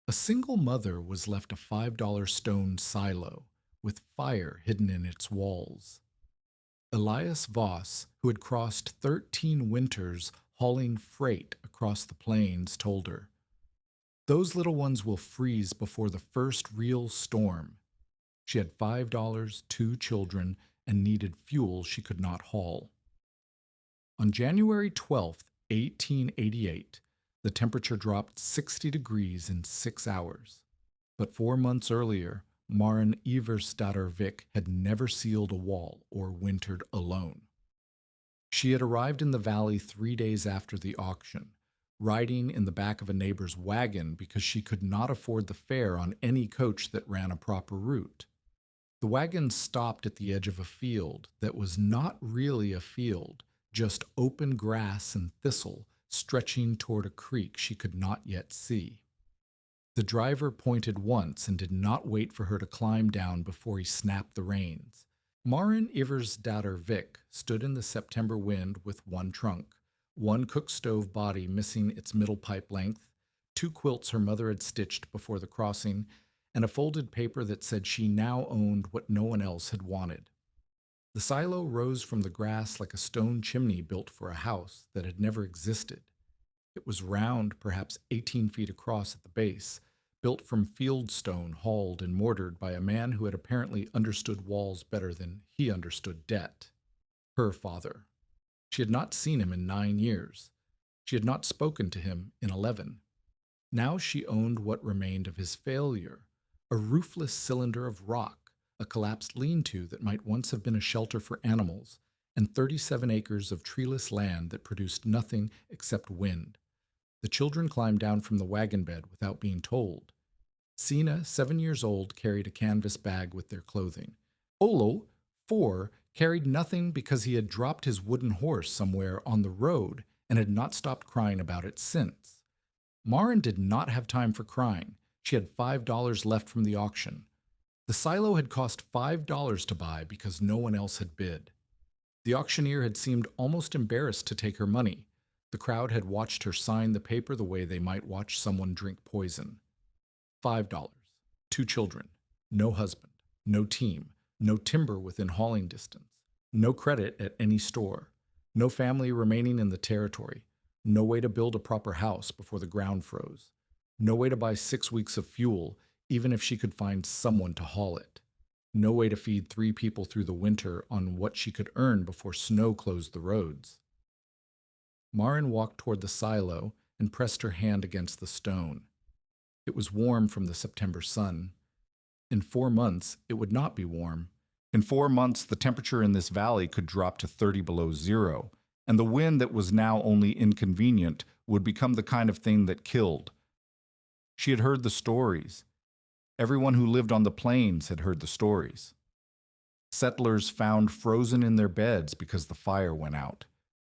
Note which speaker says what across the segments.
Speaker 1: A single mother was left a $5 stone silo with fire hidden in its walls. Elias Voss, who had crossed 13 winters hauling freight across the plains, told her, "Those little ones will freeze before the first real storm." She had $5, 2 children, and needed fuel she could not haul. On January 12th, 1888, the temperature dropped 60 degrees in 6 hours. But 4 months earlier, Maren Iversdatter Vik had never sealed a wall or wintered alone. She had arrived in the valley 3 days after the auction, riding in the back of a neighbor's wagon because she could not afford the fare on any coach that ran a proper route. The wagon stopped at the edge of a field that was not really a field, just open grass and thistle stretching toward a creek she could not yet see. The driver pointed once and did not wait for her to climb down before he snapped the reins. Maren Iversdatter Vik stood in the September wind with one trunk, one cook stove body missing its middle pipe length, 2 quilts her mother had stitched before the crossing, and a folded paper that said she now owned what no one else had wanted. The silo rose from the grass like a stone chimney built for a house that had never existed. It was round, perhaps 18 feet across at the base, built from field stone hauled and mortared by a man who had apparently understood walls better than he understood debt. Her father. She had not seen him in 9 years. She had not spoken to him in 11. Now she owned what remained of his failure, a roofless cylinder of rock, a collapsed lean-to that might once have been a shelter for animals, and 37 acres of treeless land that produced nothing except wind. The children climbed down from the wagon bed without being told. Sina, 7 years old, carried a canvas bag with their clothing. Olo, 4, carried nothing because he had dropped his wooden horse somewhere on the road and had not stopped crying about it since. Maren did not have time for crying. She had $5 left from the auction. The silo had cost $5 to buy because no one else had bid. The auctioneer had seemed almost embarrassed to take her money. The crowd had watched her sign the paper the way they might watch someone drink poison. $5, 2 children, no husband, no team, no timber within hauling distance, no credit at any store, no family remaining in the territory, no way to build a proper house before the ground froze, no way to buy 6 weeks of fuel, even if she could find someone to haul it. No way to feed 3 people through the winter on what she could earn before snow closed the roads. Maren walked toward the silo and pressed her hand against the stone. It was warm from the September sun. In 4 months, it would not be warm. In 4 months, the temperature in this valley could drop to 30 below zero, and the wind that was now only inconvenient would become the kind of thing that killed. She had heard the stories. Everyone who lived on the plains had heard the stories. Settlers found frozen in their beds because the fire went out.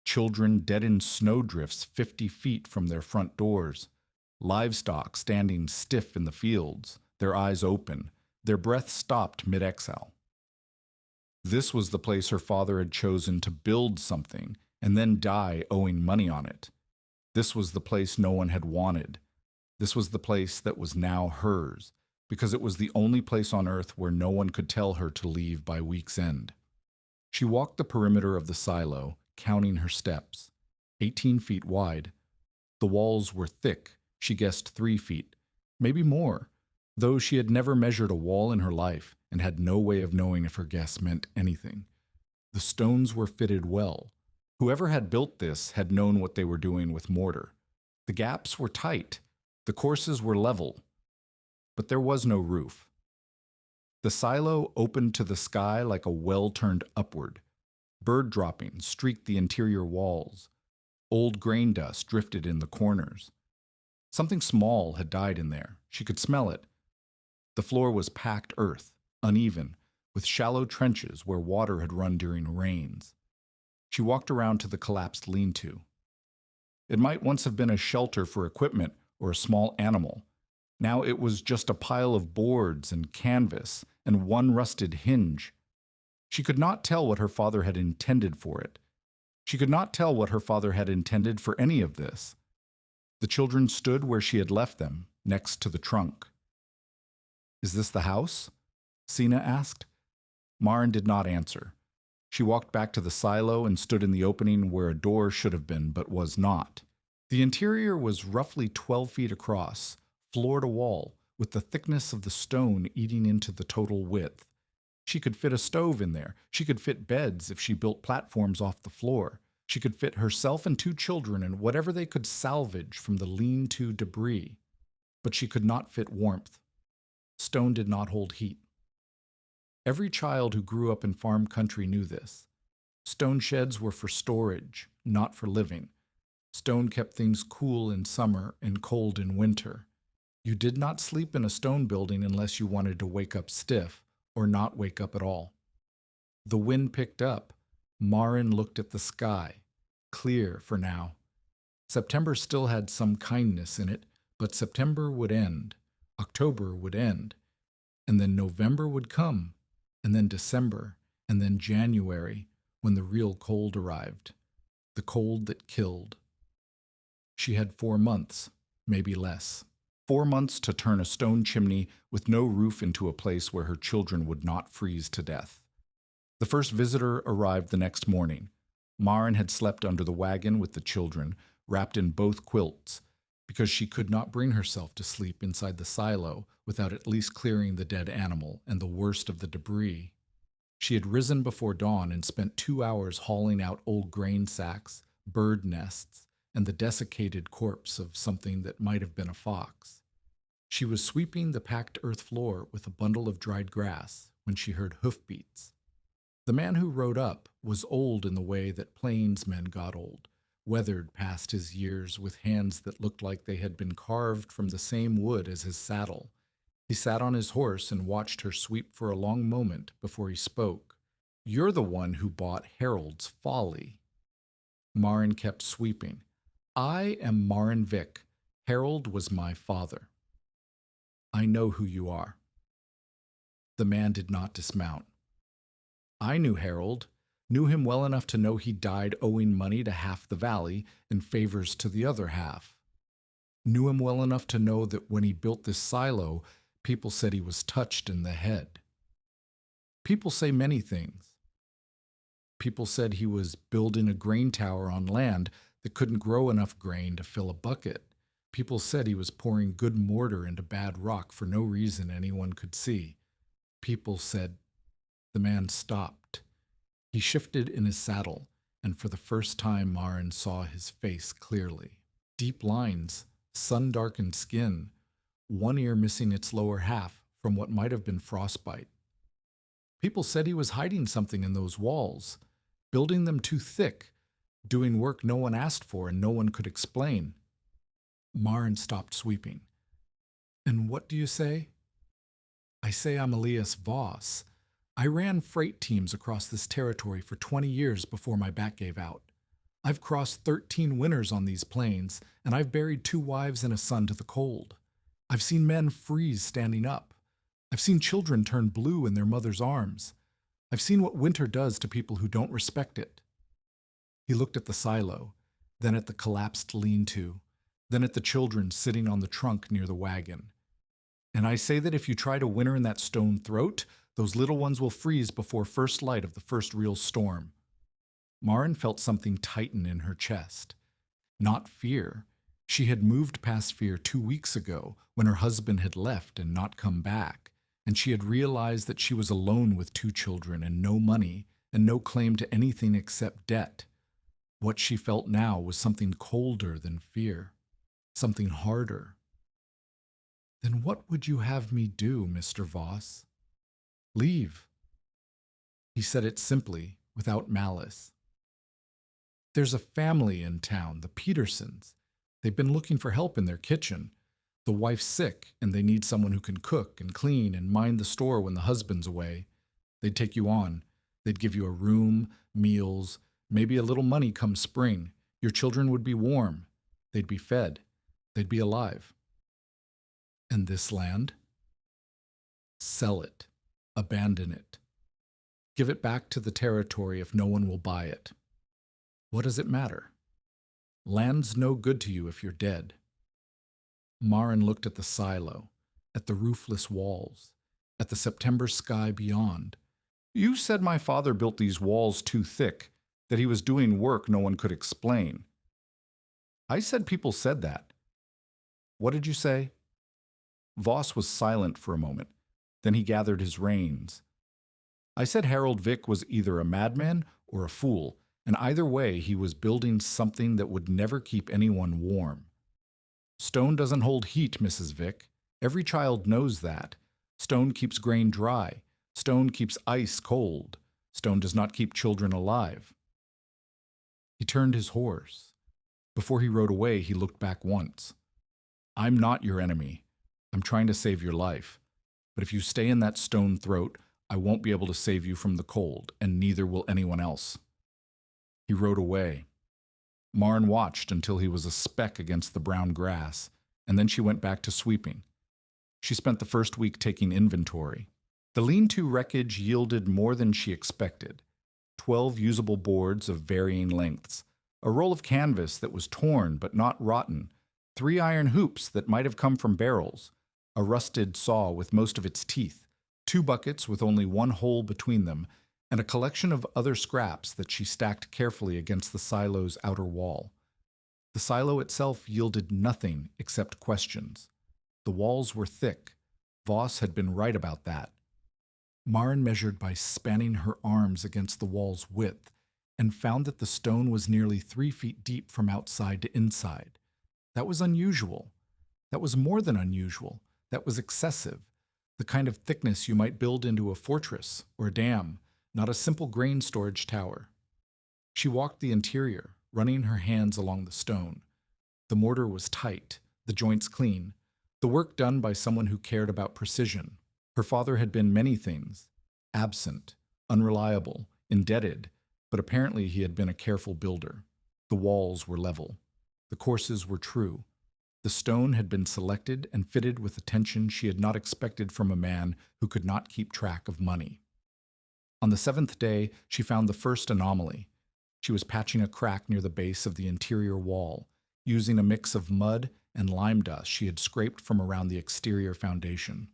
Speaker 1: Children dead in snowdrifts 50 feet from their front doors. Livestock standing stiff in the fields, their eyes open, their breath stopped mid-exhale. This was the place her father had chosen to build something and then die owing money on it. This was the place no one had wanted. This was the place that was now hers, because it was the only place on earth where no one could tell her to leave by week's end. She walked the perimeter of the silo, counting her steps, 18 feet wide. The walls were thick, she guessed 3 feet, maybe more, though she had never measured a wall in her life and had no way of knowing if her guess meant anything. The stones were fitted well. Whoever had built this had known what they were doing with mortar. The gaps were tight. The courses were level. But there was no roof. The silo opened to the sky like a well turned upward. Bird droppings streaked the interior walls. Old grain dust drifted in the corners. Something small had died in there. She could smell it. The floor was packed earth, uneven, with shallow trenches where water had run during rains. She walked around to the collapsed lean-to. It might once have been a shelter for equipment or a small animal. Now it was just a pile of boards and canvas and one rusted hinge. She could not tell what her father had intended for it. She could not tell what her father had intended for any of this. The children stood where she had left them, next to the trunk. Is this the house? Sina asked. Maren did not answer. She walked back to the silo and stood in the opening where a door should have been but was not. The interior was roughly 12 feet across, floor to wall, with the thickness of the stone eating into the total width. She could fit a stove in there. She could fit beds if she built platforms off the floor. She could fit herself and 2 children and whatever they could salvage from the lean-to debris. But she could not fit warmth. Stone did not hold heat. Every child who grew up in farm country knew this. Stone sheds were for storage, not for living. Stone kept things cool in summer and cold in winter. You did not sleep in a stone building unless you wanted to wake up stiff or not wake up at all. The wind picked up. Maren looked at the sky, clear for now. September still had some kindness in it, but September would end, October would end, and then November would come, and then December, and then January, when the real cold arrived, the cold that killed. She had 4 months, maybe less. 4 months to turn a stone chimney with no roof into a place where her children would not freeze to death. The first visitor arrived the next morning. Maren had slept under the wagon with the children, wrapped in both quilts, because she could not bring herself to sleep inside the silo without at least clearing the dead animal and the worst of the debris. She had risen before dawn and spent 2 hours hauling out old grain sacks, bird nests, and the desiccated corpse of something that might have been a fox. She was sweeping the packed earth floor with a bundle of dried grass when she heard hoofbeats. The man who rode up was old in the way that plains men got old, weathered past his years with hands that looked like they had been carved from the same wood as his saddle. He sat on his horse and watched her sweep for a long moment before he spoke. "You're the one who bought Harold's Folly." Maren kept sweeping. "I am Maren Vick. Harold was my father." "I know who you are." The man did not dismount. "I knew Harold, knew him well enough to know he died owing money to half the valley and favors to the other half. Knew him well enough to know that when he built this silo, people said he was touched in the head. People say many things. People said he was building a grain tower on land that couldn't grow enough grain to fill a bucket. People said he was pouring good mortar into bad rock for no reason anyone could see. People said..." The man stopped. He shifted in his saddle, and for the first time Maren saw his face clearly. Deep lines, sun-darkened skin, one ear missing its lower half from what might have been frostbite. People said he was hiding something in those walls, building them too thick, doing work no one asked for and no one could explain. Maren stopped sweeping. "And what do you say?" "I say I'm Elias Voss. I ran freight teams across this territory for 20 years before my back gave out. I've crossed 13 winters on these plains, and I've buried 2 wives and a son to the cold. I've seen men freeze standing up. I've seen children turn blue in their mother's arms. I've seen what winter does to people who don't respect it." He looked at the silo, then at the collapsed lean-to, then at the children sitting on the trunk near the wagon. "And I say that if you try to winter in that stone throat, those little ones will freeze before first light of the first real storm." Maren felt something tighten in her chest. Not fear. She had moved past fear 2 weeks ago when her husband had left and not come back, and she had realized that she was alone with 2 children and no money and no claim to anything except debt. What she felt now was something colder than fear, something harder. "Then what would you have me do, Mr. Voss?" "Leave." He said it simply, without malice. "There's a family in town, the Petersons. They've been looking for help in their kitchen. The wife's sick, and they need someone who can cook and clean and mind the store when the husband's away. They'd take you on. They'd give you a room, meals, maybe a little money come spring. Your children would be warm. They'd be fed. They'd be alive." "And this land?" "Sell it. Abandon it. Give it back to the territory if no one will buy it. What does it matter? Land's no good to you if you're dead." Maren looked at the silo, at the roofless walls, at the September sky beyond. You said my father built these walls too thick, that he was doing work no one could explain. I said people said that. What did you say? Voss was silent for a moment. Then he gathered his reins. I said Harold Vick was either a madman or a fool, and either way he was building something that would never keep anyone warm. Stone doesn't hold heat, Mrs. Vick. Every child knows that. Stone keeps grain dry. Stone keeps ice cold. Stone does not keep children alive. He turned his horse. Before he rode away, he looked back once. I'm not your enemy. I'm trying to save your life. But if you stay in that stone throat, I won't be able to save you from the cold, and neither will anyone else. He rode away. Maren watched until he was a speck against the brown grass, and then she went back to sweeping. She spent the first week taking inventory. The lean-to wreckage yielded more than she expected. 12 usable boards of varying lengths, a roll of canvas that was torn but not rotten, 3 iron hoops that might have come from barrels, a rusted saw with most of its teeth, 2 buckets with only one hole between them, and a collection of other scraps that she stacked carefully against the silo's outer wall. The silo itself yielded nothing except questions. The walls were thick. Voss had been right about that. Maren measured by spanning her arms against the wall's width and found that the stone was nearly 3 feet deep from outside to inside. That was unusual. That was more than unusual. That was excessive. The kind of thickness you might build into a fortress or a dam, not a simple grain storage tower. She walked the interior, running her hands along the stone. The mortar was tight, the joints clean, the work done by someone who cared about precision. Her father had been many things: absent, unreliable, indebted, but apparently he had been a careful builder. The walls were level. The courses were true. The stone had been selected and fitted with attention she had not expected from a man who could not keep track of money. On the 7th day, she found the first anomaly. She was patching a crack near the base of the interior wall, using a mix of mud and lime dust she had scraped from around the exterior foundation.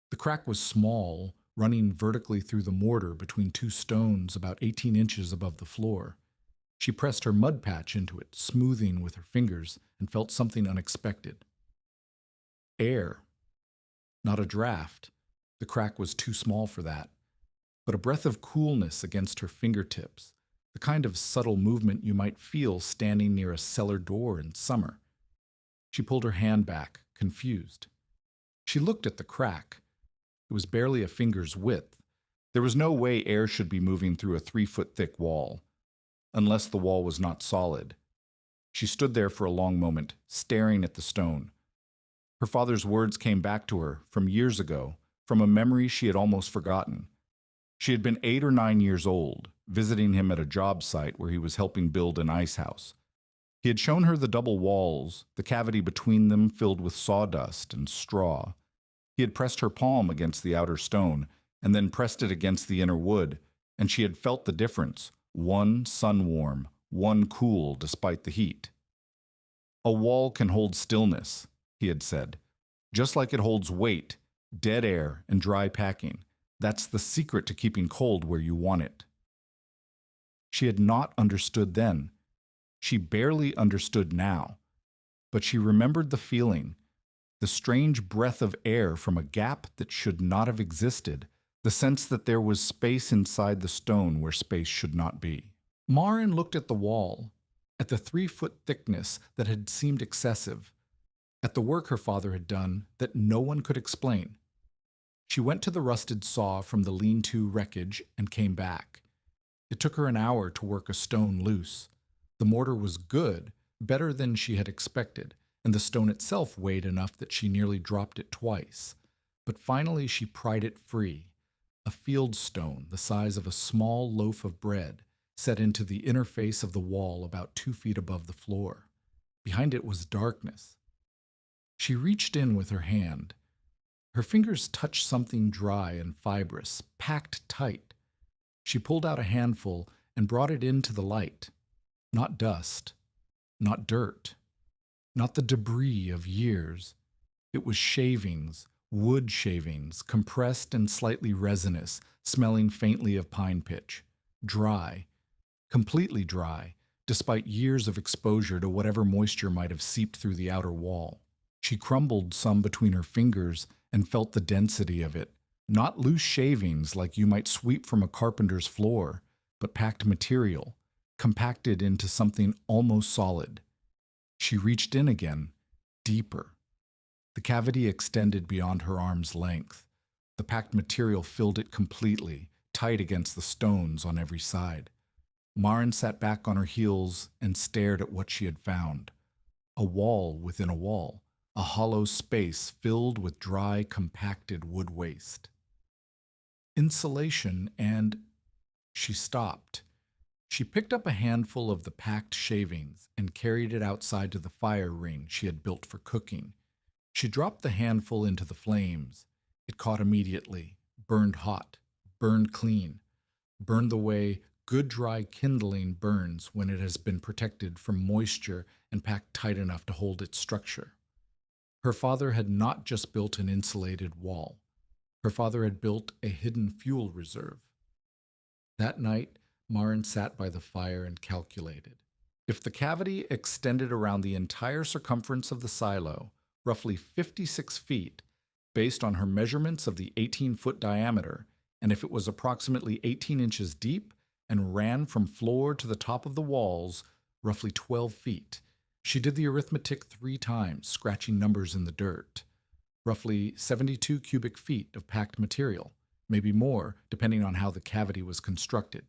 Speaker 1: The crack was small, running vertically through the mortar between 2 stones about 18 inches above the floor. She pressed her mud patch into it, smoothing with her fingers, and felt something unexpected. Air. Not a draft. The crack was too small for that. But a breath of coolness against her fingertips, the kind of subtle movement you might feel standing near a cellar door in summer. She pulled her hand back, confused. She looked at the crack. It was barely a finger's width. There was no way air should be moving through a 3-foot-thick wall, unless the wall was not solid. She stood there for a long moment, staring at the stone. Her father's words came back to her from years ago, from a memory she had almost forgotten. She had been 8 or 9 years old, visiting him at a job site where he was helping build an ice house. He had shown her the double walls, the cavity between them filled with sawdust and straw. He had pressed her palm against the outer stone, and then pressed it against the inner wood, and she had felt the difference, one sun-warm, one cool despite the heat. A wall can hold stillness, he had said, just like it holds weight, dead air, and dry packing. That's the secret to keeping cold where you want it. She had not understood then. She barely understood now. But she remembered the feeling, the strange breath of air from a gap that should not have existed, the sense that there was space inside the stone where space should not be. Maren looked at the wall, at the 3-foot thickness that had seemed excessive, at the work her father had done that no one could explain. She went to the rusted saw from the lean-to wreckage and came back. It took her an hour to work a stone loose. The mortar was good, better than she had expected, and the stone itself weighed enough that she nearly dropped it twice. But finally she pried it free, a field stone the size of a small loaf of bread, set into the inner face of the wall about 2 feet above the floor. Behind it was darkness. She reached in with her hand. Her fingers touched something dry and fibrous, packed tight. She pulled out a handful and brought it into the light. Not dust, not dirt, not the debris of years. It was shavings, wood shavings, compressed and slightly resinous, smelling faintly of pine pitch. Dry, completely dry, despite years of exposure to whatever moisture might have seeped through the outer wall. She crumbled some between her fingers and felt the density of it. Not loose shavings like you might sweep from a carpenter's floor, but packed material, compacted into something almost solid. She reached in again, deeper. The cavity extended beyond her arm's length. The packed material filled it completely, tight against the stones on every side. Maren sat back on her heels and stared at what she had found. A wall within a wall, a hollow space filled with dry, compacted wood waste. Insulation and... She stopped. She picked up a handful of the packed shavings and carried it outside to the fire ring she had built for cooking. She dropped the handful into the flames. It caught immediately, burned hot, burned clean, burned the way good dry kindling burns when it has been protected from moisture and packed tight enough to hold its structure. Her father had not just built an insulated wall. Her father had built a hidden fuel reserve. That night, Maren sat by the fire and calculated. If the cavity extended around the entire circumference of the silo, roughly 56 feet, based on her measurements of the 18-foot diameter, and if it was approximately 18 inches deep and ran from floor to the top of the walls, roughly 12 feet, she did the arithmetic 3 times, scratching numbers in the dirt. Roughly 72 cubic feet of packed material, maybe more, depending on how the cavity was constructed.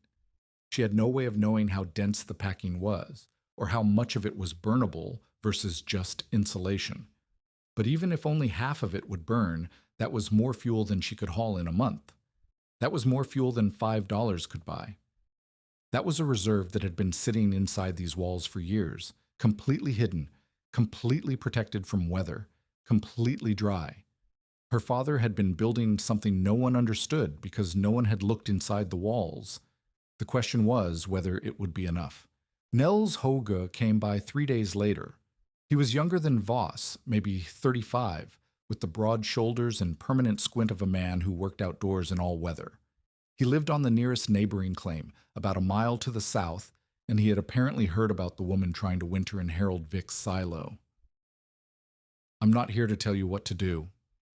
Speaker 1: She had no way of knowing how dense the packing was, or how much of it was burnable versus just insulation. But even if only half of it would burn, that was more fuel than she could haul in a month. That was more fuel than $5 could buy. That was a reserve that had been sitting inside these walls for years, completely hidden, completely protected from weather, completely dry. Her father had been building something no one understood because no one had looked inside the walls. The question was whether it would be enough. Nels Hoge came by 3 days later. He was younger than Voss, maybe 35, with the broad shoulders and permanent squint of a man who worked outdoors in all weather. He lived on the nearest neighboring claim, about a mile to the south, and he had apparently heard about the woman trying to winter in Harold Vick's silo. "I'm not here to tell you what to do,"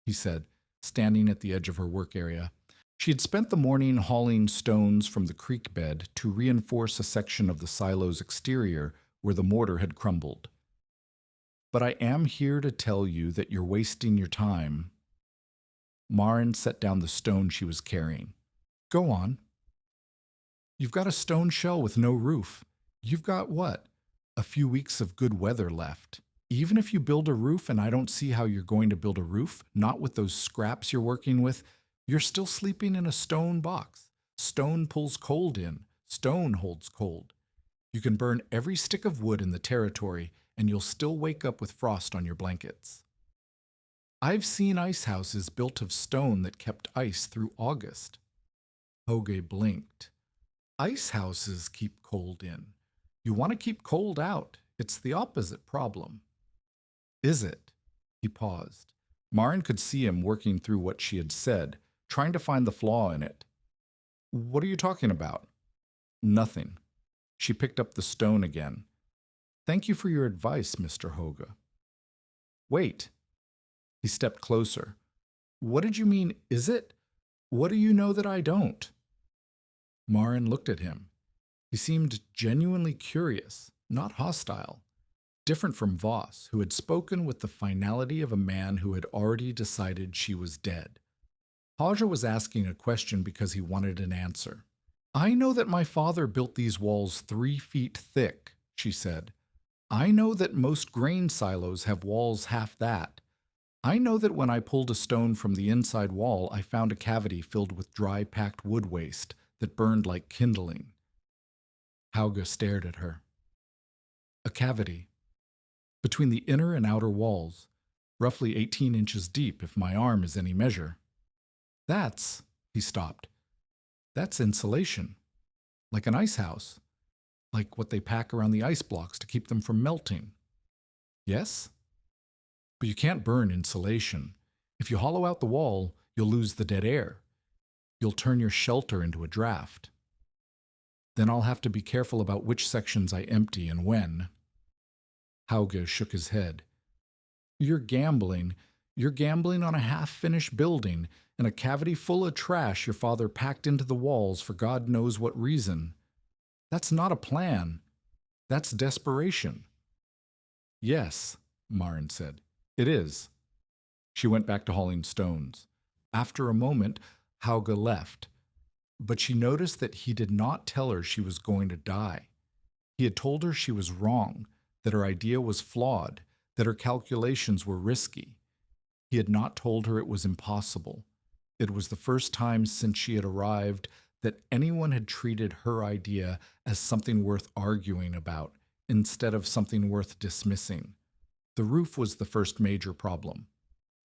Speaker 1: he said, standing at the edge of her work area. She had spent the morning hauling stones from the creek bed to reinforce a section of the silo's exterior where the mortar had crumbled. "But I am here to tell you that you're wasting your time." Maren set down the stone she was carrying. "Go on." "You've got a stone shell with no roof. You've got what? A few weeks of good weather left. Even if you build a roof, and I don't see how you're going to build a roof, not with those scraps you're working with, you're still sleeping in a stone box. Stone pulls cold in. Stone holds cold. You can burn every stick of wood in the territory, and you'll still wake up with frost on your blankets. I've seen ice houses built of stone that kept ice through August." Hoge blinked. "Ice houses keep cold in. You want to keep cold out. It's the opposite problem." "Is it?" He paused. Maren could see him working through what she had said, trying to find the flaw in it. "What are you talking about?" "Nothing." She picked up the stone again. "Thank you for your advice, Mr. Hoge." "Wait." He stepped closer. "What did you mean, is it? What do you know that I don't?" Maren looked at him. He seemed genuinely curious, not hostile. Different from Voss, who had spoken with the finality of a man who had already decided she was dead. Haja was asking a question because he wanted an answer. "I know that my father built these walls 3 feet thick," she said. "I know that most grain silos have walls half that. I know that when I pulled a stone from the inside wall, I found a cavity filled with dry packed wood waste that burned like kindling." Hauge stared at her. "A cavity. Between the inner and outer walls, roughly 18 inches deep if my arm is any measure. That's," he stopped, "that's insulation. Like an ice house. Like what they pack around the ice blocks to keep them from melting. Yes?" But you can't burn insulation. If you hollow out the wall, you'll lose the dead air. You'll turn your shelter into a draft. Then I'll have to be careful about which sections I empty and when. Hauge shook his head. You're gambling. You're gambling on a half-finished building and a cavity full of trash your father packed into the walls for God knows what reason. That's not a plan. That's desperation. Yes, Maren said. It is. She went back to hauling stones. After a moment, Hauge left, but she noticed that he did not tell her she was going to die. He had told her she was wrong, that her idea was flawed, that her calculations were risky. He had not told her it was impossible. It was the first time since she had arrived that anyone had treated her idea as something worth arguing about instead of something worth dismissing. The roof was the first major problem.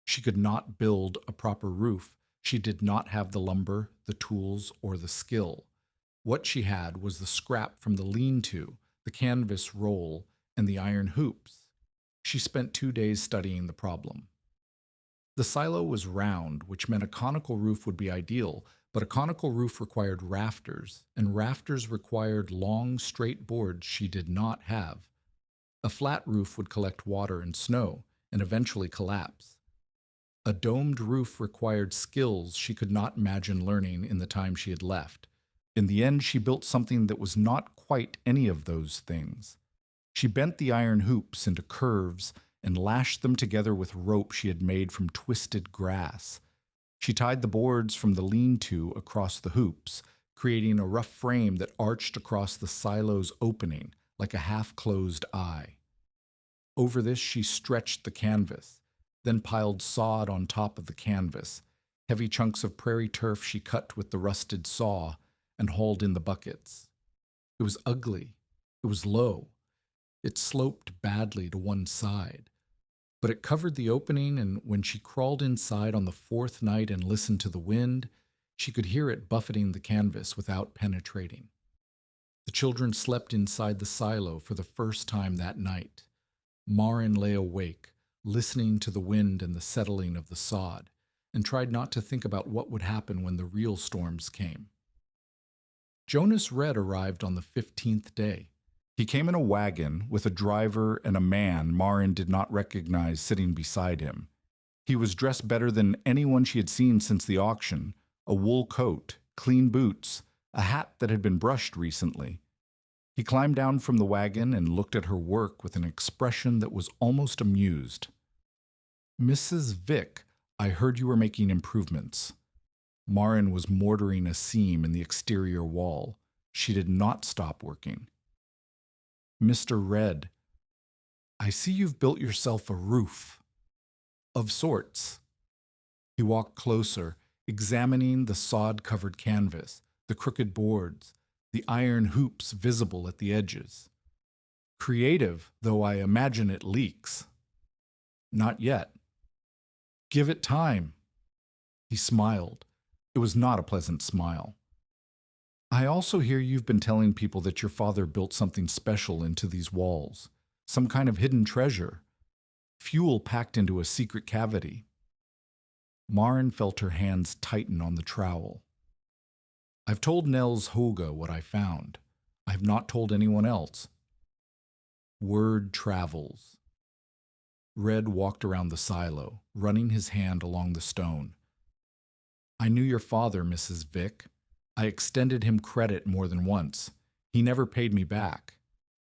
Speaker 1: She could not build a proper roof. She did not have the lumber, the tools, or the skill. What she had was the scrap from the lean-to, the canvas roll, and the iron hoops. She spent 2 days studying the problem. The silo was round, which meant a conical roof would be ideal, but a conical roof required rafters, and rafters required long, straight boards she did not have. A flat roof would collect water and snow, and eventually collapse. A domed roof required skills she could not imagine learning in the time she had left. In the end, she built something that was not quite any of those things. She bent the iron hoops into curves and lashed them together with rope she had made from twisted grass. She tied the boards from the lean-to across the hoops, creating a rough frame that arched across the silo's opening like a half-closed eye. Over this, she stretched the canvas, then piled sod on top of the canvas. Heavy chunks of prairie turf she cut with the rusted saw and hauled in the buckets. It was ugly. It was low. It sloped badly to one side. But it covered the opening, and when she crawled inside on the fourth night and listened to the wind, she could hear it buffeting the canvas without penetrating. The children slept inside the silo for the first time that night. Maren lay awake, listening to the wind and the settling of the sod, and tried not to think about what would happen when the real storms came. Jonas Red arrived on the 15th day. He came in a wagon with a driver and a man Maren did not recognize sitting beside him. He was dressed better than anyone she had seen since the auction, a wool coat, clean boots, a hat that had been brushed recently. He climbed down from the wagon and looked at her work with an expression that was almost amused. "Mrs. Vick, I heard you were making improvements." Maren was mortaring a seam in the exterior wall. She did not stop working. "Mr. Red, I see you've built yourself a roof." "Of sorts." He walked closer, examining the sod-covered canvas, the crooked boards, the iron hoops visible at the edges. "Creative, though I imagine it leaks." "Not yet." "Give it time." He smiled. It was not a pleasant smile. "I also hear you've been telling people that your father built something special into these walls, some kind of hidden treasure, fuel packed into a secret cavity." Maren felt her hands tighten on the trowel. "I've told Nels Hauge what I found. I have not told anyone else." Word travels. Red walked around the silo, running his hand along the stone. "I knew your father, Mrs. Vick. I extended him credit more than once. He never paid me back.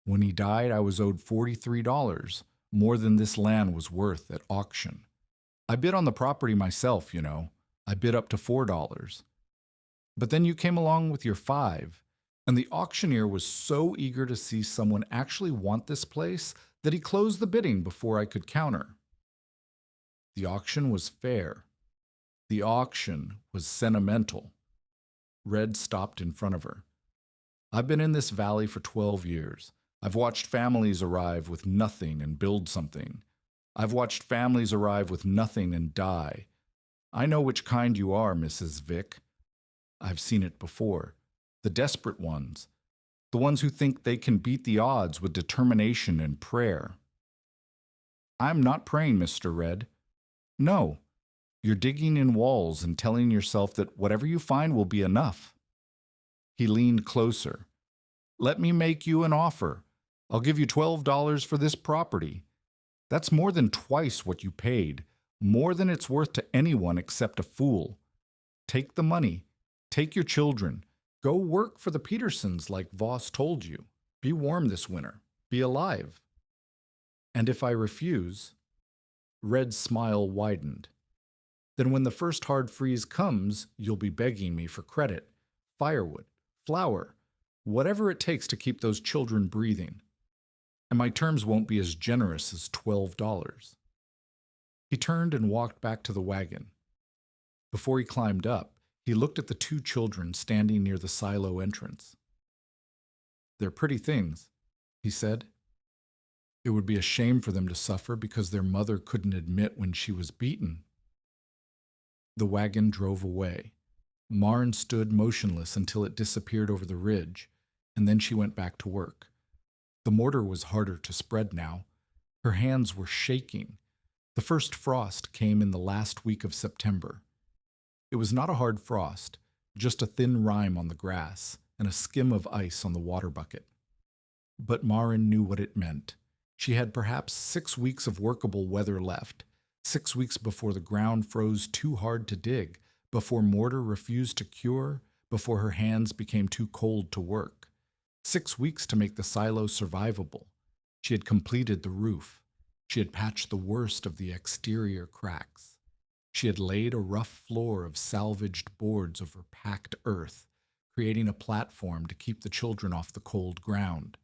Speaker 1: When he died, I was owed $43, more than this land was worth at auction. I bid on the property myself, you know. I bid up to $4. But then you came along with your $5, and the auctioneer was so eager to see someone actually want this place that he closed the bidding before I could counter. The auction was fair. The auction was sentimental." Red stopped in front of her. "I've been in this valley for 12 years. I've watched families arrive with nothing and build something. I've watched families arrive with nothing and die. I know which kind you are, Mrs. Vick. I've seen it before. The desperate ones. The ones who think they can beat the odds with determination and prayer." I'm not praying, Mr. Red. No, you're digging in walls and telling yourself that whatever you find will be enough. He leaned closer. Let me make you an offer. I'll give you $12 for this property. That's more than twice what you paid, more than it's worth to anyone except a fool. Take the money. Take your children. Go work for the Petersons like Voss told you. Be warm this winter. Be alive. And if I refuse? Red's smile widened. Then when the first hard freeze comes, you'll be begging me for credit, firewood, flour, whatever it takes to keep those children breathing. And my terms won't be as generous as $12. He turned and walked back to the wagon. Before he climbed up, he looked at the two children standing near the silo entrance. They're pretty things, he said. It would be a shame for them to suffer because their mother couldn't admit when she was beaten. The wagon drove away. Maren stood motionless until it disappeared over the ridge, and then she went back to work. The mortar was harder to spread now. Her hands were shaking. The first frost came in the last week of September. It was not a hard frost, just a thin rime on the grass and a skim of ice on the water bucket. But Maren knew what it meant. She had perhaps 6 weeks of workable weather left, 6 weeks before the ground froze too hard to dig, before mortar refused to cure, before her hands became too cold to work. 6 weeks to make the silo survivable. She had completed the roof. She had patched the worst of the exterior cracks. She had laid a rough floor of salvaged boards over packed earth, creating a platform to keep the children off the cold ground.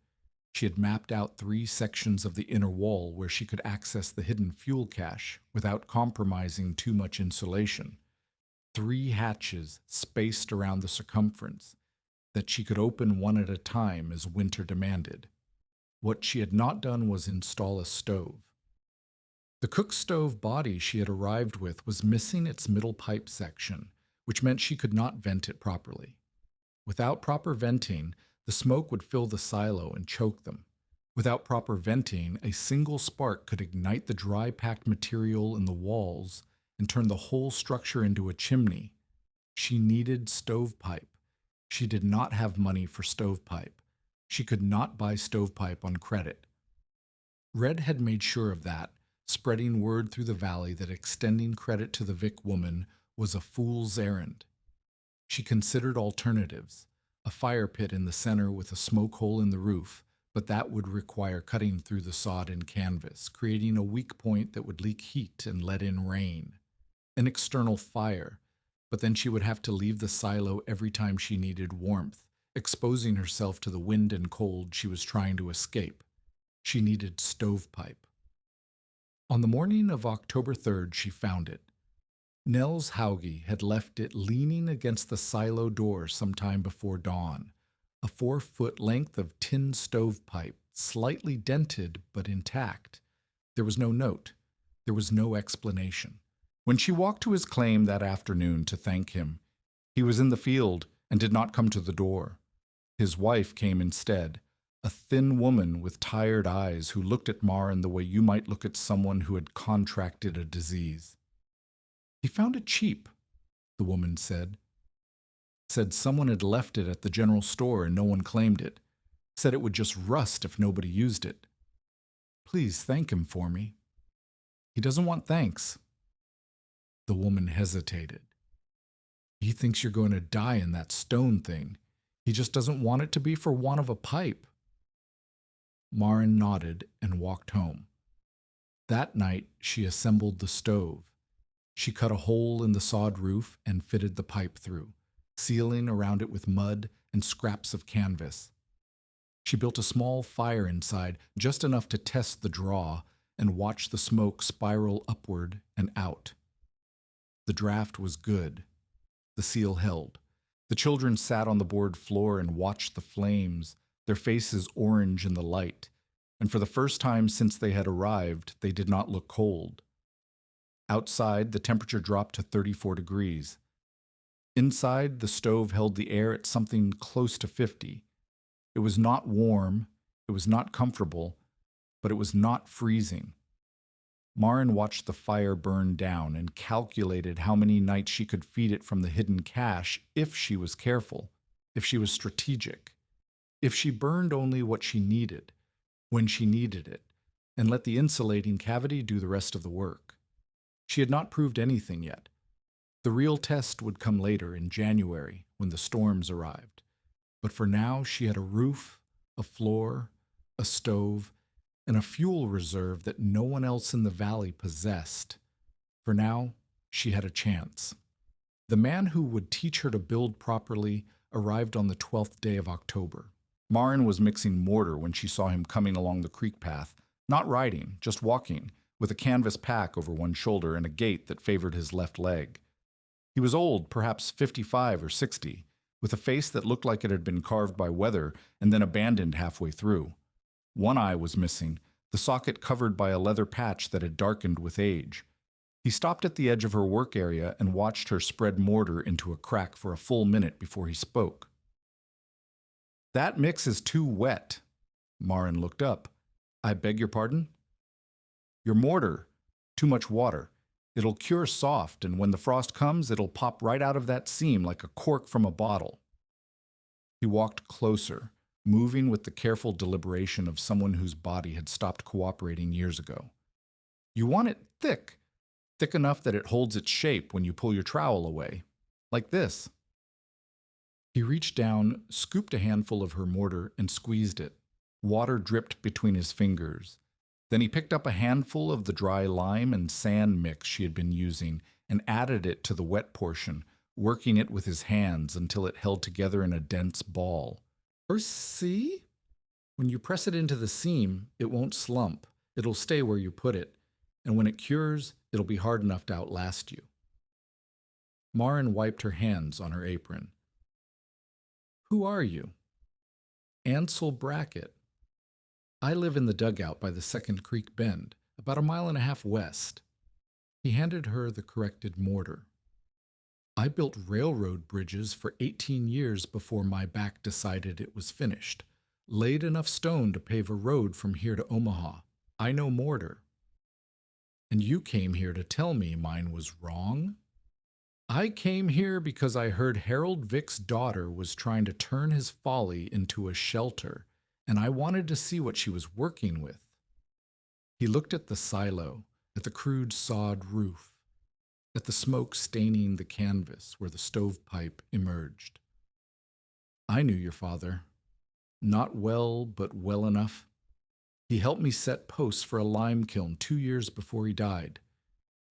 Speaker 1: She had mapped out 3 sections of the inner wall where she could access the hidden fuel cache without compromising too much insulation. 3 hatches spaced around the circumference that she could open one at a time as winter demanded. What she had not done was install a stove. The cook stove body she had arrived with was missing its middle pipe section, which meant she could not vent it properly. Without proper venting, the smoke would fill the silo and choke them. Without proper venting, a single spark could ignite the dry packed material in the walls and turn the whole structure into a chimney. She needed stovepipe. She did not have money for stovepipe. She could not buy stovepipe on credit. Red had made sure of that, spreading word through the valley that extending credit to the Vic woman was a fool's errand. She considered alternatives, a fire pit in the center with a smoke hole in the roof, but that would require cutting through the sod and canvas, creating a weak point that would leak heat and let in rain. An external fire, but then she would have to leave the silo every time she needed warmth, exposing herself to the wind and cold she was trying to escape. She needed stovepipe. On the morning of October 3rd, she found it. Nels Hauge had left it leaning against the silo door sometime before dawn, a 4-foot length of tin stovepipe, slightly dented but intact. There was no note. There was no explanation. When she walked to his claim that afternoon to thank him, he was in the field and did not come to the door. His wife came instead, a thin woman with tired eyes who looked at Maren the way you might look at someone who had contracted a disease. He found it cheap, the woman said. Said someone had left it at the general store and no one claimed it. Said it would just rust if nobody used it. Please thank him for me. He doesn't want thanks. The woman hesitated. He thinks you're going to die in that stone thing. He just doesn't want it to be for want of a pipe. Maren nodded and walked home. That night she assembled the stove. She cut a hole in the sod roof and fitted the pipe through, sealing around it with mud and scraps of canvas. She built a small fire inside, just enough to test the draw and watch the smoke spiral upward and out. The draft was good. The seal held. The children sat on the board floor and watched the flames, their faces orange in the light, and for the first time since they had arrived, they did not look cold. Outside, the temperature dropped to 34 degrees. Inside, the stove held the air at something close to 50. It was not warm, it was not comfortable, but it was not freezing. Marin watched the fire burn down and calculated how many nights she could feed it from the hidden cache if she was careful, if she was strategic, if she burned only what she needed, when she needed it, and let the insulating cavity do the rest of the work. She had not proved anything yet. The real test would come later in January when the storms arrived. But for now, she had a roof, a floor, a stove, and a fuel reserve that no one else in the valley possessed. For now, she had a chance. The man who would teach her to build properly arrived on the 12th day of October. Marin was mixing mortar when she saw him coming along the creek path, not riding, just walking, with a canvas pack over one shoulder and a gait that favored his left leg. He was old, perhaps 55 or 60, with a face that looked like it had been carved by weather and then abandoned halfway through. One eye was missing, the socket covered by a leather patch that had darkened with age. He stopped at the edge of her work area and watched her spread mortar into a crack for a full minute before he spoke. "That mix is too wet." Marin looked up. "I beg your pardon?" "Your mortar. Too much water. It'll cure soft, and when the frost comes, it'll pop right out of that seam like a cork from a bottle." He walked closer, moving with the careful deliberation of someone whose body had stopped cooperating years ago. "You want it thick, thick enough that it holds its shape when you pull your trowel away. Like this." He reached down, scooped a handful of her mortar, and squeezed it. Water dripped between his fingers. Then he picked up a handful of the dry lime and sand mix she had been using and added it to the wet portion, working it with his hands until it held together in a dense ball. "Or see? When you press it into the seam, it won't slump. It'll stay where you put it, and when it cures, it'll be hard enough to outlast you." Marin wiped her hands on her apron. "Who are you?" "Ansel Brackett. I live in the dugout by the Second Creek Bend, about a mile and a half west." He handed her the corrected mortar. "I built railroad bridges for 18 years before my back decided it was finished. Laid enough stone to pave a road from here to Omaha. I know mortar." "And you came here to tell me mine was wrong?" "I came here because I heard Harold Vick's daughter was trying to turn his folly into a shelter, and I wanted to see what she was working with." He looked at the silo, at the crude sod roof, at the smoke staining the canvas where the stovepipe emerged. "I knew your father. Not well, but well enough. He helped me set posts for a lime kiln 2 years before he died.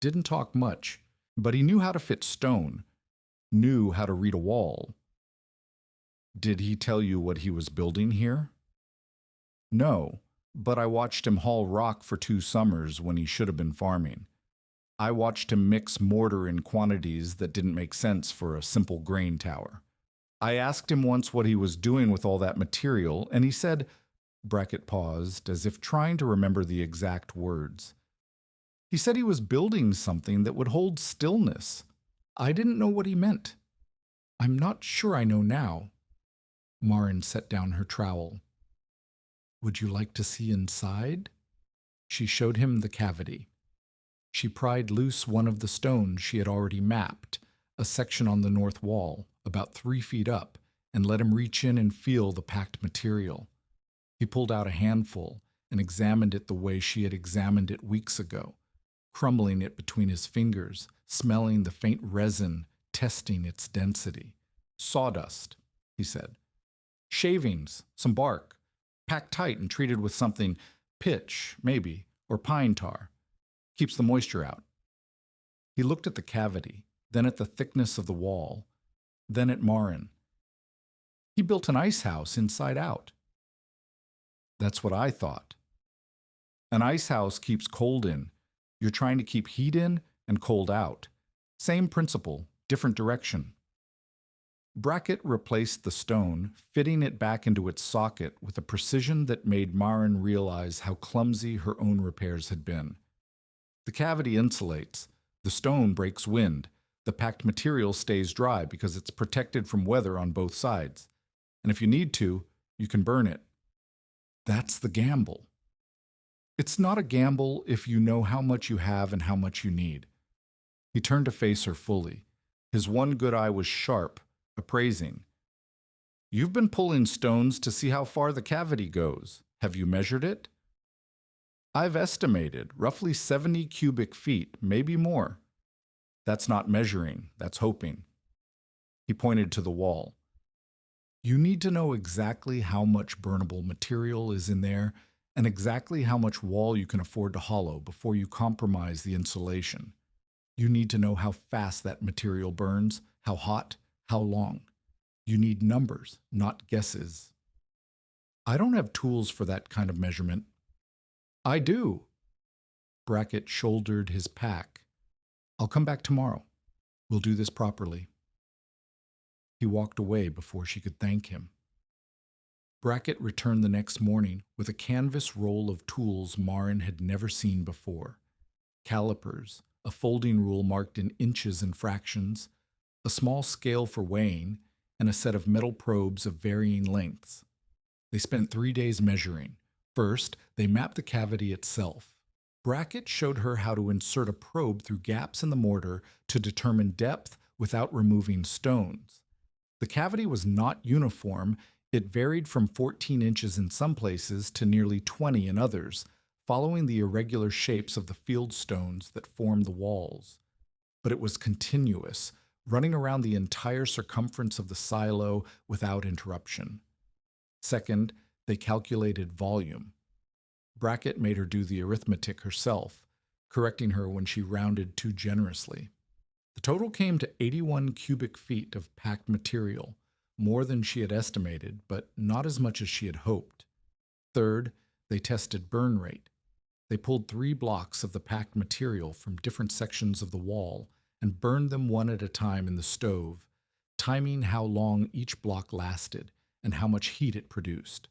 Speaker 1: Didn't talk much, but he knew how to fit stone, knew how to read a wall." "Did he tell you what he was building here?" "No, but I watched him haul rock for 2 summers when he should have been farming. I watched him mix mortar in quantities that didn't make sense for a simple grain tower. I asked him once what he was doing with all that material, and he said—" Brackett paused, as if trying to remember the exact words. "He said he was building something that would hold stillness. I didn't know what he meant. I'm not sure I know now." Marin set down her trowel. "Would you like to see inside?" She showed him the cavity. She pried loose one of the stones she had already mapped, a section on the north wall, about 3 feet up, and let him reach in and feel the packed material. He pulled out a handful and examined it the way she had examined it weeks ago, crumbling it between his fingers, smelling the faint resin, testing its density. "Sawdust," he said. "Shavings, some bark, packed tight and treated with something, pitch, maybe, or pine tar. Keeps the moisture out." He looked at the cavity, then at the thickness of the wall, then at Marin. "He built an ice house inside out." "That's what I thought." "An ice house keeps cold in. You're trying to keep heat in and cold out. Same principle, different direction." Brackett replaced the stone, fitting it back into its socket with a precision that made Marin realize how clumsy her own repairs had been. The cavity insulates. The stone breaks wind. The packed material stays dry because it's protected from weather on both sides. And if you need to, you can burn it. That's the gamble. It's not a gamble if you know how much you have and how much you need. He turned to face her fully. His one good eye was sharp, appraising. You've been pulling stones to see how far the cavity goes. Have you measured it? I've estimated roughly 70 cubic feet, maybe more. That's not measuring, that's hoping. He pointed to the wall. You need to know exactly how much burnable material is in there and exactly how much wall you can afford to hollow before you compromise the insulation. You need to know how fast that material burns, how hot, how long. You need numbers, not guesses. I don't have tools for that kind of measurement. I do. Brackett shouldered his pack. I'll come back tomorrow. We'll do this properly. He walked away before she could thank him. Brackett returned the next morning with a canvas roll of tools Marin had never seen before. Calipers, a folding rule marked in inches and fractions, a small scale for weighing, and a set of metal probes of varying lengths. They spent 3 days measuring. First, they mapped the cavity itself. Brackett showed her how to insert a probe through gaps in the mortar to determine depth without removing stones. The cavity was not uniform. It varied from 14 inches in some places to nearly 20 in others, following the irregular shapes of the field stones that formed the walls. But it was continuous, running around the entire circumference of the silo without interruption. Second, they calculated volume. Brackett made her do the arithmetic herself, correcting her when she rounded too generously. The total came to 81 cubic feet of packed material, more than she had estimated, but not as much as she had hoped. Third, they tested burn rate. They pulled 3 blocks of the packed material from different sections of the wall and burned them one at a time in the stove, timing how long each block lasted and how much heat it produced.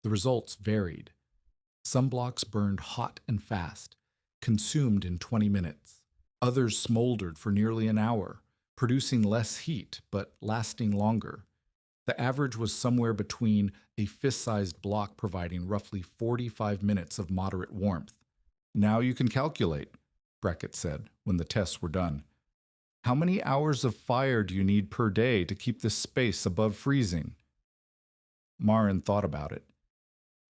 Speaker 1: The results varied. Some blocks burned hot and fast, consumed in 20 minutes. Others smoldered for nearly an hour, producing less heat but lasting longer. The average was somewhere between a fist-sized block providing roughly 45 minutes of moderate warmth. Now you can calculate, Brackett said when the tests were done. How many hours of fire do you need per day to keep this space above freezing? Marin thought about it.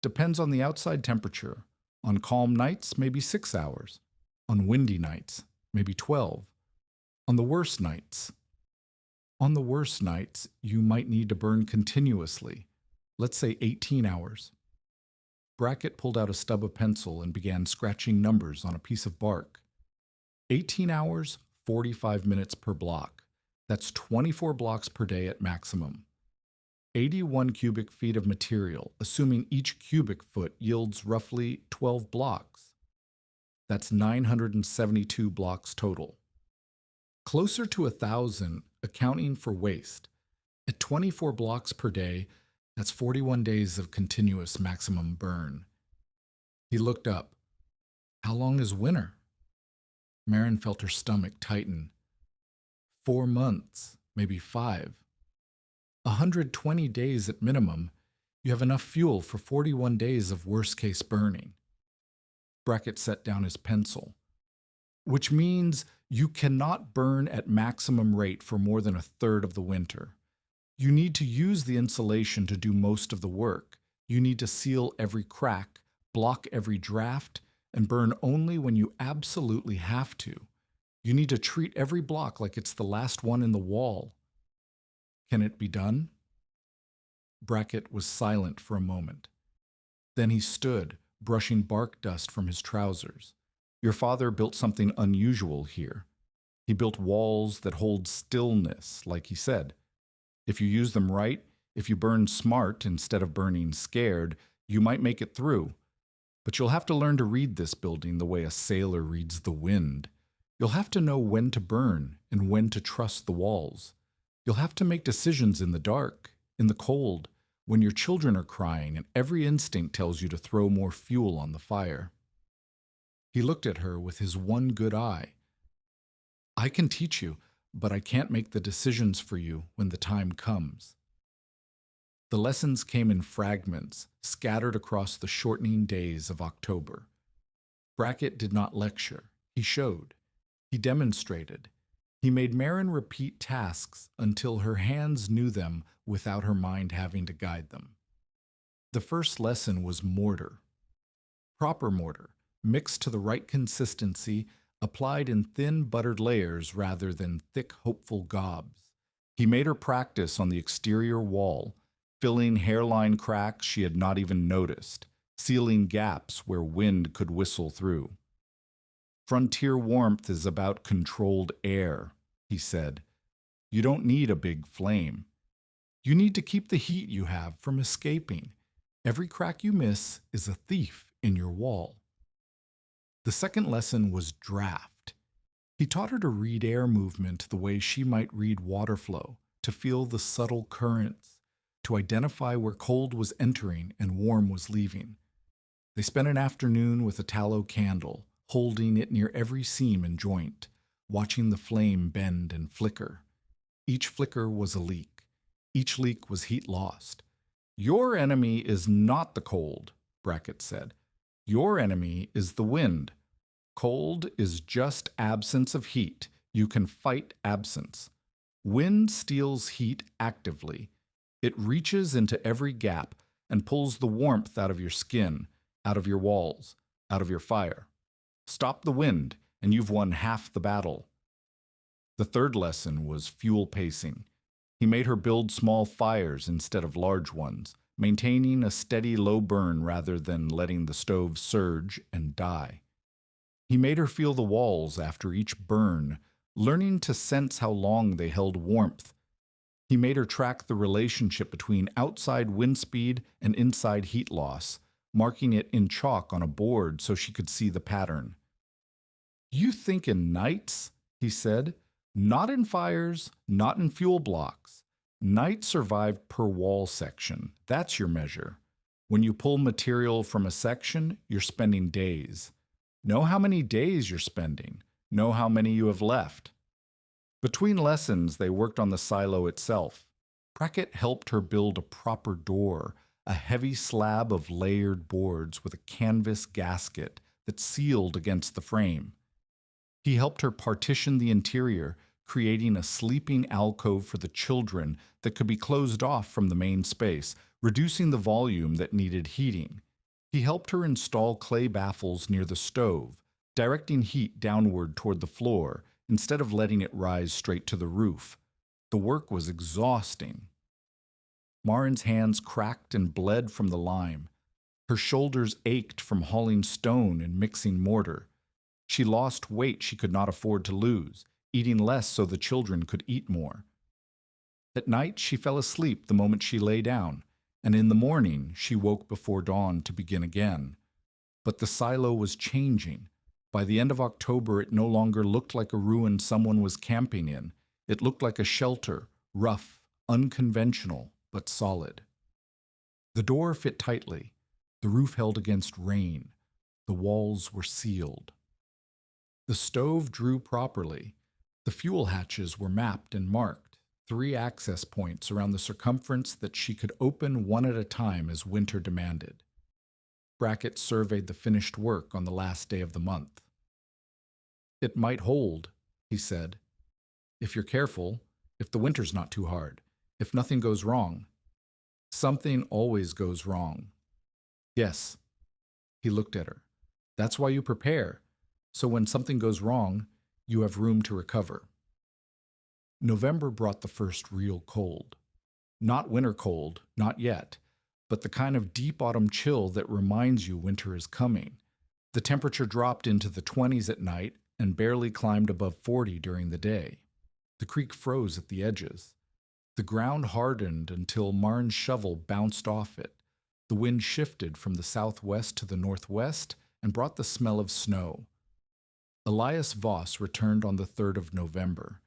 Speaker 1: Depends on the outside temperature. On calm nights, maybe 6 hours. On windy nights, maybe 12. On the worst nights, you might need to burn continuously, let's say 18 hours. Brackett pulled out a stub of pencil and began scratching numbers on a piece of bark. 18 hours, 45 minutes per block. That's 24 blocks per day at maximum. 81 cubic feet of material, assuming each cubic foot yields roughly 12 blocks. That's 972 blocks total. Closer to 1,000, accounting for waste. At 24 blocks per day, that's 41 days of continuous maximum burn. He looked up. How long is winter? Marin felt her stomach tighten. 4 months, maybe 5. 120 days at minimum, you have enough fuel for 41 days of worst-case burning. Brackett set down his pencil. Which means you cannot burn at maximum rate for more than a third of the winter. You need to use the insulation to do most of the work. You need to seal every crack, block every draft, and burn only when you absolutely have to. You need to treat every block like it's the last one in the wall. Can it be done? Brackett was silent for a moment. Then he stood, brushing bark dust from his trousers. Your father built something unusual here. He built walls that hold stillness, like he said. If you use them right, if you burn smart instead of burning scared, you might make it through. But you'll have to learn to read this building the way a sailor reads the wind. You'll have to know when to burn and when to trust the walls. You'll have to make decisions in the dark, in the cold, when your children are crying and every instinct tells you to throw more fuel on the fire. He looked at her with his one good eye. I can teach you, but I can't make the decisions for you when the time comes. The lessons came in fragments, scattered across the shortening days of October. Brackett did not lecture. He showed. He demonstrated. He made Marin repeat tasks until her hands knew them without her mind having to guide them. The first lesson was mortar. Proper mortar, mixed to the right consistency, applied in thin buttered layers rather than thick, hopeful gobs. He made her practice on the exterior wall, filling hairline cracks she had not even noticed, sealing gaps where wind could whistle through. Frontier warmth is about controlled air, he said. You don't need a big flame. You need to keep the heat you have from escaping. Every crack you miss is a thief in your wall. The second lesson was draft. He taught her to read air movement the way she might read water flow, to feel the subtle currents, to identify where cold was entering and warm was leaving. They spent an afternoon with a tallow candle, holding it near every seam and joint, watching the flame bend and flicker. Each flicker was a leak. Each leak was heat lost. Your enemy is not the cold, Brackett said. Your enemy is the wind. Cold is just absence of heat. You can fight absence. Wind steals heat actively. It reaches into every gap and pulls the warmth out of your skin, out of your walls, out of your fire. Stop the wind, and you've won half the battle. The third lesson was fuel pacing. He made her build small fires instead of large ones, maintaining a steady low burn rather than letting the stove surge and die. He made her feel the walls after each burn, learning to sense how long they held warmth. He made her track the relationship between outside wind speed and inside heat loss, marking it in chalk on a board so she could see the pattern. You think in nights, he said, not in fires, not in fuel blocks. Night survived per wall section. That's your measure. When you pull material from a section, you're spending days. Know how many days you're spending. Know how many you have left. Between lessons, they worked on the silo itself. Brackett helped her build a proper door, a heavy slab of layered boards with a canvas gasket that sealed against the frame. He helped her partition the interior, creating a sleeping alcove for the children that could be closed off from the main space, reducing the volume that needed heating. He helped her install clay baffles near the stove, directing heat downward toward the floor instead of letting it rise straight to the roof. The work was exhausting. Marin's hands cracked and bled from the lime. Her shoulders ached from hauling stone and mixing mortar. She lost weight she could not afford to lose, eating less so the children could eat more. At night, she fell asleep the moment she lay down, and in the morning, she woke before dawn to begin again. But the silo was changing. By the end of October, it no longer looked like a ruin someone was camping in. It looked like a shelter, rough, unconventional, but solid. The door fit tightly. The roof held against rain. The walls were sealed. The stove drew properly. The fuel hatches were mapped and marked, 3 access points around the circumference that she could open one at a time as winter demanded. Brackett surveyed the finished work on the last day of the month. It might hold, he said. If you're careful, if the winter's not too hard, if nothing goes wrong. Something always goes wrong. Yes. He looked at her. That's why you prepare. So when something goes wrong, you have room to recover. November brought the first real cold. Not winter cold, not yet, but the kind of deep autumn chill that reminds you winter is coming. The temperature dropped into the 20s at night and barely climbed above 40 during the day. The creek froze at the edges. The ground hardened until Marin's shovel bounced off it. The wind shifted from the southwest to the northwest and brought the smell of snow. Elias Voss returned on the 3rd of November.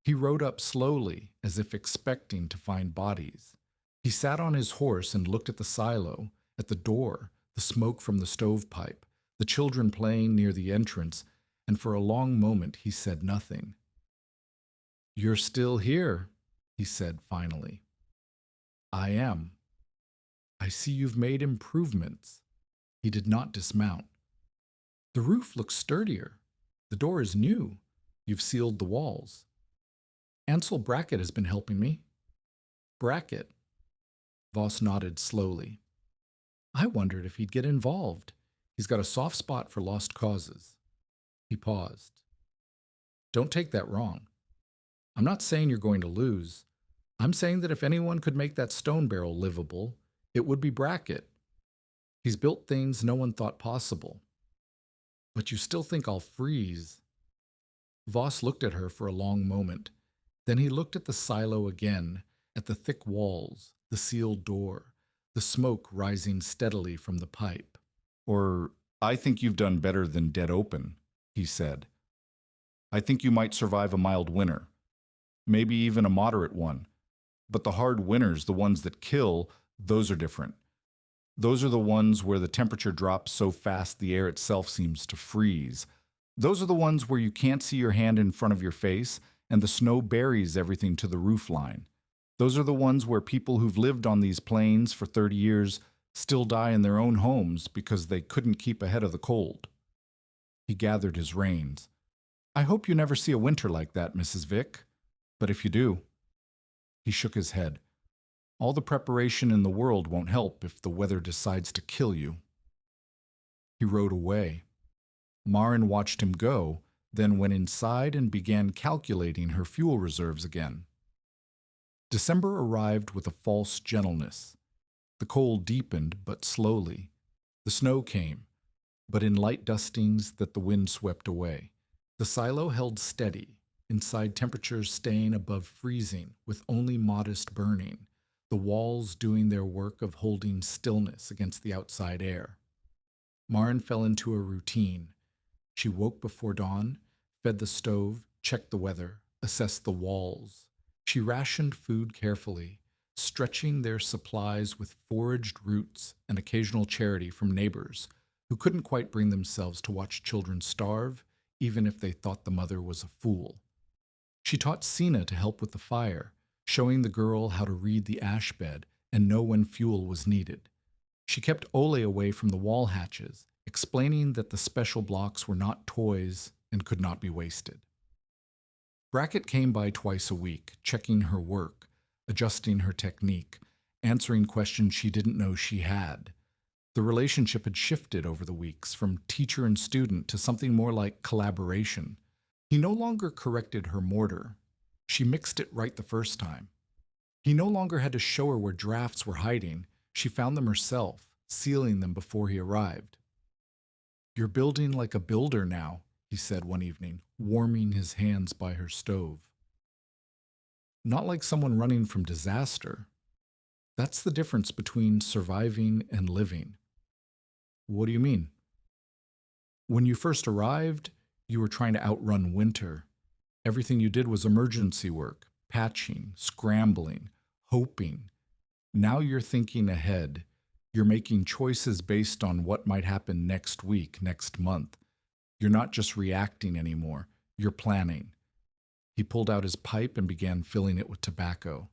Speaker 1: He rode up slowly, as if expecting to find bodies. He sat on his horse and looked at the silo, at the door, the smoke from the stovepipe, the children playing near the entrance, and for a long moment he said nothing. "You're still here," he said finally. "I am. I see you've made improvements." He did not dismount. The roof looks sturdier. The door is new. You've sealed the walls. Ansel Brackett has been helping me. Brackett? Voss nodded slowly. I wondered if he'd get involved. He's got a soft spot for lost causes. He paused. Don't take that wrong. I'm not saying you're going to lose. I'm saying that if anyone could make that stone barrel livable, it would be Brackett. He's built things no one thought possible. But you still think I'll freeze? Voss looked at her for a long moment. Then he looked at the silo again, at the thick walls, the sealed door, the smoke rising steadily from the pipe.
Speaker 2: Or, I think you've done better than dead open, he said. I think you might survive a mild winter, maybe even a moderate one. But the hard winters, the ones that kill, those are different. Those are the ones where the temperature drops so fast the air itself seems to freeze. Those are the ones where you can't see your hand in front of your face and the snow buries everything to the roof line. Those are the ones where people who've lived on these plains for 30 years still die in their own homes because they couldn't keep ahead of the cold. He gathered his reins. I hope you never see a winter like that, Mrs. Vick. But if you do... He shook his head. All the preparation in the world won't help if the weather decides to kill you. He rode away. Maren watched him go, then went inside and began calculating her fuel reserves again. December arrived with a false gentleness. The cold deepened, but slowly. The snow came, but in light dustings that the wind swept away. The silo held steady, inside temperatures staying above freezing with only modest burning, the walls doing their work of holding stillness against the outside air. Maren fell into a routine. She woke before dawn, fed the stove, checked the weather, assessed the walls. She rationed food carefully, stretching their supplies with foraged roots and occasional charity from neighbors who couldn't quite bring themselves to watch children starve, even if they thought the mother was a fool. She taught Sina to help with the fire, showing the girl how to read the ash bed and know when fuel was needed. She kept Ole away from the wall hatches, explaining that the special blocks were not toys and could not be wasted. Brackett came by twice a week, checking her work, adjusting her technique, answering questions she didn't know she had. The relationship had shifted over the weeks from teacher and student to something more like collaboration. He no longer corrected her mortar. She mixed it right the first time. He no longer had to show her where drafts were hiding. She found them herself, sealing them before he arrived. You're building like a builder now, he said one evening, warming his hands by her stove. Not like someone running from disaster. That's the difference between surviving and living. What do you mean? When you first arrived, you were trying to outrun winter. Everything you did was emergency work, patching, scrambling, hoping. Now you're thinking ahead. You're making choices based on what might happen next week, next month. You're not just reacting anymore. You're planning. He pulled out his pipe and began filling it with tobacco.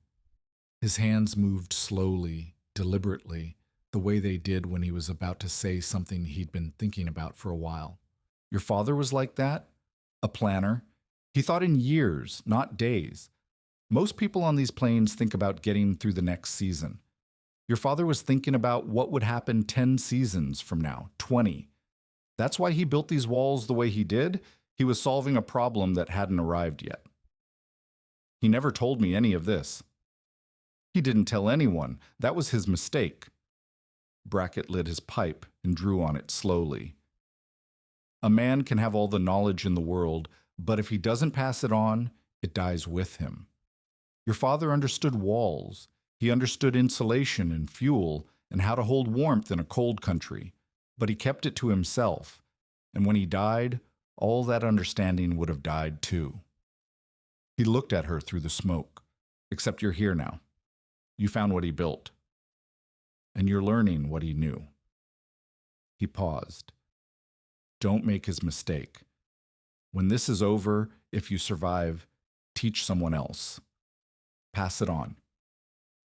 Speaker 2: His hands moved slowly, deliberately, the way they did when he was about to say something he'd been thinking about for a while. Your father was like that? A planner? He thought in years, not days. Most people on these plains think about getting through the next season. Your father was thinking about what would happen 10 seasons from now, 20. That's why he built these walls the way he did. He was solving a problem that hadn't arrived yet. He never told me any of this. He didn't tell anyone. That was his mistake. Brackett lit his pipe and drew on it slowly. A man can have all the knowledge in the world, but if he doesn't pass it on, it dies with him. Your father understood walls. He understood insulation and fuel and how to hold warmth in a cold country, but he kept it to himself, and when he died, all that understanding would have died too. He looked at her through the smoke. Except you're here now. You found what he built, and you're learning what he knew. He paused. Don't make his mistake. When this is over, if you survive, teach someone else. Pass it on.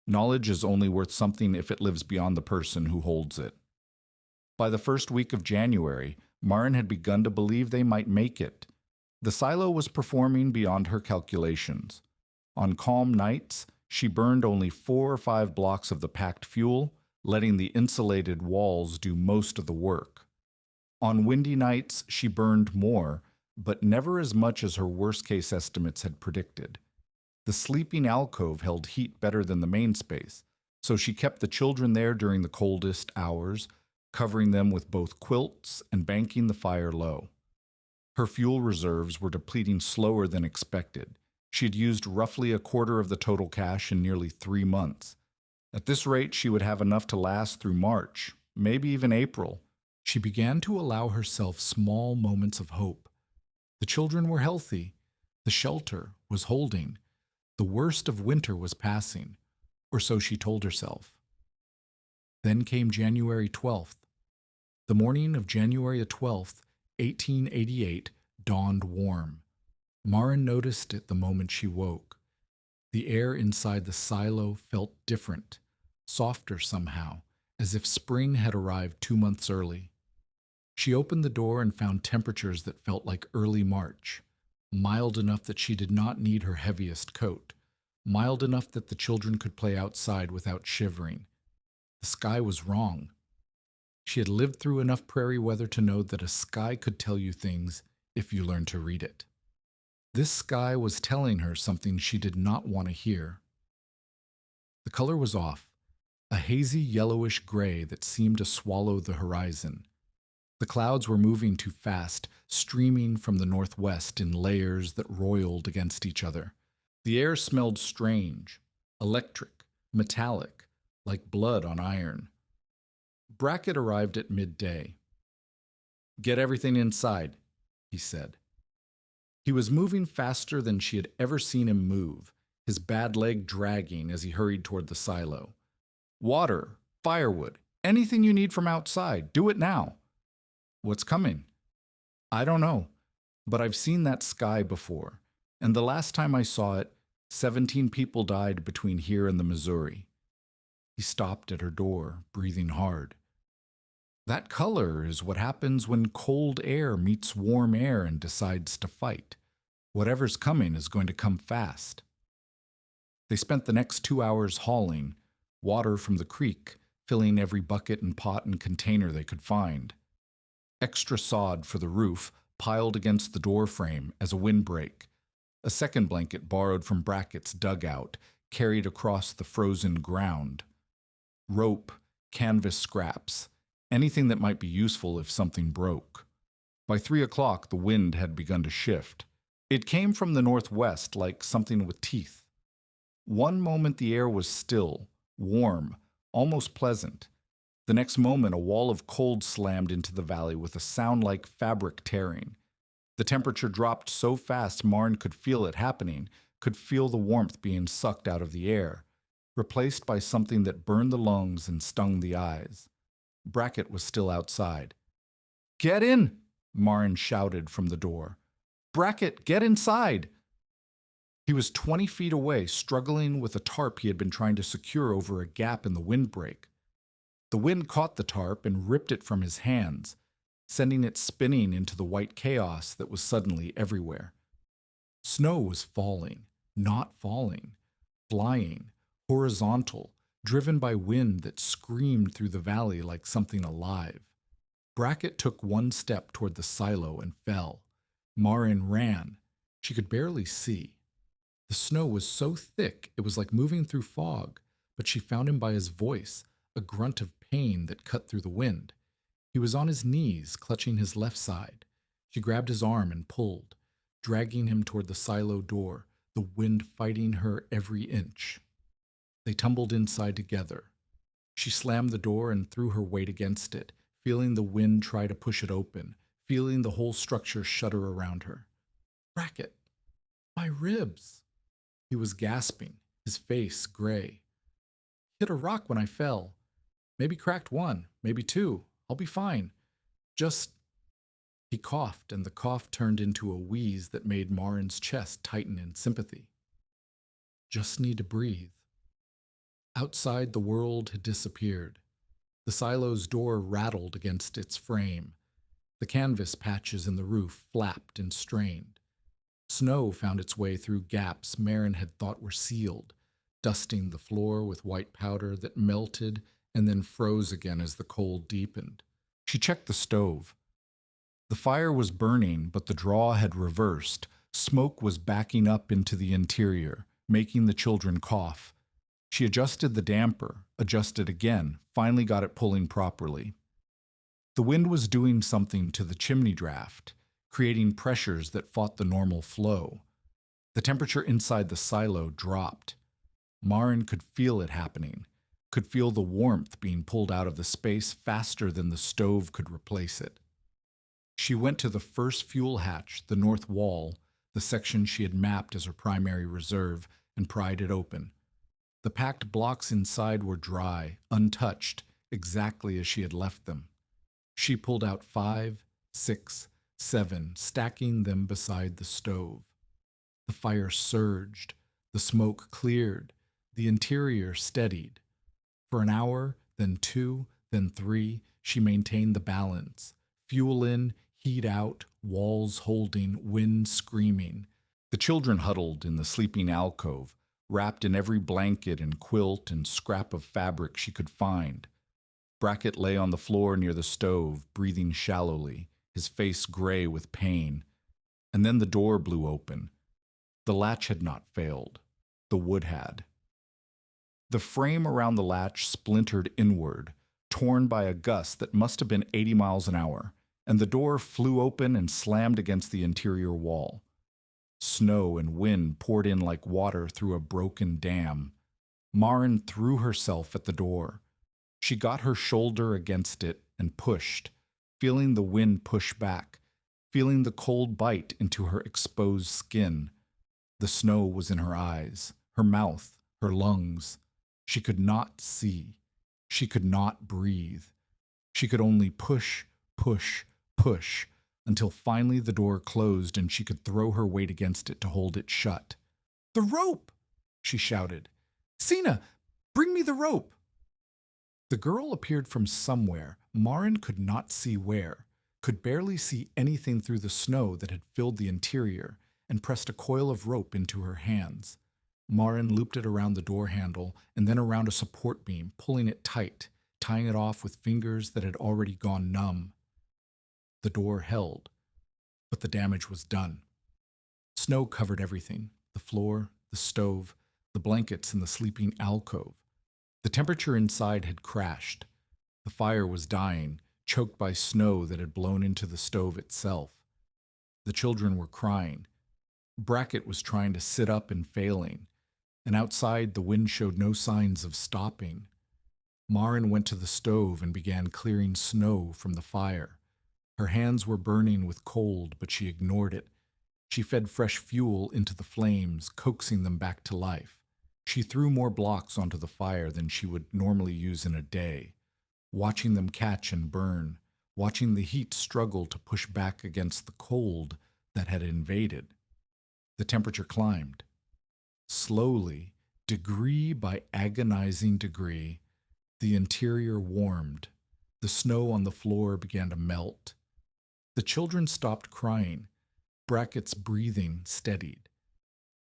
Speaker 2: Knowledge is only worth something if it lives beyond the person who holds it. By the first week of January, Marin had begun to believe they might make it. The silo was performing beyond her calculations. On calm nights, she burned only 4 or 5 blocks of the packed fuel, letting the insulated walls do most of the work. On windy nights, she burned more, but never as much as her worst-case estimates had predicted. The sleeping alcove held heat better than the main space, so she kept the children there during the coldest hours, covering them with both quilts and banking the fire low. Her fuel reserves were depleting slower than expected. She had used roughly a quarter of the total cache in nearly 3 months. At this rate, she would have enough to last through March, maybe even April.
Speaker 1: She began to allow herself small moments of hope. The children were healthy. The shelter was holding. The worst of winter was passing, or so she told herself. Then came January 12th. The morning of January 12th, 1888, dawned warm. Marin noticed it the moment she woke. The air inside the silo felt different, softer somehow, as if spring had arrived 2 months early. She opened the door and found temperatures that felt like early March, mild enough that she did not need her heaviest coat, mild enough that the children could play outside without shivering. The sky was wrong. She had lived through enough prairie weather to know that a sky could tell you things if you learned to read it. This sky was telling her something she did not want to hear. The color was off, a hazy yellowish gray that seemed to swallow the horizon. The clouds were moving too fast, streaming from the northwest in layers that roiled against each other. The air smelled strange, electric, metallic, like blood on iron. Brackett arrived at midday. "Get everything inside," he said. He was moving faster than she had ever seen him move, his bad leg dragging as he hurried toward the silo. "Water, firewood, anything you need from outside, do it now." "What's coming?" "I don't know, but I've seen that sky before, and the last time I saw it, 17 people died between here and the Missouri." He stopped at her door, breathing hard. "That color is what happens when cold air meets warm air and decides to fight. Whatever's coming is going to come fast." They spent the next 2 hours hauling, water from the creek, filling every bucket and pot and container they could find. Extra sod for the roof piled against the door frame as a windbreak. A second blanket borrowed from Brackett's dugout, carried across the frozen ground. Rope, canvas scraps, anything that might be useful if something broke. By 3 o'clock, the wind had begun to shift. It came from the northwest like something with teeth. One moment the air was still, warm, almost pleasant. The next moment a wall of cold slammed into the valley with a sound like fabric tearing. The temperature dropped so fast Marin could feel it happening, could feel the warmth being sucked out of the air, replaced by something that burned the lungs and stung the eyes. Brackett was still outside. "Get in!" Marin shouted from the door. "Brackett, get inside!" He was 20 feet away, struggling with a tarp he had been trying to secure over a gap in the windbreak. The wind caught the tarp and ripped it from his hands, sending it spinning into the white chaos that was suddenly everywhere. Snow was falling, not falling, flying, horizontal, driven by wind that screamed through the valley like something alive. Brackett took one step toward the silo and fell. Marin ran. She could barely see. The snow was so thick it was like moving through fog, but she found him by his voice, a grunt of pain that cut through the wind. He was on his knees, clutching his left side. She grabbed his arm and pulled, dragging him toward the silo door, the wind fighting her every inch. They tumbled inside together. She slammed the door and threw her weight against it, feeling the wind try to push it open, feeling the whole structure shudder around her. "Brackett, my ribs!" He was gasping, his face gray. "Hit a rock when I fell. Maybe cracked one, maybe two. I'll be fine. Just..." He coughed, and the cough turned into a wheeze that made Marin's chest tighten in sympathy. "Just need to breathe." Outside, the world had disappeared. The silo's door rattled against its frame. The canvas patches in the roof flapped and strained. Snow found its way through gaps Marin had thought were sealed, dusting the floor with white powder that melted and then froze again as the cold deepened. She checked the stove. The fire was burning, but the draw had reversed. Smoke was backing up into the interior, making the children cough. She adjusted the damper, adjusted again, finally got it pulling properly. The wind was doing something to the chimney draft, creating pressures that fought the normal flow. The temperature inside the silo dropped. Marin could feel it happening, could feel the warmth being pulled out of the space faster than the stove could replace it. She went to the first fuel hatch, the north wall, the section she had mapped as her primary reserve, and pried it open. The packed blocks inside were dry, untouched, exactly as she had left them. She pulled out 5, 6, 7, stacking them beside the stove. The fire surged, the smoke cleared, the interior steadied. For an hour, then 2, then 3, she maintained the balance. Fuel in, heat out, walls holding, wind screaming. The children huddled in the sleeping alcove, wrapped in every blanket and quilt and scrap of fabric she could find. Brackett lay on the floor near the stove, breathing shallowly, his face gray with pain. And then the door blew open. The latch had not failed. The wood had. The frame around the latch splintered inward, torn by a gust that must have been 80 miles an hour, and the door flew open and slammed against the interior wall. Snow and wind poured in like water through a broken dam. Marin threw herself at the door. She got her shoulder against it and pushed, feeling the wind push back, feeling the cold bite into her exposed skin. The snow was in her eyes, her mouth, her lungs. She could not see. She could not breathe. She could only push, push, push, until finally the door closed and she could throw her weight against it to hold it shut. "The rope!" she shouted. "Sina, bring me the rope!" The girl appeared from somewhere. Marin could not see where, could barely see anything through the snow that had filled the interior, and pressed a coil of rope into her hands. Marin looped it around the door handle and then around a support beam, pulling it tight, tying it off with fingers that had already gone numb. The door held, but the damage was done. Snow covered everything, the floor, the stove, the blankets in the sleeping alcove. The temperature inside had crashed. The fire was dying, choked by snow that had blown into the stove itself. The children were crying. Brackett was trying to sit up and failing, and outside the wind showed no signs of stopping. Marin went to the stove and began clearing snow from the fire. Her hands were burning with cold, but she ignored it. She fed fresh fuel into the flames, coaxing them back to life. She threw more blocks onto the fire than she would normally use in a day, watching them catch and burn, watching the heat struggle to push back against the cold that had invaded. The temperature climbed. Slowly, degree by agonizing degree, the interior warmed. The snow on the floor began to melt. The children stopped crying. Brackett's breathing steadied.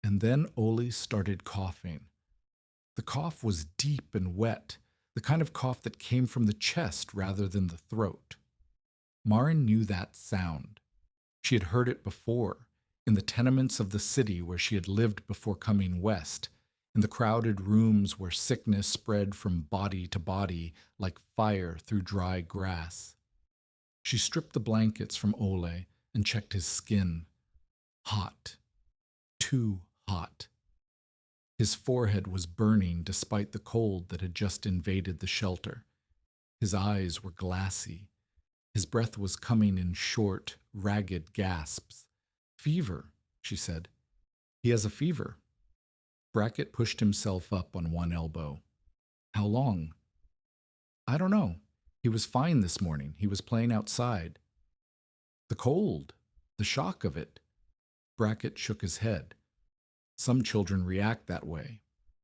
Speaker 1: And then Oli started coughing. The cough was deep and wet, the kind of cough that came from the chest rather than the throat. Marin knew that sound. She had heard it before, in the tenements of the city where she had lived before coming west, in the crowded rooms where sickness spread from body to body like fire through dry grass. She stripped the blankets from Ole and checked his skin. Hot. Too hot. His forehead was burning despite the cold that had just invaded the shelter. His eyes were glassy. His breath was coming in short, ragged gasps. "Fever," she said. "He has a fever." Brackett pushed himself up on one elbow. "How long?" "I don't know. He was fine this morning. He was playing outside." "The cold, the shock of it." Brackett shook his head. "Some children react that way.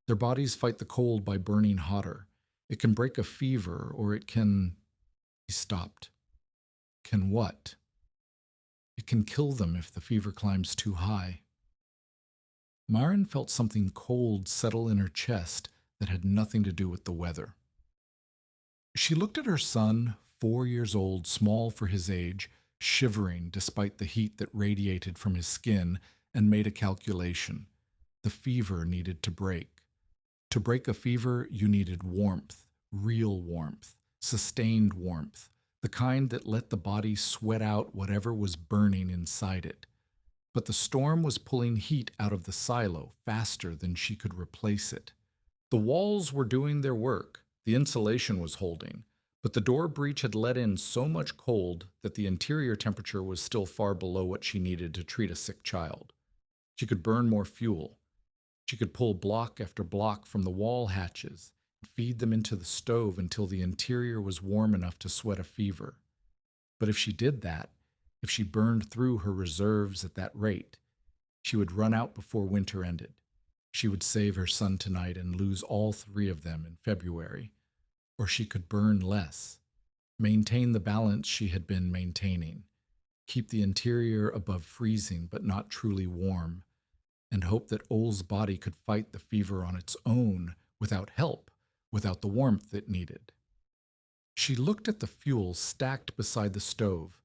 Speaker 1: Their bodies fight the cold by burning hotter. It can break a fever, or it can—" He stopped. "Can what?" It can kill them if the fever climbs too high. Maren felt something cold settle in her chest that had nothing to do with the weather. She looked at her son, 4 years old, small for his age, shivering despite the heat that radiated from his skin, and made a calculation. The fever needed to break. To break a fever, you needed warmth, real warmth, sustained warmth, the kind that let the body sweat out whatever was burning inside it. But the storm was pulling heat out of the silo faster than she could replace it. The walls were doing their work, the insulation was holding, but the door breach had let in so much cold that the interior temperature was still far below what she needed to treat a sick child. She could burn more fuel. She could pull block after block from the wall hatches and feed them into the stove until the interior was warm enough to sweat a fever. But if she did that, if she burned through her reserves at that rate, she would run out before winter ended. She would save her son tonight and lose all 3 of them in February. Or she could burn less, maintain the balance she had been maintaining, keep the interior above freezing but not truly warm, and hope that Ole's body could fight the fever on its own without help, without the warmth it needed. She looked at the fuel stacked beside the stove.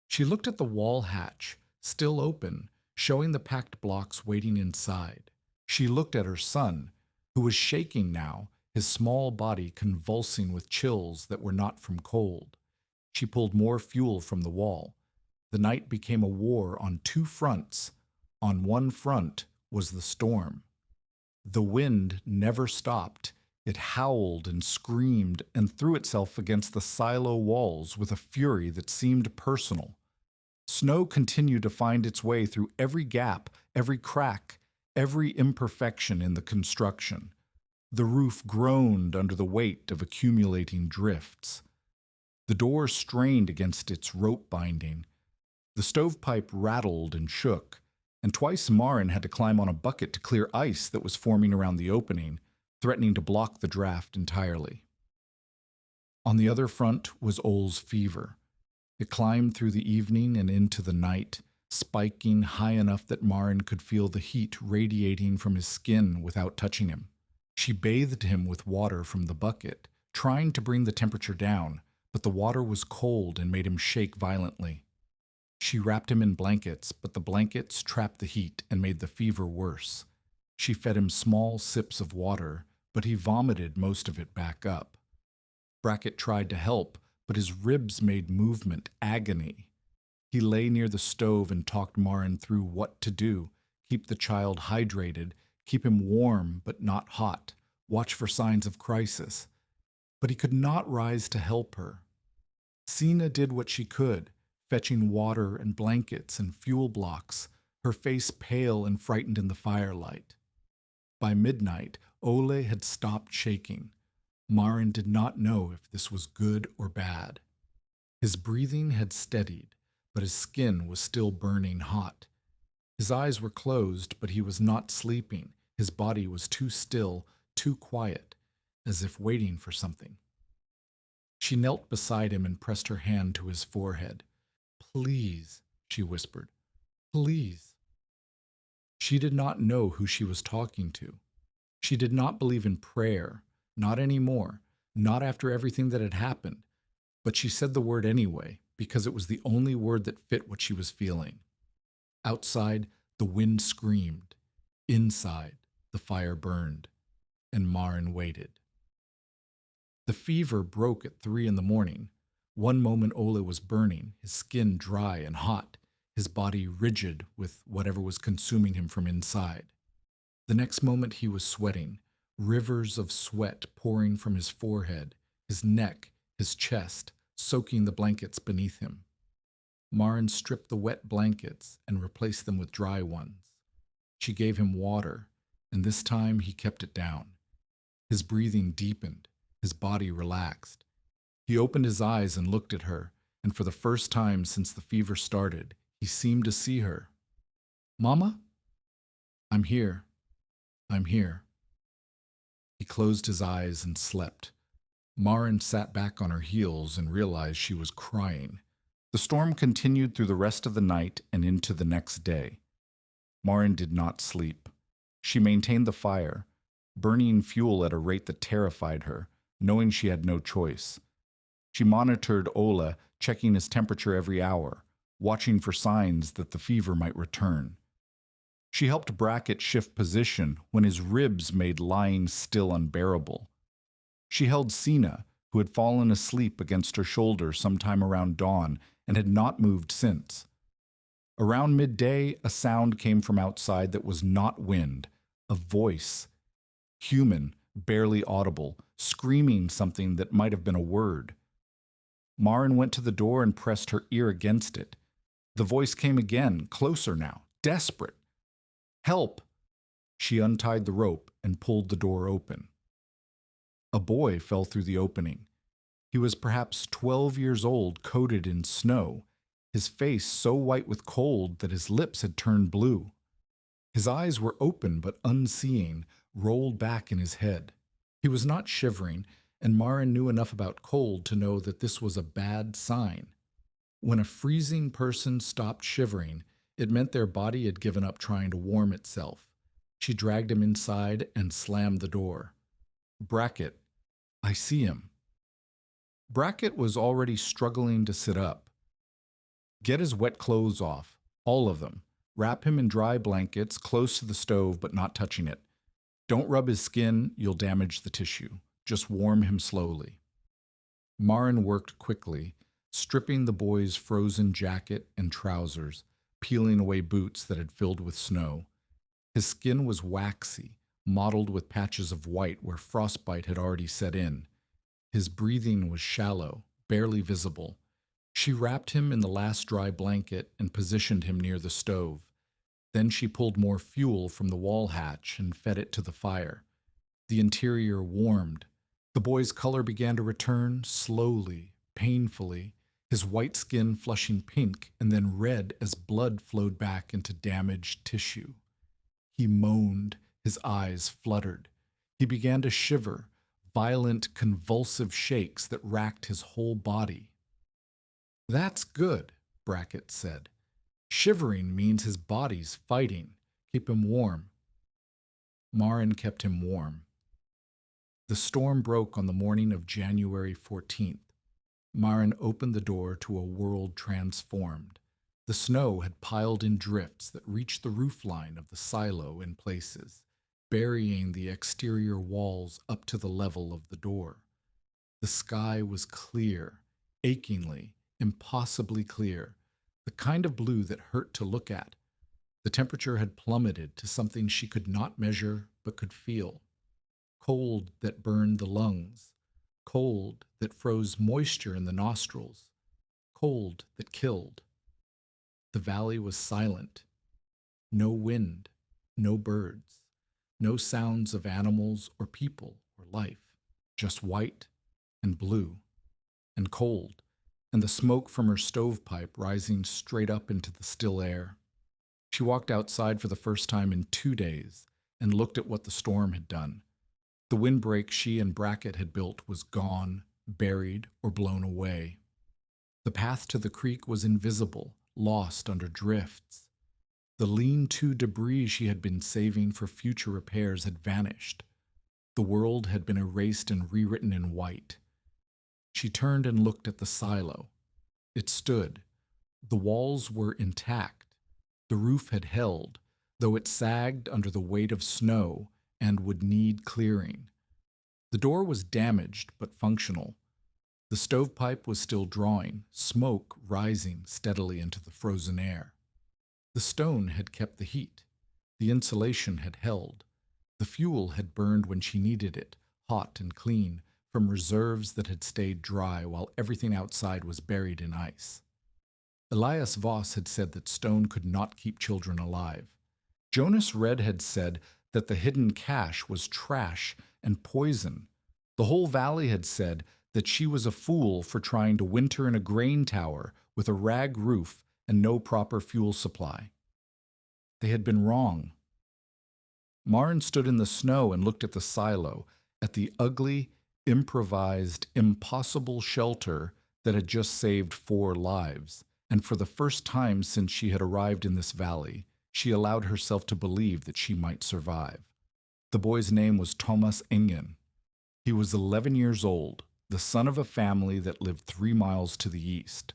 Speaker 1: She looked at the wall hatch, still open, showing the packed blocks waiting inside. She looked at her son, who was shaking now, his small body convulsing with chills that were not from cold. She pulled more fuel from the wall. The night became a war on 2 fronts. On one front was the storm. The wind never stopped. It howled and screamed and threw itself against the silo walls with a fury that seemed personal. Snow continued to find its way through every gap, every crack, every imperfection in the construction. The roof groaned under the weight of accumulating drifts. The door strained against its rope binding. The stovepipe rattled and shook, and twice Maren had to climb on a bucket to clear ice that was forming around the opening, threatening to block the draft entirely. On the other front was Ole's fever. It climbed through the evening and into the night, spiking high enough that Maren could feel the heat radiating from his skin without touching him. She bathed him with water from the bucket, trying to bring the temperature down, but the water was cold and made him shake violently. She wrapped him in blankets, but the blankets trapped the heat and made the fever worse. She fed him small sips of water, but he vomited most of it back up. Brackett tried to help, but his ribs made movement agony. He lay near the stove and talked Maren through what to do, keep the child hydrated, keep him warm but not hot, watch for signs of crisis. But he could not rise to help her. Sina did what she could, fetching water and blankets and fuel blocks, her face pale and frightened in the firelight. By midnight, Ole had stopped shaking. Maren did not know if this was good or bad. His breathing had steadied, but his skin was still burning hot. His eyes were closed, but he was not sleeping. His body was too still, too quiet, as if waiting for something. She knelt beside him and pressed her hand to his forehead. "Please," she whispered, "please." She did not know who she was talking to. She did not believe in prayer, not anymore, not after everything that had happened, but she said the word anyway, because it was the only word that fit what she was feeling. Outside, the wind screamed. Inside, the fire burned, and Maren waited. The fever broke at 3 in the morning. One moment Ole was burning, his skin dry and hot, his body rigid with whatever was consuming him from inside. The next moment he was sweating, rivers of sweat pouring from his forehead, his neck, his chest, soaking the blankets beneath him. Maren stripped the wet blankets and replaced them with dry ones. She gave him water, and this time he kept it down. His breathing deepened, his body relaxed. He opened his eyes and looked at her, and for the first time since the fever started, he seemed to see her. "Mama? I'm here. I'm here." He closed his eyes and slept. Maren sat back on her heels and realized she was crying.
Speaker 2: The storm continued through the rest of the night and into the next day. Marin did not sleep. She maintained the fire, burning fuel at a rate that terrified her, knowing she had no choice. She monitored Ola, checking his temperature every hour, watching for signs that the fever might return. She helped Brackett shift position when his ribs made lying still unbearable. She held Sina, who had fallen asleep against her shoulder sometime around dawn and had not moved since. Around midday, a sound came from outside that was not wind, a voice, human, barely audible, screaming something that might have been a word. Marin went to the door and pressed her ear against it. The voice came again, closer now, desperate. "Help!" She untied the rope and pulled the door open. A boy fell through the opening. He was perhaps 12 years old, coated in snow, his face so white with cold that his lips had turned blue. His eyes were open but unseeing, rolled back in his head. He was not shivering, and Marin knew enough about cold to know that this was a bad sign. When a freezing person stopped shivering, it meant their body had given up trying to warm itself. She dragged him inside and slammed the door. "Brackett, I see him." Brackett was already struggling to sit up. "Get his wet clothes off, all of them. Wrap him in dry blankets, close to the stove but not touching it. Don't rub his skin, you'll damage the tissue. Just warm him slowly." Marin worked quickly, stripping the boy's frozen jacket and trousers, peeling away boots that had filled with snow. His skin was waxy, mottled with patches of white where frostbite had already set in. His breathing was shallow, barely visible. She wrapped him in the last dry blanket and positioned him near the stove. Then she pulled more fuel from the wall hatch and fed it to the fire. The interior warmed. The boy's color began to return, slowly, painfully, his white skin flushing pink and then red as blood flowed back into damaged tissue. He moaned, his eyes fluttered. He began to shiver, violent, convulsive shakes that racked his whole body. "That's good," Brackett said. "Shivering means his body's fighting. Keep him warm." Marin kept him warm. The storm broke on the morning of January 14th. Marin opened the door to a world transformed. The snow had piled in drifts that reached the roofline of the silo in places, burying the exterior walls up to the level of the door. The sky was clear, achingly, impossibly clear, the kind of blue that hurt to look at. The temperature had plummeted to something she could not measure but could feel. Cold that burned the lungs, cold that froze moisture in the nostrils, cold that killed. The valley was silent. No wind, no birds, no sounds of animals or people or life, just white and blue and cold, and the smoke from her stovepipe rising straight up into the still air. She walked outside for the first time in 2 days and looked at what the storm had done. The windbreak she and Brackett had built was gone, buried, or blown away. The path to the creek was invisible, lost under drifts. The lean-to debris she had been saving for future repairs had vanished. The world had been erased and rewritten in white. She turned and looked at the silo. It stood. The walls were intact. The roof had held, though it sagged under the weight of snow and would need clearing. The door was damaged but functional. The stovepipe was still drawing, smoke rising steadily into the frozen air. The stone had kept the heat. The insulation had held. The fuel had burned when she needed it, hot and clean, from reserves that had stayed dry while everything outside was buried in ice. Elias Voss had said that stone could not keep children alive. Jonas Red had said that the hidden cache was trash and poison. The whole valley had said that she was a fool for trying to winter in a grain tower with a rag roof and no proper fuel supply. They had been wrong. Marin stood in the snow and looked at the silo, at the ugly, improvised, impossible shelter
Speaker 1: that had just saved 4 lives, and for the first time since she had arrived in this valley, she allowed herself to believe that she might survive. The boy's name was Thomas Ingen. He was 11 years old, the son of a family that lived 3 miles to the east.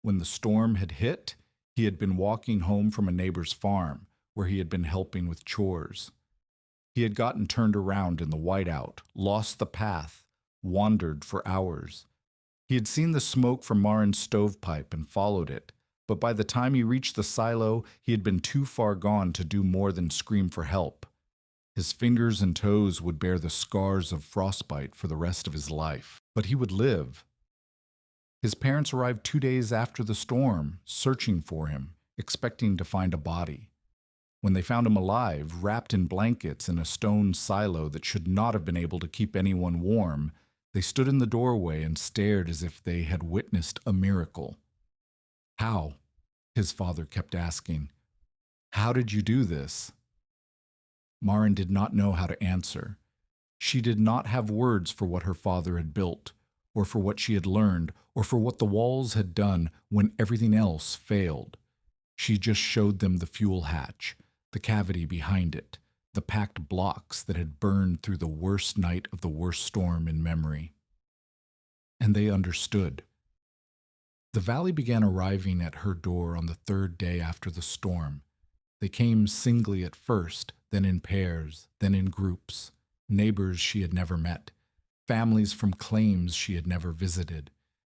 Speaker 1: When the storm had hit, he had been walking home from a neighbor's farm, where he had been helping with chores. He had gotten turned around in the whiteout, lost the path, wandered for hours. He had seen the smoke from Marin's stovepipe and followed it, but by the time he reached the silo, he had been too far gone to do more than scream for help. His fingers and toes would bear the scars of frostbite for the rest of his life, but he would live. His parents arrived 2 days after the storm, searching for him, expecting to find a body. When they found him alive, wrapped in blankets in a stone silo that should not have been able to keep anyone warm, they stood in the doorway and stared as if they had witnessed a miracle. "How?" his father kept asking. "How did you do this?" Marin did not know how to answer. She did not have words for what her father had built, or for what she had learned, or for what the walls had done when everything else failed. She just showed them the fuel hatch, the cavity behind it, the packed blocks that had burned through the worst night of the worst storm in memory. And they understood. The valley began arriving at her door on the 3rd day after the storm. They came singly at first, then in pairs, then in groups, neighbors she had never met, families from claims she had never visited,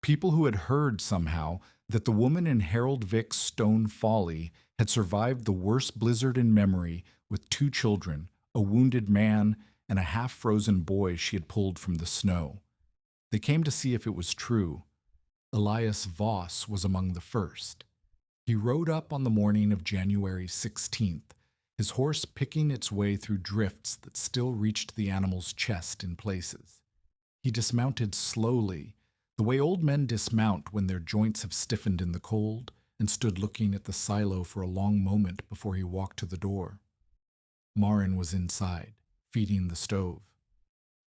Speaker 1: people who had heard somehow that the woman in Harold Vick's Stone Folly had survived the worst blizzard in memory with 2 children, a wounded man, and a half-frozen boy she had pulled from the snow. They came to see if it was true. Elias Voss was among the first. He rode up on the morning of January 16th, his horse picking its way through drifts that still reached the animal's chest in places. He dismounted slowly, the way old men dismount when their joints have stiffened in the cold, and stood looking at the silo for a long moment before he walked to the door. Marin was inside, feeding the stove.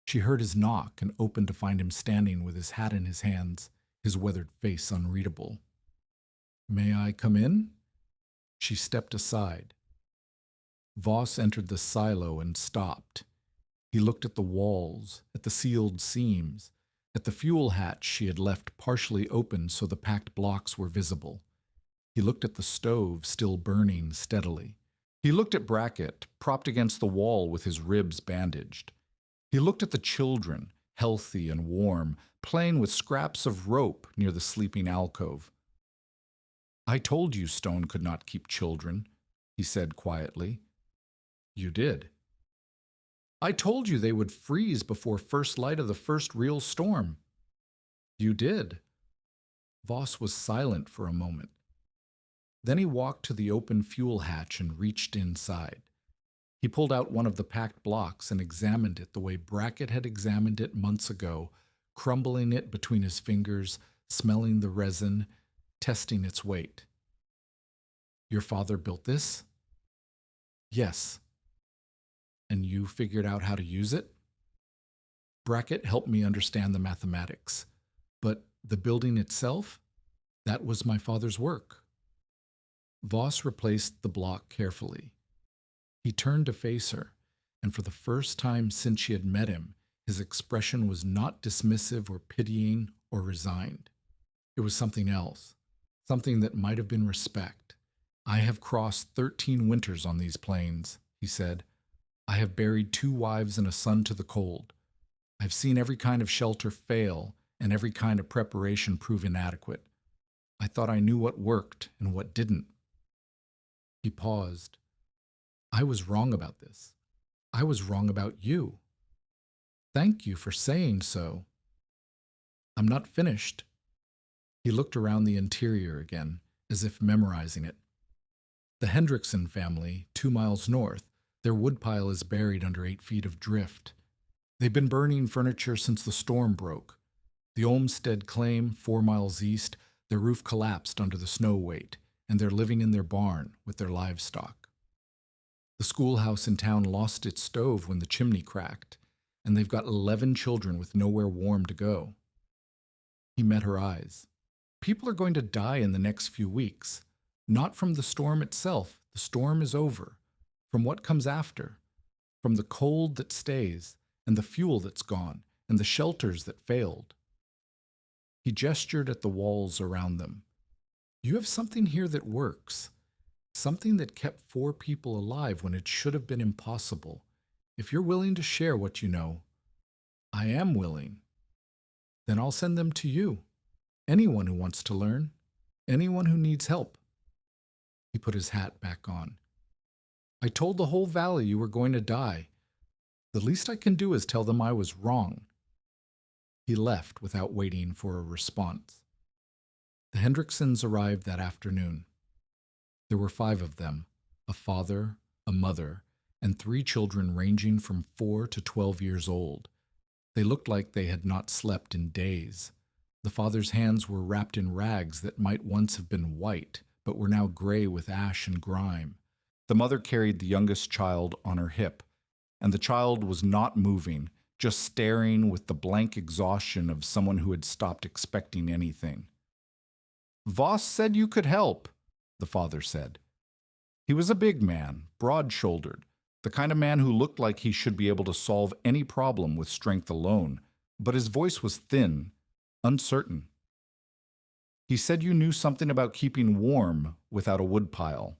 Speaker 1: She heard his knock and opened to find him standing with his hat in his hands, his weathered face unreadable. "May I come in?" She stepped aside. Voss entered the silo and stopped. He looked at the walls, at the sealed seams, at the fuel hatch she had left partially open so the packed blocks were visible. He looked at the stove still burning steadily. He looked at Brackett, propped against the wall with his ribs bandaged. He looked at the children, healthy and warm, playing with scraps of rope near the sleeping alcove. "I told you stone could not keep children," he said quietly. "You did." "I told you they would freeze before first light of the first real storm." "You did." Voss was silent for a moment. Then he walked to the open fuel hatch and reached inside. He pulled out one of the packed blocks and examined it the way Brackett had examined it months ago, crumbling it between his fingers, smelling the resin, testing its weight. "Your father built this?" "Yes." "And you figured out how to use it?" "Brackett helped me understand the mathematics. But the building itself? That was my father's work." Voss replaced the block carefully. He turned to face her, and for the first time since she had met him, his expression was not dismissive or pitying or resigned. It was something else, something that might have been respect. "I have crossed 13 winters on these plains," he said. "I have buried 2 wives and a son to the cold. I've seen every kind of shelter fail and every kind of preparation prove inadequate. I thought I knew what worked and what didn't." He paused. "I was wrong about this. I was wrong about you. Thank you for saying so. I'm not finished." He looked around the interior again, as if memorizing it. "The Hendrickson family, 2 miles north, their woodpile is buried under 8 feet of drift. They've been burning furniture since the storm broke. The Olmsted claim, 4 miles east, their roof collapsed under the snow weight, and they're living in their barn with their livestock. The schoolhouse in town lost its stove when the chimney cracked, and they've got 11 children with nowhere warm to go." He met her eyes. People are going to die in the next few weeks. Not from the storm itself. The storm is over. From what comes after. From the cold that stays, and the fuel that's gone, and the shelters that failed. He gestured at the walls around them. You have something here that works. Something that kept 4 people alive when it should have been impossible. If you're willing to share what you know, I am willing. Then I'll send them to you. Anyone who wants to learn. Anyone who needs help. He put his hat back on. I told the whole valley you were going to die. The least I can do is tell them I was wrong. He left without waiting for a response. The Hendricksons arrived that afternoon. There were 5 of them, a father, a mother, and 3 children ranging from 4 to 12 years old. They looked like they had not slept in days. The father's hands were wrapped in rags that might once have been white, but were now gray with ash and grime. The mother carried the youngest child on her hip, and the child was not moving, just staring with the blank exhaustion of someone who had stopped expecting anything. Voss said you could help, the father said. He was a big man, broad-shouldered, the kind of man who looked like he should be able to solve any problem with strength alone, but his voice was thin, uncertain. He said you knew something about keeping warm without a woodpile.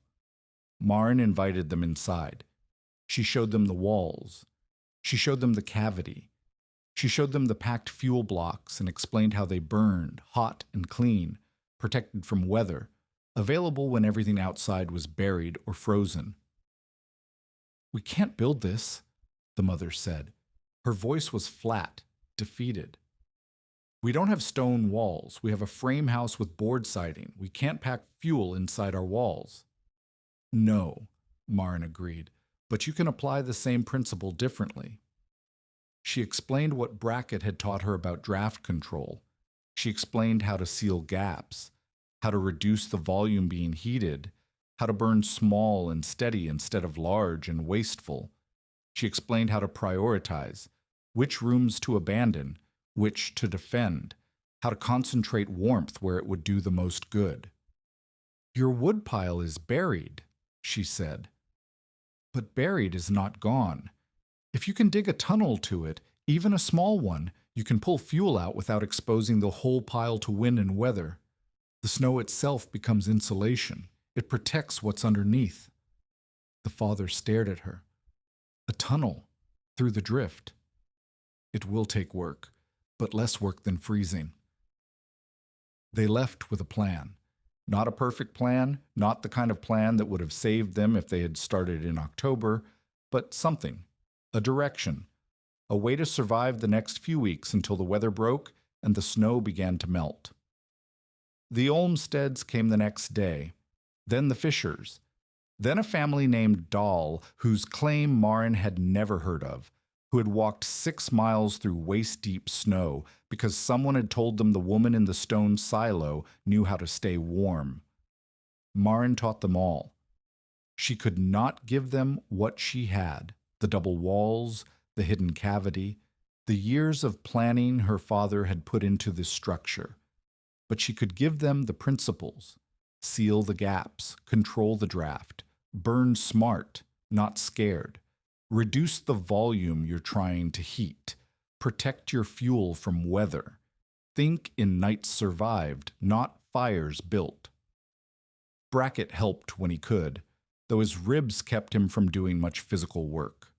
Speaker 1: Maren invited them inside. She showed them the walls. She showed them the cavity. She showed them the packed fuel blocks and explained how they burned, hot and clean, protected from weather, available when everything outside was buried or frozen. We can't build this, the mother said. Her voice was flat, defeated. We don't have stone walls. We have a frame house with board siding. We can't pack fuel inside our walls. No, Maren agreed, but you can apply the same principle differently. She explained what Brackett had taught her about draft control. She explained how to seal gaps, how to reduce the volume being heated, how to burn small and steady instead of large and wasteful. She explained how to prioritize, which rooms to abandon, which to defend, how to concentrate warmth where it would do the most good. Your woodpile is buried, she said. But buried is not gone. If you can dig a tunnel to it, even a small one, you can pull fuel out without exposing the whole pile to wind and weather. The snow itself becomes insulation. It protects what's underneath. The father stared at her. A tunnel, through the drift. It will take work, but less work than freezing. They left with a plan. Not a perfect plan, not the kind of plan that would have saved them if they had started in October, but something, a direction, a way to survive the next few weeks until the weather broke and the snow began to melt. The Olmsteads came the next day, then the Fishers, then a family named Dahl, whose claim Maren had never heard of, who had walked 6 miles through waist-deep snow because someone had told them the woman in the stone silo knew how to stay warm. Maren taught them all. She could not give them what she had, the double walls, the hidden cavity, the years of planning her father had put into this structure. But she could give them the principles, seal the gaps, control the draft, burn smart, not scared. Reduce the volume you're trying to heat. Protect your fuel from weather. Think in nights survived, not fires built. Brackett helped when he could, though his ribs kept him from doing much physical work.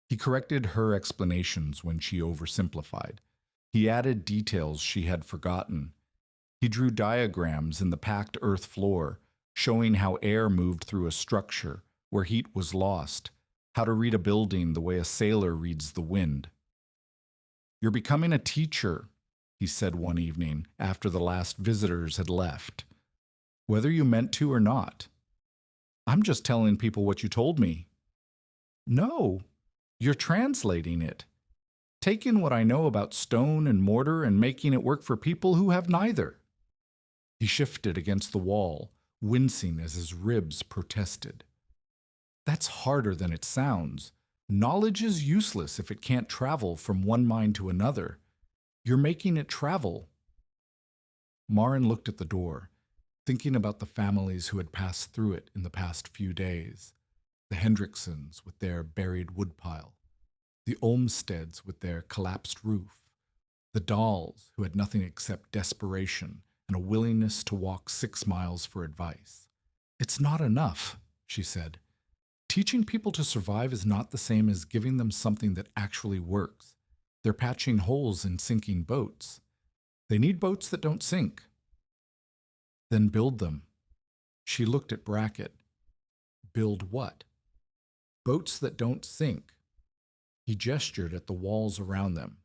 Speaker 1: He corrected her explanations when she oversimplified. He added details she had forgotten. He drew diagrams in the packed earth floor, showing how air moved through a structure where heat was lost, how to read a building the way a sailor reads the wind. You're becoming a teacher, he said one evening after the last visitors had left. Whether you meant to or not. I'm just telling people what you told me. No, you're translating it. Taking what I know about stone and mortar and making it work for people who have neither. He shifted against the wall, wincing as his ribs protested. That's harder than it sounds. Knowledge is useless if it can't travel from one mind to another. You're making it travel. Marin looked at the door, thinking about the families who had passed through it in the past few days. The Hendricksons with their buried woodpile, the Olmsteads with their collapsed roof, the Dahls who had nothing except desperation and a willingness to walk 6 miles for advice. "It's not enough," she said. "Teaching people to survive is not the same as giving them something that actually works. They're patching holes in sinking boats. They need boats that don't sink." "Then build them." She looked at Brackett. "Build what?" "Boats that don't sink." He gestured at the walls around them.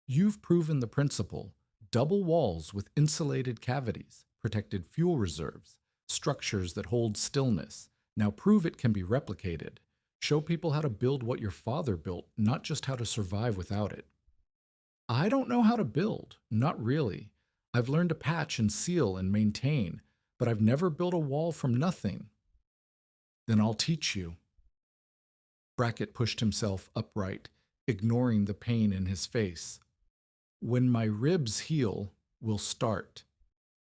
Speaker 1: "You've proven the principle. Double walls with insulated cavities, protected fuel reserves, structures that hold stillness. Now prove it can be replicated. Show people how to build what your father built, not just how to survive without it." "I don't know how to build, not really. I've learned to patch and seal and maintain, but I've never built a wall from nothing." "Then I'll teach you." Brackett pushed himself upright, ignoring the pain in his face. "When my ribs heal, we'll start.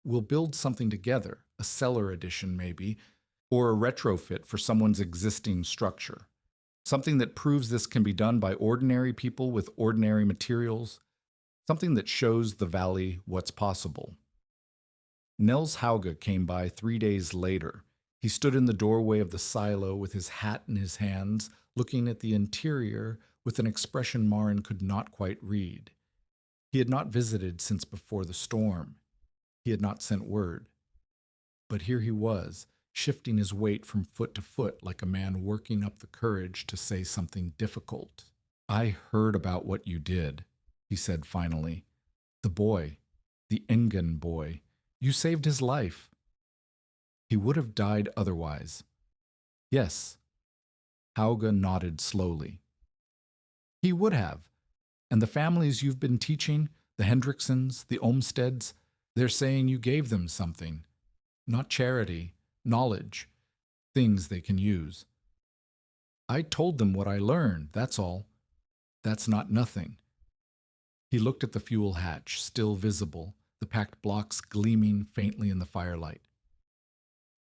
Speaker 1: We'll build something together, a cellar addition maybe, or a retrofit for someone's existing structure. Something that proves this can be done by ordinary people with ordinary materials. Something that shows the valley what's possible." Nels Hauge came by 3 days later. He stood in the doorway of the silo with his hat in his hands, looking at the interior with an expression Marin could not quite read. He had not visited since before the storm. He had not sent word. But here he was, shifting his weight from foot to foot like a man working up the courage to say something difficult. "I heard about what you did," he said finally. "The boy, the Engen boy, you saved his life." "He would have died otherwise." "Yes." Hauge nodded slowly. "He would have. And the families you've been teaching, the Hendricksons, the Olmsteads, they're saying you gave them something. Not charity, knowledge, things they can use." "I told them what I learned, that's all. That's not nothing." He looked at the fuel hatch, still visible, the packed blocks gleaming faintly in the firelight.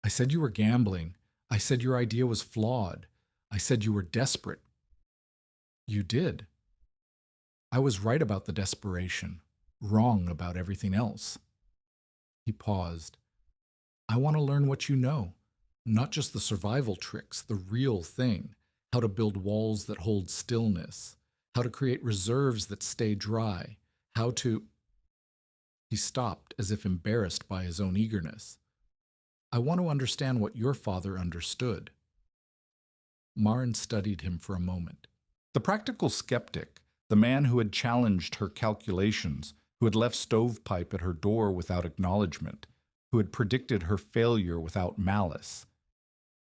Speaker 1: "I said you were gambling. I said your idea was flawed. I said you were desperate." "You did." "I was right about the desperation, wrong about everything else." He paused. "I want to learn what you know, not just the survival tricks, the real thing, how to build walls that hold stillness, how to create reserves that stay dry, how to—" He stopped as if embarrassed by his own eagerness. "I want to understand what your father understood." Marin studied him for a moment. The practical skeptic, the man who had challenged her calculations, who had left stovepipe at her door without acknowledgement, who had predicted her failure without malice.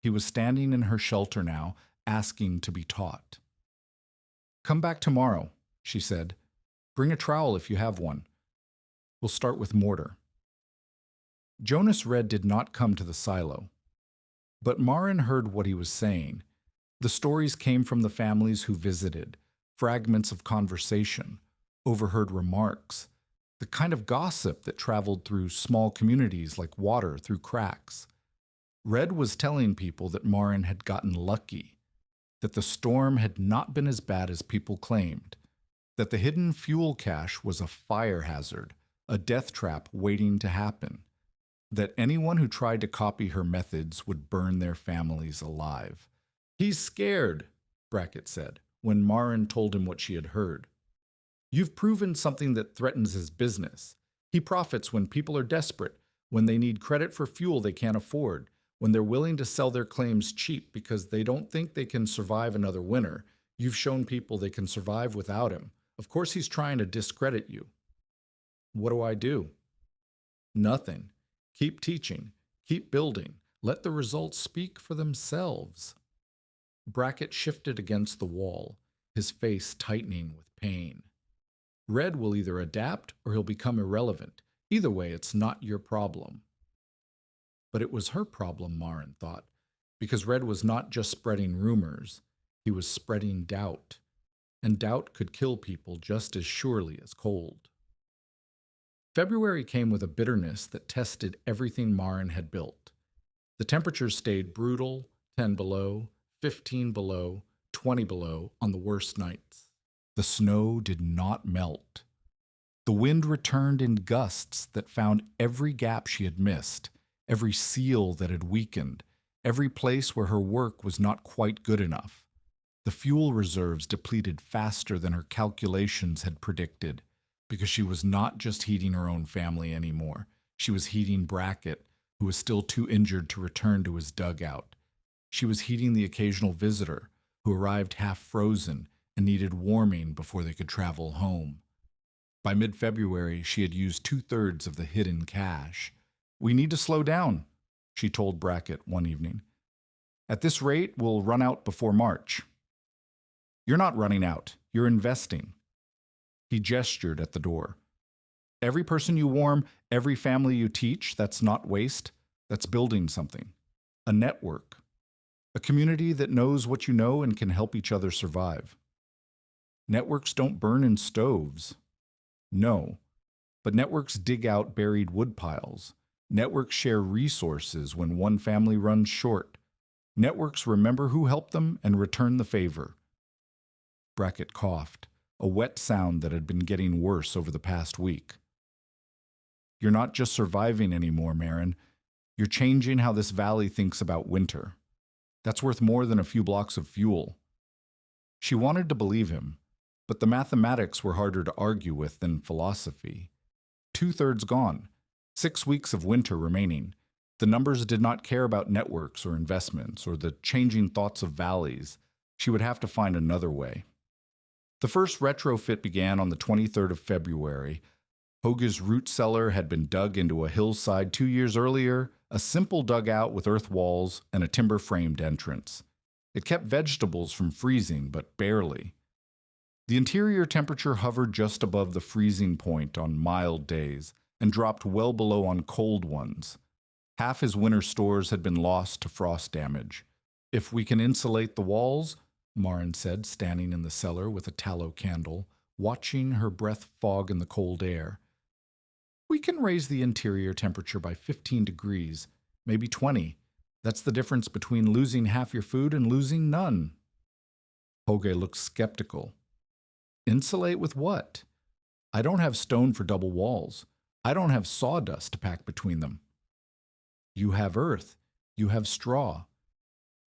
Speaker 1: He was standing in her shelter now, asking to be taught. "Come back tomorrow," she said. "Bring a trowel if you have one. We'll start with mortar." Jonas Red did not come to the silo. But Marin heard what he was saying. The stories came from the families who visited, fragments of conversation, overheard remarks, the kind of gossip that traveled through small communities like water through cracks. Red was telling people that Marin had gotten lucky, that the storm had not been as bad as people claimed, that the hidden fuel cache was a fire hazard, a death trap waiting to happen, that anyone who tried to copy her methods would burn their families alive. "He's scared," Brackett said, when Marin told him what she had heard. "You've proven something that threatens his business. He profits when people are desperate, when they need credit for fuel they can't afford, when they're willing to sell their claims cheap because they don't think they can survive another winter. You've shown people they can survive without him. Of course he's trying to discredit you." "What do I do?" "Nothing. Keep teaching. Keep building. Let the results speak for themselves." Brackett shifted against the wall, his face tightening with pain. "Red will either adapt or he'll become irrelevant. Either way, it's not your problem." But it was her problem, Marin thought, because Red was not just spreading rumors, he was spreading doubt, and doubt could kill people just as surely as cold. February came with a bitterness that tested everything Maren had built. The temperatures stayed brutal, 10 below, 15 below, 20 below on the worst nights. The snow did not melt. The wind returned in gusts that found every gap she had missed, every seal that had weakened, every place where her work was not quite good enough. The fuel reserves depleted faster than her calculations had predicted, because she was not just heating her own family anymore. She was heating Brackett, who was still too injured to return to his dugout. She was heating the occasional visitor, who arrived half frozen and needed warming before they could travel home. By mid-February, she had used 2/3 of the hidden cash. "We need to slow down," she told Brackett one evening. "At this rate, we'll run out before March." "You're not running out. You're investing." He gestured at the door. "Every person you warm, every family you teach, that's not waste. That's building something. A network. A community that knows what you know and can help each other survive. Networks don't burn in stoves. No, but networks dig out buried woodpiles. Networks share resources when one family runs short. Networks remember who helped them and return the favor." Brackett coughed, a wet sound that had been getting worse over the past week. "You're not just surviving anymore, Maren. You're changing how this valley thinks about winter. That's worth more than a few blocks of fuel." She wanted to believe him, but the mathematics were harder to argue with than philosophy. 2/3 gone, 6 weeks of winter remaining. The numbers did not care about networks or investments or the changing thoughts of valleys. She would have to find another way. The first retrofit began on the 23rd of February. Hoge's root cellar had been dug into a hillside 2 years earlier, a simple dugout with earth walls and a timber-framed entrance. It kept vegetables from freezing, but barely. The interior temperature hovered just above the freezing point on mild days and dropped well below on cold ones. Half his winter stores had been lost to frost damage. "If we can insulate the walls," Maren said, standing in the cellar with a tallow candle, watching her breath fog in the cold air, "we can raise the interior temperature by 15 degrees, maybe 20. That's the difference between losing half your food and losing none." Hoge looked skeptical. "Insulate with what? I don't have stone for double walls. I don't have sawdust to pack between them." "You have earth. You have straw.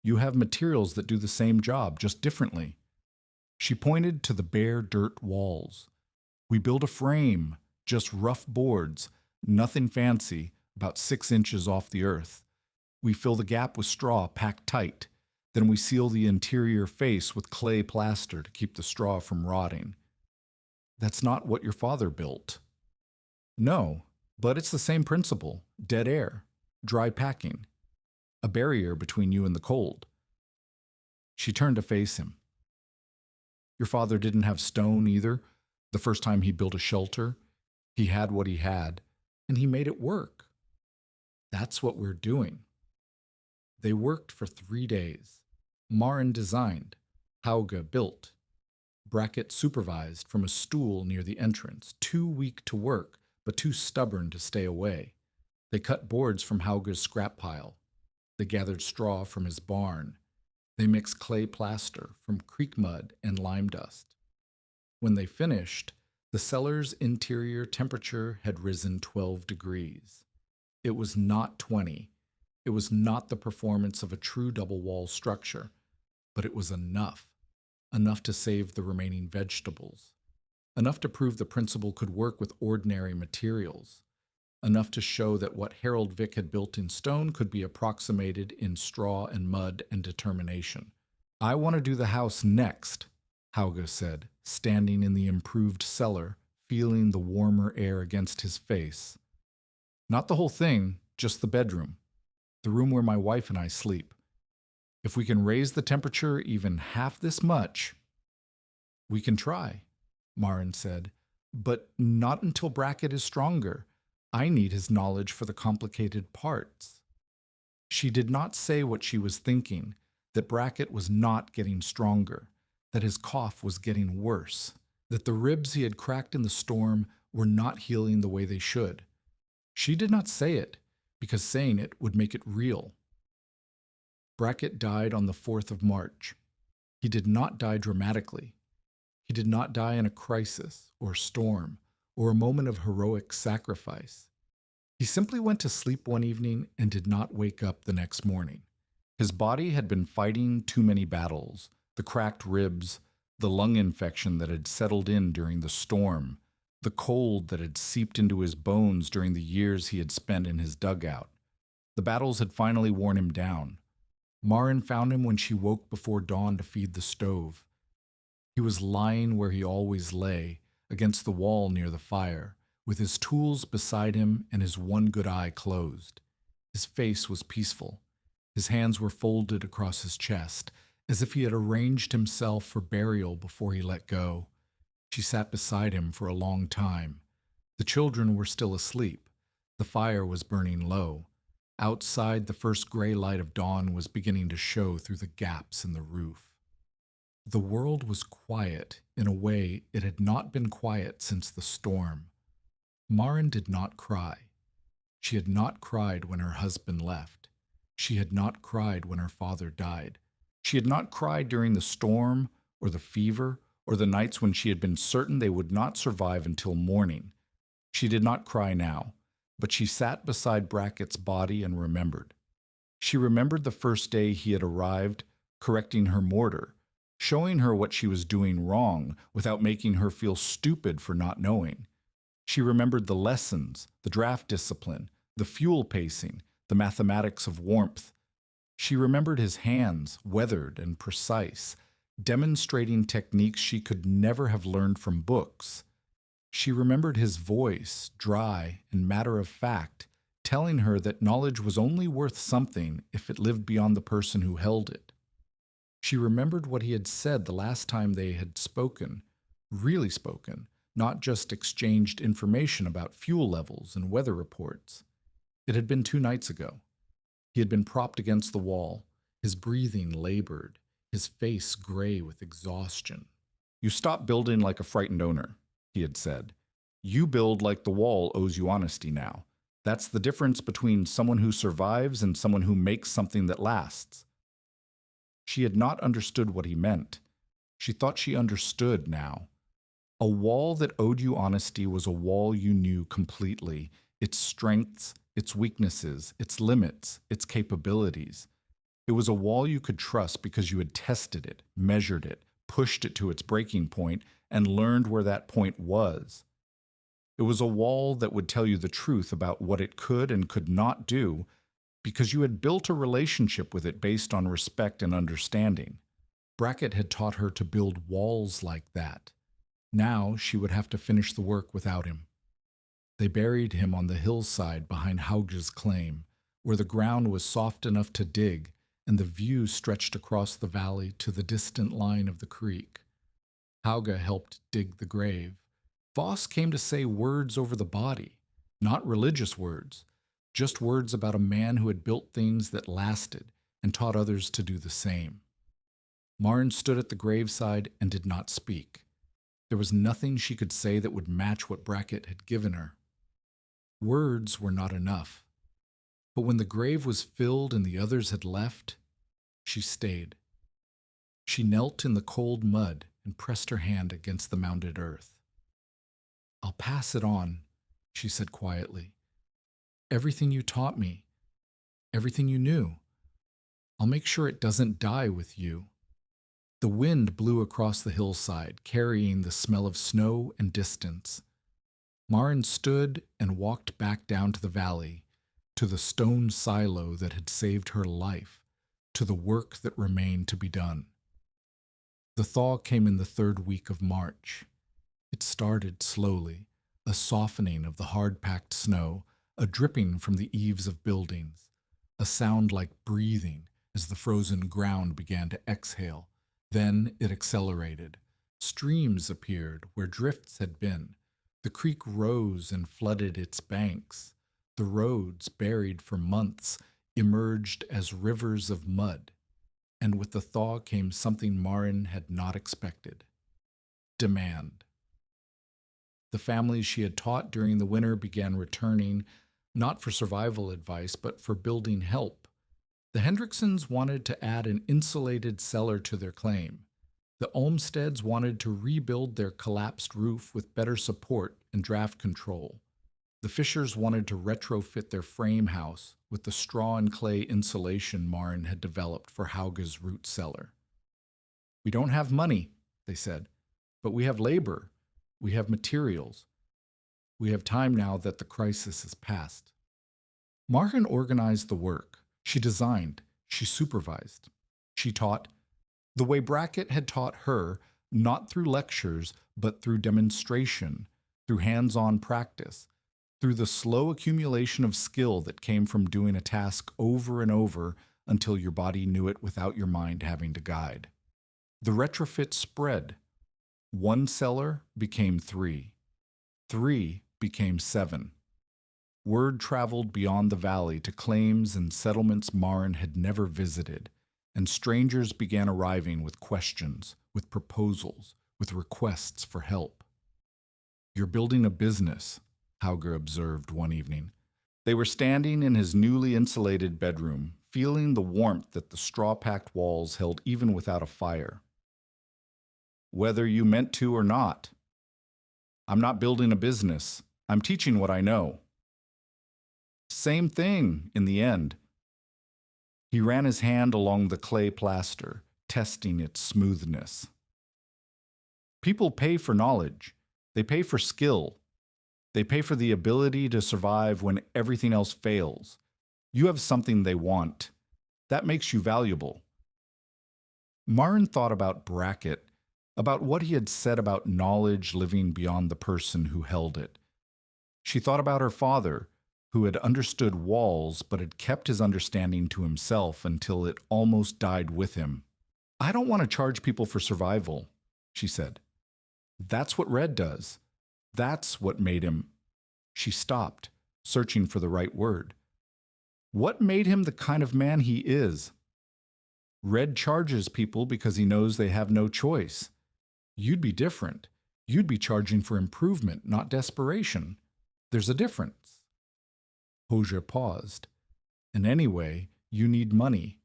Speaker 1: You have materials that do the same job, just differently." She pointed to the bare dirt walls. "We build a frame, just rough boards, nothing fancy, about 6 inches off the earth. We fill the gap with straw packed tight. Then we seal the interior face with clay plaster to keep the straw from rotting." "That's not what your father built." "No, but it's the same principle. Dead air, dry packing, a barrier between you and the cold." She turned to face him. "Your father didn't have stone either. The first time he built a shelter, he had what he had, and he made it work. That's what we're doing." They worked for 3 days. Maren designed, Hauge built. Brackett supervised from a stool near the entrance, too weak to work, but too stubborn to stay away. They cut boards from Hauge's scrap pile. They gathered straw from his barn. They mixed clay plaster from creek mud and lime dust. When they finished, the cellar's interior temperature had risen 12 degrees. It was not 20. It was not the performance of a true double-wall structure, but it was enough to save the remaining vegetables, enough to prove the principle could work with ordinary materials, enough to show that what Harold Vick had built in stone could be approximated in straw and mud and determination. "I want to do the house next," Hauge said, standing in the improved cellar, feeling the warmer air against his face. "Not the whole thing, just the bedroom. The room where my wife and I sleep. If we can raise the temperature even half this much—" "We can try," Maren said, "but not until Brackett is stronger. I need his knowledge for the complicated parts." She did not say what she was thinking, that Brackett was not getting stronger, that his cough was getting worse, that the ribs he had cracked in the storm were not healing the way they should. She did not say it, because saying it would make it real. Brackett died on the 4th of March. He did not die dramatically. He did not die in a crisis or storm or a moment of heroic sacrifice. He simply went to sleep one evening and did not wake up the next morning. His body had been fighting too many battles, the cracked ribs, the lung infection that had settled in during the storm, the cold that had seeped into his bones during the years he had spent in his dugout. The battles had finally worn him down. Maren found him when she woke before dawn to feed the stove. He was lying where he always lay, against the wall near the fire, with his tools beside him and his one good eye closed. His face was peaceful. His hands were folded across his chest, as if he had arranged himself for burial before he let go. She sat beside him for a long time. The children were still asleep. The fire was burning low. Outside, the first gray light of dawn was beginning to show through the gaps in the roof. The world was quiet in a way it had not been quiet since the storm. Maren did not cry. She had not cried when her husband left. She had not cried when her father died. She had not cried during the storm or the fever or the nights when she had been certain they would not survive until morning. She did not cry now, but she sat beside Brackett's body and remembered. She remembered the first day he had arrived, correcting her mortar, showing her what she was doing wrong without making her feel stupid for not knowing. She remembered the lessons, the draft discipline, the fuel pacing, the mathematics of warmth. She remembered his hands, weathered and precise, demonstrating techniques she could never have learned from books. She remembered his voice, dry and matter-of-fact, telling her that knowledge was only worth something if it lived beyond the person who held it. She remembered what he had said the last time they had spoken, really spoken, not just exchanged information about fuel levels and weather reports. It had been 2 nights ago. He had been propped against the wall, his breathing labored, his face gray with exhaustion. "You stop building like a frightened owner," he had said. "You build like the wall owes you honesty now. That's the difference between someone who survives and someone who makes something that lasts." She had not understood what he meant. She thought she understood now. A wall that owed you honesty was a wall you knew completely, its strengths, its weaknesses, its limits, its capabilities. It was a wall you could trust because you had tested it, measured it, pushed it to its breaking point, and learned where that point was. It was a wall that would tell you the truth about what it could and could not do because you had built a relationship with it based on respect and understanding. Brackett had taught her to build walls like that. Now she would have to finish the work without him. They buried him on the hillside behind Hauge's claim, where the ground was soft enough to dig and the view stretched across the valley to the distant line of the creek. Hauge helped dig the grave. Voss came to say words over the body, not religious words, just words about a man who had built things that lasted and taught others to do the same. Maren stood at the graveside and did not speak. There was nothing she could say that would match what Brackett had given her. Words were not enough. But when the grave was filled and the others had left, she stayed. She knelt in the cold mud and pressed her hand against the mounded earth. "I'll pass it on," she said quietly. "Everything you taught me, everything you knew. I'll make sure it doesn't die with you." The wind blew across the hillside, carrying the smell of snow and distance. Maren stood and walked back down to the valley, to the stone silo that had saved her life, to the work that remained to be done. The thaw came in the 3rd week of March. It started slowly, a softening of the hard-packed snow, a dripping from the eaves of buildings, a sound like breathing as the frozen ground began to exhale. Then it accelerated. Streams appeared where drifts had been. The creek rose and flooded its banks. The roads, buried for months, emerged as rivers of mud. And with the thaw came something Maren had not expected: demand. The families she had taught during the winter began returning, not for survival advice, but for building help. The Hendricksons wanted to add an insulated cellar to their claim. The Olmsteads wanted to rebuild their collapsed roof with better support and draft control. The Fishers wanted to retrofit their frame house with the straw and clay insulation Maren had developed for Hauge's root cellar. "We don't have money," they said, "but we have labor. We have materials. We have time now that the crisis is past." Maren organized the work. She designed. She supervised. She taught the way Brackett had taught her, not through lectures, but through demonstration, through hands-on practice, through the slow accumulation of skill that came from doing a task over and over until your body knew it without your mind having to guide. The retrofit spread. 1 cellar became 3. 3 became 7. Word traveled beyond the valley to claims and settlements Maren had never visited, and strangers began arriving with questions, with proposals, with requests for help. "You're building a business," Hauge observed one evening. They were standing in his newly insulated bedroom, feeling the warmth that the straw-packed walls held even without a fire. "Whether you meant to or not. I'm not building a business. I'm teaching what I know." "Same thing in the end." He ran his hand along the clay plaster, testing its smoothness. "People pay for knowledge. They pay for skill. They pay for the ability to survive when everything else fails. You have something they want. That makes you valuable." Maren thought about Brackett, about what he had said about knowledge living beyond the person who held it. She thought about her father, who had understood walls but had kept his understanding to himself until it almost died with him. "I don't want to charge people for survival," she said. "That's what Red does. That's what made him—" She stopped, searching for the right word. "What made him the kind of man he is? Red charges people because he knows they have no choice. You'd be different. You'd be charging for improvement, not desperation. There's a difference." Hosier paused. "And anyway, you need money.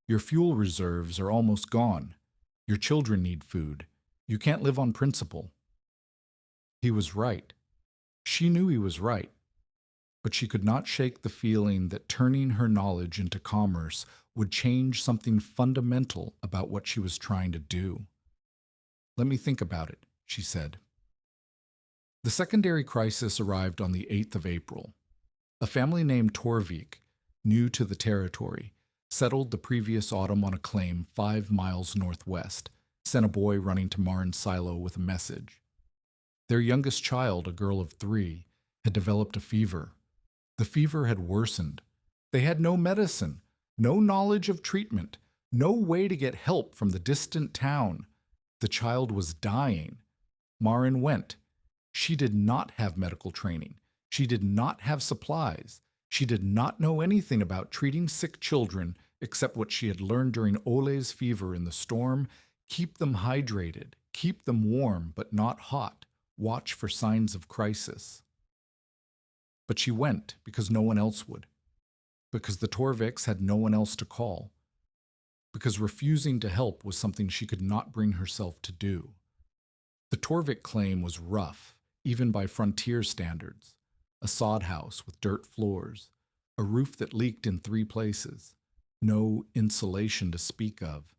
Speaker 1: Your fuel reserves are almost gone. Your children need food. You can't live on principle." He was right. She knew he was right. But she could not shake the feeling that turning her knowledge into commerce would change something fundamental about what she was trying to do. "Let me think about it," she said. The secondary crisis arrived on the 8th of April. A family named Torvik, new to the territory, settled the previous autumn on a claim 5 miles northwest, sent a boy running to Maren's silo with a message. Their youngest child, a girl of 3, had developed a fever. The fever had worsened. They had no medicine, no knowledge of treatment, no way to get help from the distant town. The child was dying. Maren went. She did not have medical training. She did not have supplies. She did not know anything about treating sick children except what she had learned during Ole's fever in the storm: keep them hydrated, keep them warm but not hot, watch for signs of crisis. But she went because no one else would, because the Torviks had no one else to call, because refusing to help was something she could not bring herself to do. The Torvik claim was rough, even by frontier standards. A sod house with dirt floors, a roof that leaked in 3 places, no insulation to speak of.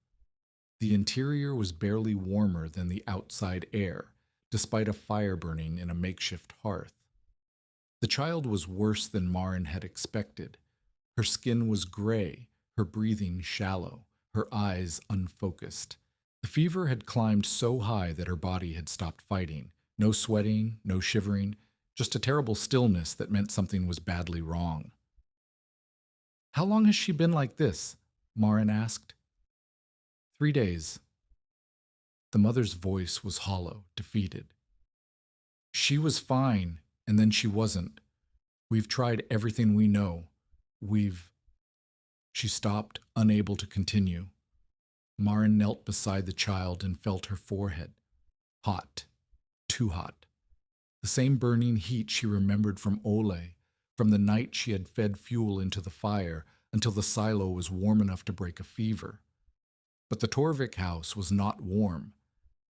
Speaker 1: The interior was barely warmer than the outside air, despite a fire burning in a makeshift hearth. The child was worse than Maren had expected. Her skin was gray, her breathing shallow, her eyes unfocused. The fever had climbed so high that her body had stopped fighting. No sweating, no shivering, just a terrible stillness that meant something was badly wrong. "How long has she been like this?" Maren asked. 3 days. The mother's voice was hollow, defeated. "She was fine, and then she wasn't. We've tried everything we know. She stopped, unable to continue. Maren knelt beside the child and felt her forehead. Hot. Too hot. The same burning heat she remembered from Ole, from the night she had fed fuel into the fire until the silo was warm enough to break a fever. But the Torvik house was not warm.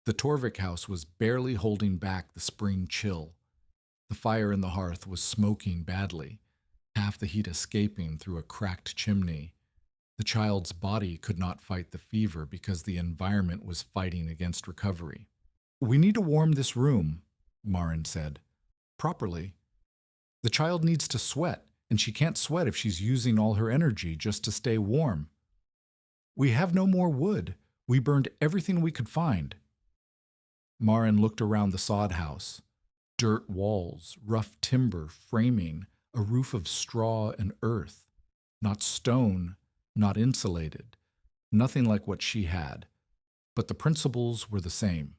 Speaker 1: The Torvik house was barely holding back the spring chill. The fire in the hearth was smoking badly, half the heat escaping through a cracked chimney. The child's body could not fight the fever because the environment was fighting against recovery. "We need to warm this room," Marin said. "Properly. The child needs to sweat, and she can't sweat if she's using all her energy just to stay warm. We have no more wood. We burned everything we could find." Marin looked around the sod house. Dirt walls, rough timber framing, a roof of straw and earth. Not stone, not insulated. Nothing like what she had. But the principles were the same.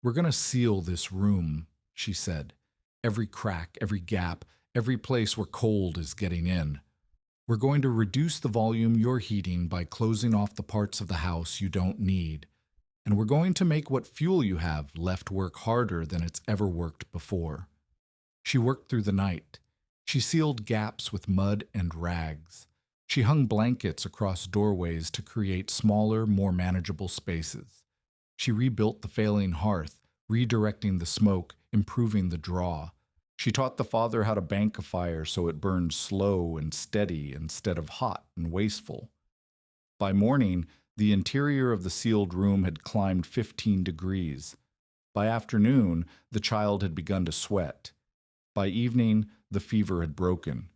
Speaker 1: "We're going to seal this room," she said. "Every crack, every gap, every place where cold is getting in. We're going to reduce the volume you're heating by closing off the parts of the house you don't need. And we're going to make what fuel you have left work harder than it's ever worked before." She worked through the night. She sealed gaps with mud and rags. She hung blankets across doorways to create smaller, more manageable spaces. She rebuilt the failing hearth, redirecting the smoke, improving the draw. She taught the father how to bank a fire so it burned slow and steady instead of hot and wasteful. By morning, the interior of the sealed room had climbed 15 degrees. By afternoon, the child had begun to sweat. By evening, the fever had broken.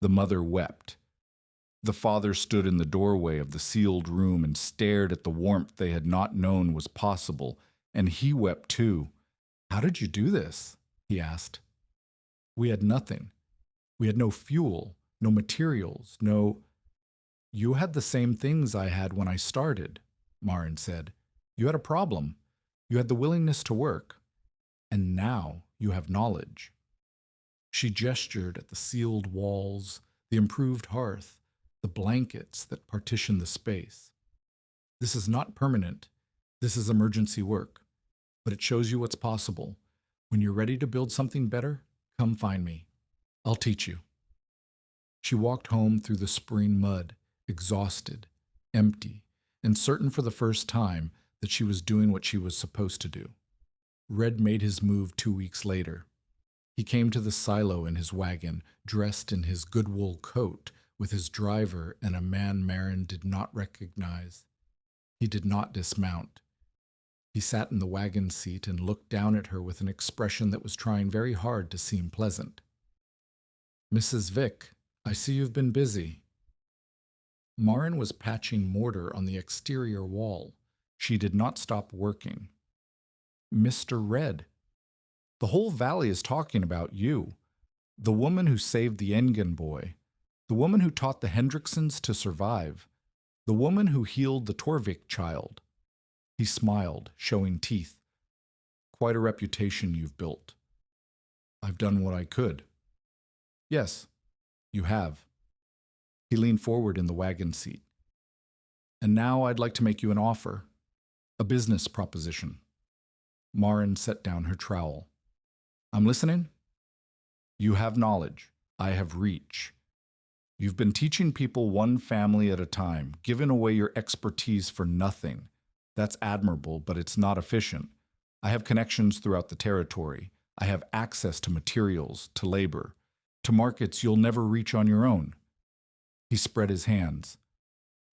Speaker 1: The mother wept. The father stood in the doorway of the sealed room and stared at the warmth they had not known was possible, and he wept too. "How did you do this?" he asked. "We had nothing. We had no fuel, no materials, no—" "You had the same things I had when I started," Marin said. "You had a problem. You had the willingness to work. And now you have knowledge." She gestured at the sealed walls, the improved hearth, the blankets that partition the space. "This is not permanent. This is emergency work. But it shows you what's possible. When you're ready to build something better, come find me. I'll teach you." She walked home through the spring mud, exhausted, empty, and certain for the first time that she was doing what she was supposed to do. Red made his move 2 weeks later. He came to the silo in his wagon, dressed in his good wool coat, with his driver and a man Marin did not recognize. He did not dismount. He sat in the wagon seat and looked down at her with an expression that was trying very hard to seem pleasant. "Mrs. Vick, I see you've been busy." Marin was patching mortar on the exterior wall. She did not stop working. "Mr. Red, the whole valley is talking about you. The woman who saved the Engen boy. The woman who taught the Hendricksons to survive. The woman who healed the Torvik child." He smiled, showing teeth. "Quite a reputation you've built." "I've done what I could." "Yes, you have." He leaned forward in the wagon seat. "And now I'd like to make you an offer. A business proposition." Marin set down her trowel. "I'm listening." "You have knowledge. I have reach. You've been teaching people one family at a time, giving away your expertise for nothing. That's admirable, but it's not efficient. I have connections throughout the territory. I have access to materials, to labor, to markets you'll never reach on your own." He spread his hands.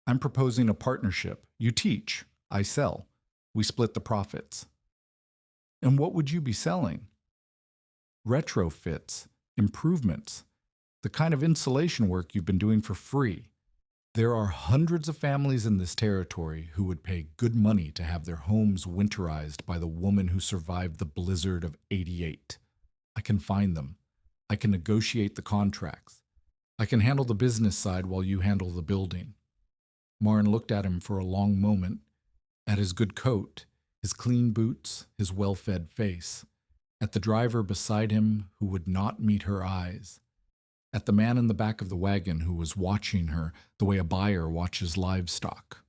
Speaker 1: "I'm proposing a partnership. You teach. I sell. We split the profits." "And what would you be selling?" "Retrofits, improvements, the kind of insulation work you've been doing for free. There are hundreds of families in this territory who would pay good money to have their homes winterized by the woman who survived the blizzard of '88. I can find them. I can negotiate the contracts. I can handle the business side while you handle the building." Marin looked at him for a long moment, at his good coat, his clean boots, his well-fed face, at the driver beside him who would not meet her eyes, at the man in the back of the wagon who was watching her the way a buyer watches livestock.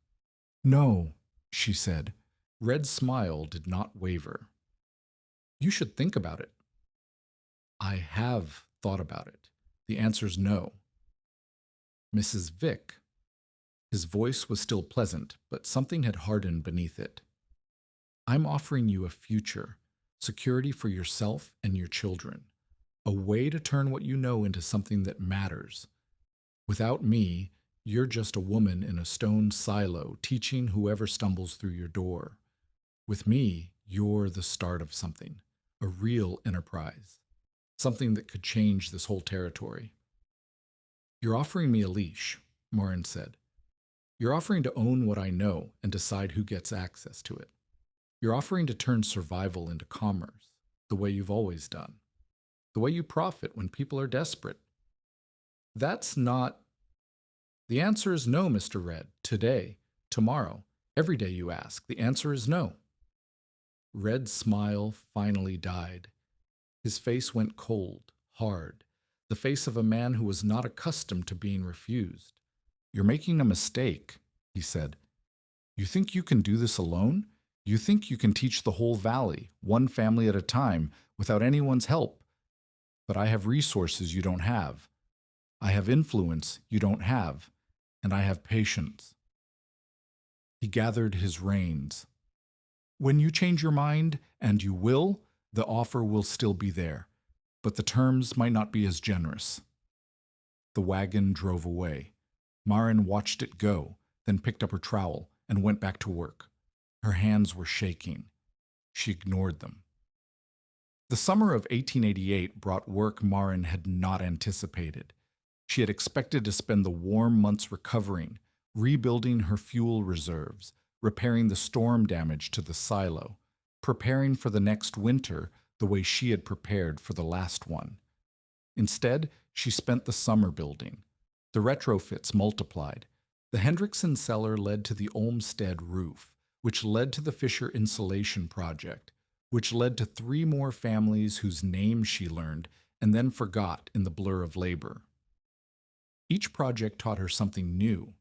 Speaker 1: "No," she said. Red's smile did not waver. You should think about it. I have thought about it. The answer's no. Mrs. Vick. His voice was still pleasant, but something had hardened beneath it. I'm offering you a future, security for yourself and your children, a way to turn what you know into something that matters. Without me, you're just a woman in a stone silo teaching whoever stumbles through your door. With me, you're the start of something, a real enterprise, something that could change this whole territory. You're offering me a leash, Morin said. You're offering to own what I know and decide who gets access to it. You're offering to turn survival into commerce, the way you've always done, the way you profit when people are desperate. That's not... The answer is no, Mr. Red. Today, tomorrow, every day you ask, the answer is no. Red's smile finally died. His face went cold, hard, the face of a man who was not accustomed to being refused. You're making a mistake, he said. You think you can do this alone? You think you can teach the whole valley, one family at a time, without anyone's help? But I have resources you don't have. I have influence you don't have, and I have patience. He gathered his reins. When you change your mind, and you will, the offer will still be there, but the terms might not be as generous. The wagon drove away. Marin watched it go, then picked up her trowel and went back to work. Her hands were shaking. She ignored them. The summer of 1888 brought work Marin had not anticipated. She had expected to spend the warm months recovering, rebuilding her fuel reserves, repairing the storm damage to the silo, preparing for the next winter the way she had prepared for the last one. Instead, she spent the summer building. The retrofits multiplied. The Hendrickson cellar led to the Olmsted roof, which led to the Fisher insulation project, which led to 3 more families whose names she learned and then forgot in the blur of labor. Each project taught her something new.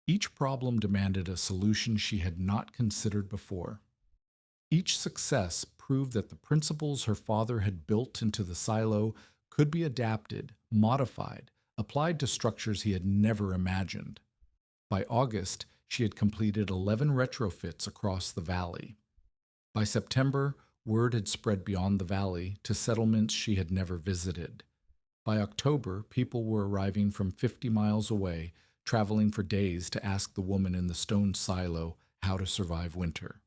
Speaker 1: Each problem demanded a solution she had not considered before. Each success proved that the principles her father had built into the silo could be adapted, modified, applied to structures he had never imagined. By August, she had completed 11 retrofits across the valley. By September, word had spread beyond the valley to settlements she had never visited. By October, people were arriving from 50 miles away, traveling for days to ask the woman in the stone silo how to survive winter.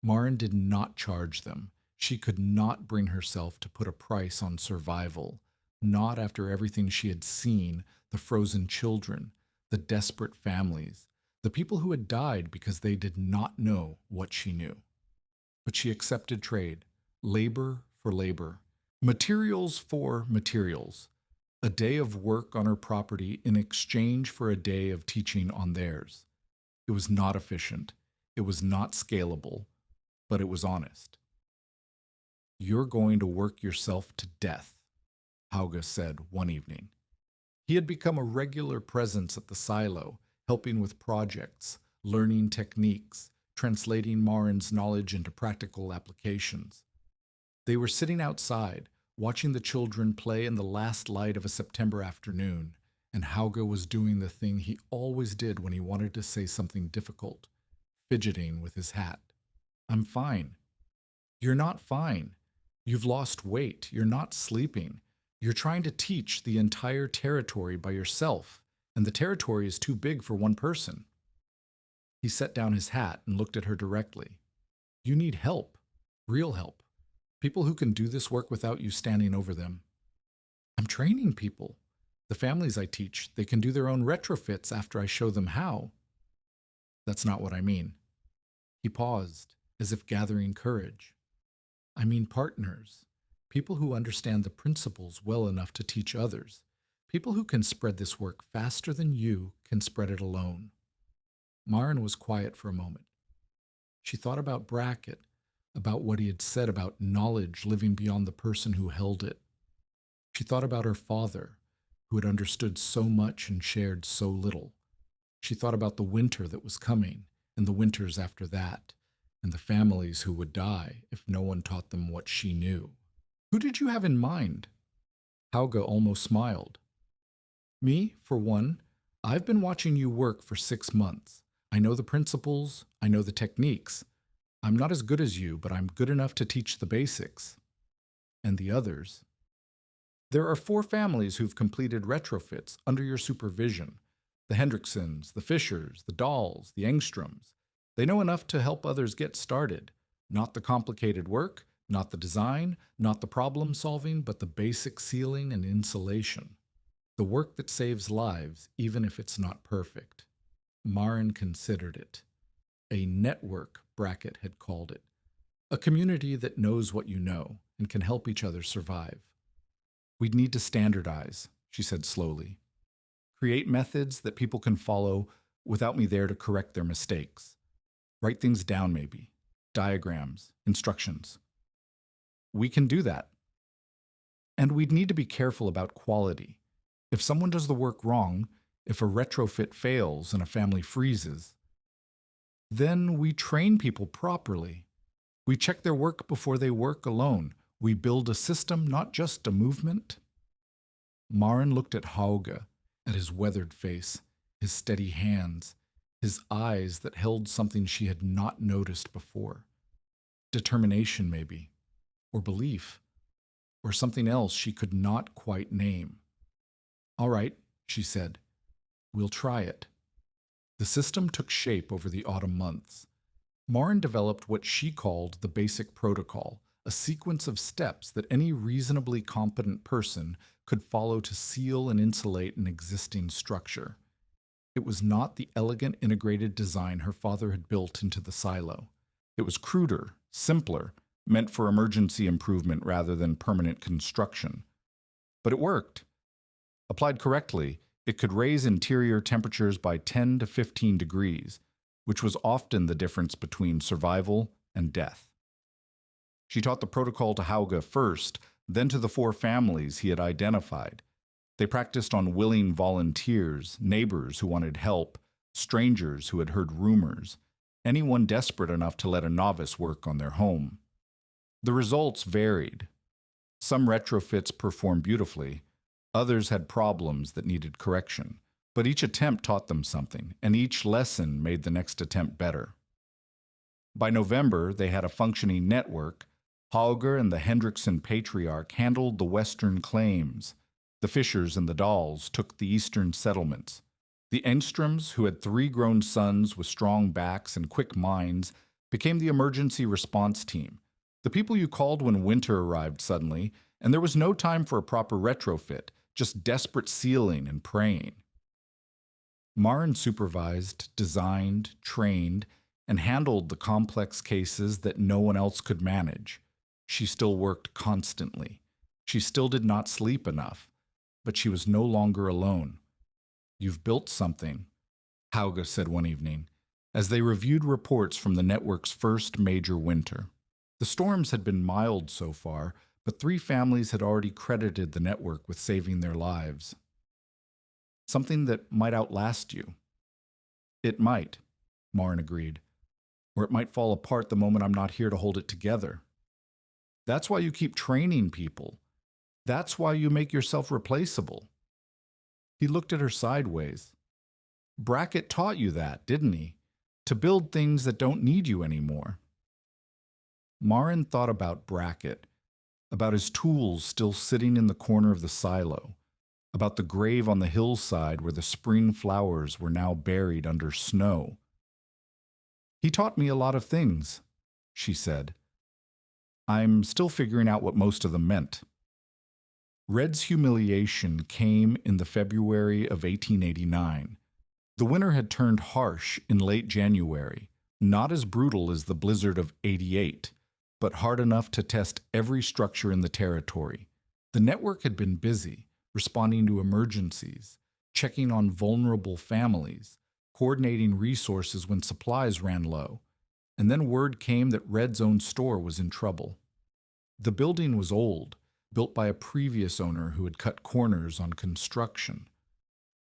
Speaker 1: Marin did not charge them. She could not bring herself to put a price on survival, not after everything she had seen, the frozen children, the desperate families, the people who had died because they did not know what she knew. But she accepted trade, labor for labor, materials for materials, a day of work on her property in exchange for a day of teaching on theirs. It was not efficient, it was not scalable, but it was honest. You're going to work yourself to death, Hauge said one evening. He had become a regular presence at the silo, helping with projects, learning techniques, translating Marin's knowledge into practical applications. They were sitting outside, watching the children play in the last light of a September afternoon, and Hauge was doing the thing he always did when he wanted to say something difficult, fidgeting with his hat. I'm fine. You're not fine. You've lost weight. You're not sleeping. You're trying to teach the entire territory by yourself, and the territory is too big for one person. He set down his hat and looked at her directly. You need help, real help. People who can do this work without you standing over them. I'm training people. The families I teach, they can do their own retrofits after I show them how. That's not what I mean. He paused, as if gathering courage. I mean partners, people who understand the principles well enough to teach others, people who can spread this work faster than you can spread it alone. Marin was quiet for a moment. She thought about Brackett, about what he had said about knowledge living beyond the person who held it. She thought about her father, who had understood so much and shared so little. She thought about the winter that was coming, and the winters after that, and the families who would die if no one taught them what she knew. Who did you have in mind? Hauge almost smiled. Me, for one. I've been watching you work for 6 months. I know the principles, I know the techniques. I'm not as good as you, but I'm good enough to teach the basics. And the others? There are 4 families who've completed retrofits under your supervision. The Hendricksons, the Fishers, the Dahls, the Engstroms. They know enough to help others get started. Not the complicated work, not the design, not the problem solving, but the basic sealing and insulation. The work that saves lives, even if it's not perfect. Maren considered it. A network, Brackett had called it. A community that knows what you know and can help each other survive. We'd need to standardize, she said slowly. Create methods that people can follow without me there to correct their mistakes. Write things down maybe. Diagrams, instructions. We can do that. And we'd need to be careful about quality. If someone does the work wrong, if a retrofit fails and a family freezes, then we train people properly. We check their work before they work alone. We build a system, not just a movement. Maren looked at Hauge, at his weathered face, his steady hands, his eyes that held something she had not noticed before. Determination, maybe, or belief, or something else she could not quite name. All right, she said. We'll try it. The system took shape over the autumn months. Maren developed what she called the basic protocol, a sequence of steps that any reasonably competent person could follow to seal and insulate an existing structure. It was not the elegant integrated design her father had built into the silo. It was cruder, simpler, meant for emergency improvement rather than permanent construction. But it worked. Applied correctly, it could raise interior temperatures by 10 to 15 degrees, which was often the difference between survival and death. She taught the protocol to Hauge first, then to the 4 families he had identified. They practiced on willing volunteers, neighbors who wanted help, strangers who had heard rumors, anyone desperate enough to let a novice work on their home. The results varied. Some retrofits performed beautifully, others had problems that needed correction, but each attempt taught them something, and each lesson made the next attempt better. By November, they had a functioning network. Hauge and the Hendrickson patriarch handled the western claims. The Fishers and the Dahls took the eastern settlements. The Engstroms, who had 3 grown sons with strong backs and quick minds, became the emergency response team, the people you called when winter arrived suddenly, and there was no time for a proper retrofit, just desperate sealing and praying. Maren supervised, designed, trained, and handled the complex cases that no one else could manage. She still worked constantly. She still did not sleep enough, but she was no longer alone. You've built something, Hauge said one evening, as they reviewed reports from the network's first major winter. The storms had been mild so far, but 3 families had already credited the network with saving their lives. Something that might outlast you. It might, Maren agreed, or it might fall apart the moment I'm not here to hold it together. That's why you keep training people. That's why you make yourself replaceable. He looked at her sideways. Brackett taught you that, didn't he? To build things that don't need you anymore. Maren thought about Brackett, about his tools still sitting in the corner of the silo, about the grave on the hillside where the spring flowers were now buried under snow. He taught me a lot of things, she said. I'm still figuring out what most of them meant. Red's humiliation came in the February of 1889. The winter had turned harsh in late January, not as brutal as the blizzard of '88, but hard enough to test every structure in the territory. The network had been busy, responding to emergencies, checking on vulnerable families, coordinating resources when supplies ran low, and then word came that Red's own store was in trouble. The building was old, built by a previous owner who had cut corners on construction.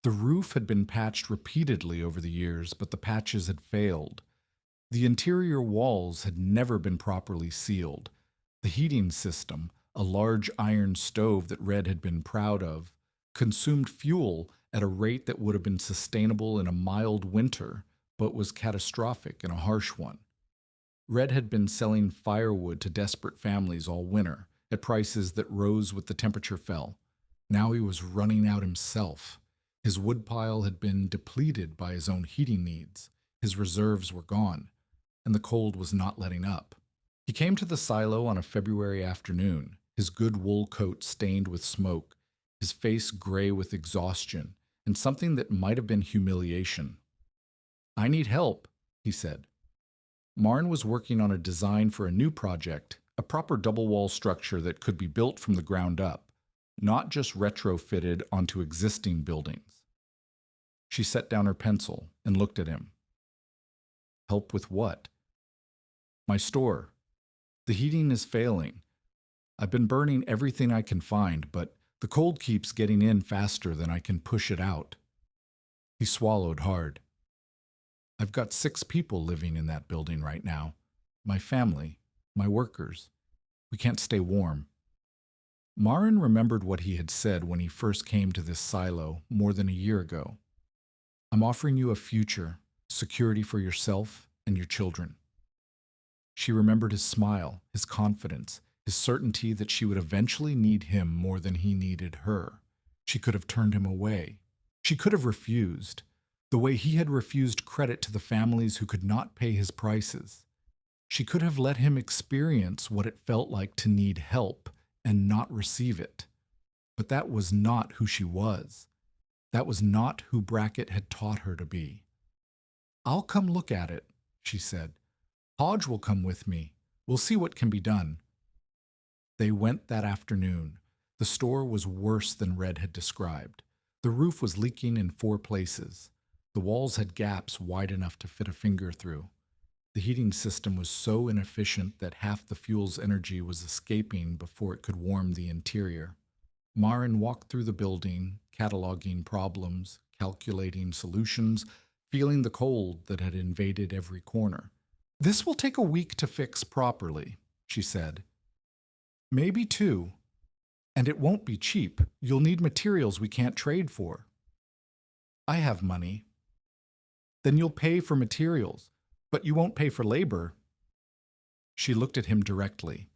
Speaker 1: The roof had been patched repeatedly over the years, but the patches had failed. The interior walls had never been properly sealed. The heating system, a large iron stove that Red had been proud of, consumed fuel at a rate that would have been sustainable in a mild winter, but was catastrophic in a harsh one. Red had been selling firewood to desperate families all winter, at prices that rose with the temperature fell. Now he was running out himself. His woodpile had been depleted by his own heating needs. His reserves were gone, and the cold was not letting up. He came to the silo on a February afternoon, his good wool coat stained with smoke, his face gray with exhaustion, and something that might have been humiliation. "I need help," he said. Marn was working on a design for a new project, a proper double-wall structure that could be built from the ground up, not just retrofitted onto existing buildings. She set down her pencil and looked at him. "Help with what?" "My store. The heating is failing. I've been burning everything I can find, but the cold keeps getting in faster than I can push it out." He swallowed hard. "I've got 6 people living in that building right now. My family, my workers. We can't stay warm." Marin remembered what he had said when he first came to this silo more than a year ago. "I'm offering you a future, security for yourself and your children." She remembered his smile, his confidence, his certainty that she would eventually need him more than he needed her. She could have turned him away. She could have refused, the way he had refused credit to the families who could not pay his prices. She could have let him experience what it felt like to need help and not receive it. But that was not who she was. That was not who Brackett had taught her to be. "I'll come look at it," she said. "Hodge will come with me. We'll see what can be done." They went that afternoon. The store was worse than Red had described. The roof was leaking in 4 places. The walls had gaps wide enough to fit a finger through. The heating system was so inefficient that half the fuel's energy was escaping before it could warm the interior. Marin walked through the building, cataloging problems, calculating solutions, feeling the cold that had invaded every corner. "This will take a week to fix properly," she said. "Maybe 2. And it won't be cheap. You'll need materials we can't trade for." "I have money." "Then you'll pay for materials, but you won't pay for labor." She looked at him directly.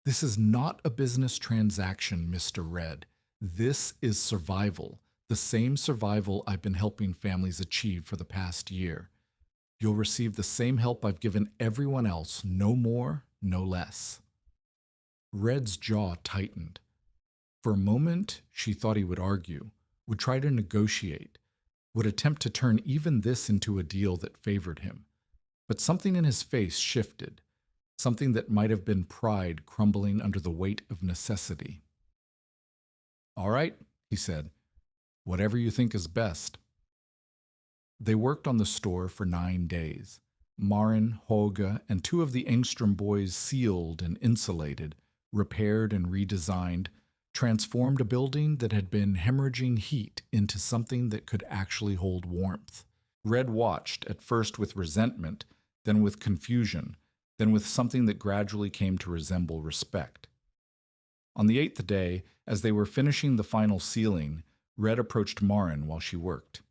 Speaker 1: "This is not a business transaction, Mr. Red. This is survival, the same survival I've been helping families achieve for the past year. You'll receive the same help I've given everyone else, no more, no less." Red's jaw tightened. For a moment, she thought he would argue, would try to negotiate, would attempt to turn even this into a deal that favored him. But something in his face shifted, something that might have been pride crumbling under the weight of necessity. "All right," he said. "Whatever you think is best." They worked on the store for 9 days. Marin, Holga, and 2 of the Engstrom boys sealed and insulated, repaired and redesigned, transformed a building that had been hemorrhaging heat into something that could actually hold warmth. Red watched, at first with resentment, then with confusion, then with something that gradually came to resemble respect. On the 8th day, as they were finishing the final ceiling, Red approached Marin while she worked.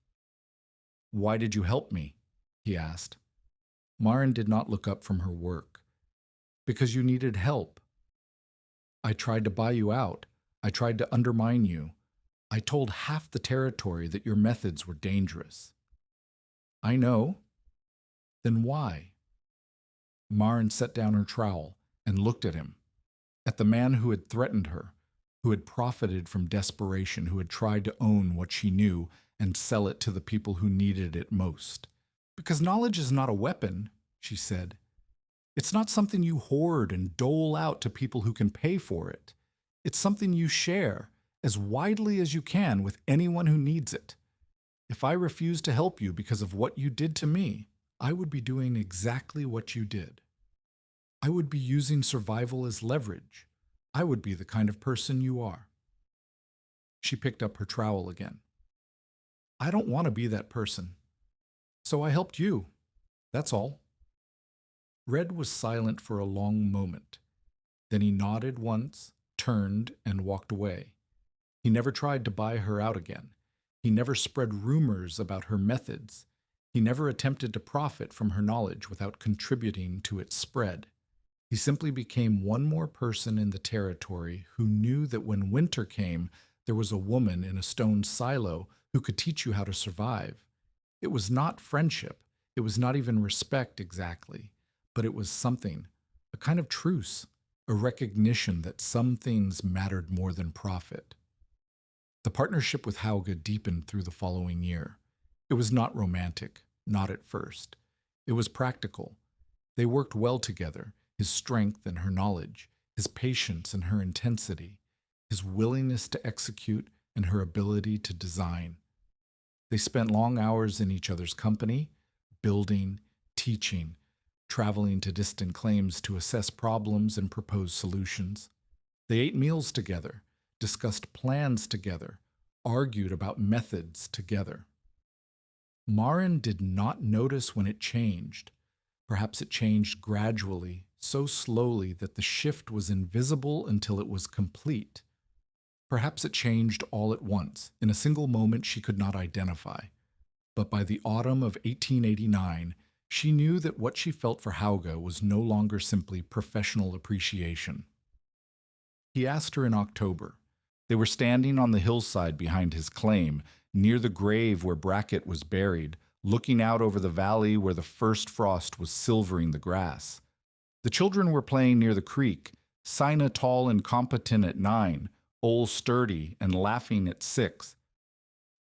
Speaker 1: "Why did you help me?" he asked. Marin did not look up from her work. "Because you needed help. I tried to buy you out. I tried to undermine you. I told half the territory that your methods were dangerous." "I know." "Then why?" Marin set down her trowel and looked at him, at the man who had threatened her, who had profited from desperation, who had tried to own what she knew and sell it to the people who needed it most. "Because knowledge is not a weapon," she said. "It's not something you hoard and dole out to people who can pay for it. It's something you share as widely as you can with anyone who needs it. If I refused to help you because of what you did to me, I would be doing exactly what you did. I would be using survival as leverage. I would be the kind of person you are." She picked up her trowel again. "I don't want to be that person. So I helped you. That's all." Red was silent for a long moment. Then he nodded once, turned, and walked away. He never tried to buy her out again. He never spread rumors about her methods. He never attempted to profit from her knowledge without contributing to its spread. He simply became one more person in the territory who knew that when winter came, there was a woman in a stone silo who could teach you how to survive. It was not friendship. It was not even respect exactly, but it was something, a kind of truce, a recognition that some things mattered more than profit. The partnership with Hauge deepened through the following year. It was not romantic, not at first. It was practical. They worked well together, his strength and her knowledge, his patience and her intensity, his willingness to execute and her ability to design. They spent long hours in each other's company, building, teaching, traveling to distant claims to assess problems and propose solutions. They ate meals together, discussed plans together, argued about methods together. Maren did not notice when it changed. Perhaps it changed gradually, so slowly that the shift was invisible until it was complete. Perhaps it changed all at once, in a single moment she could not identify. But by the autumn of 1889, she knew that what she felt for Hauge was no longer simply professional appreciation. He asked her in October. They were standing on the hillside behind his claim, near the grave where Brackett was buried, looking out over the valley where the first frost was silvering the grass. The children were playing near the creek, Sina tall and competent at 9, Ole sturdy and laughing at 6.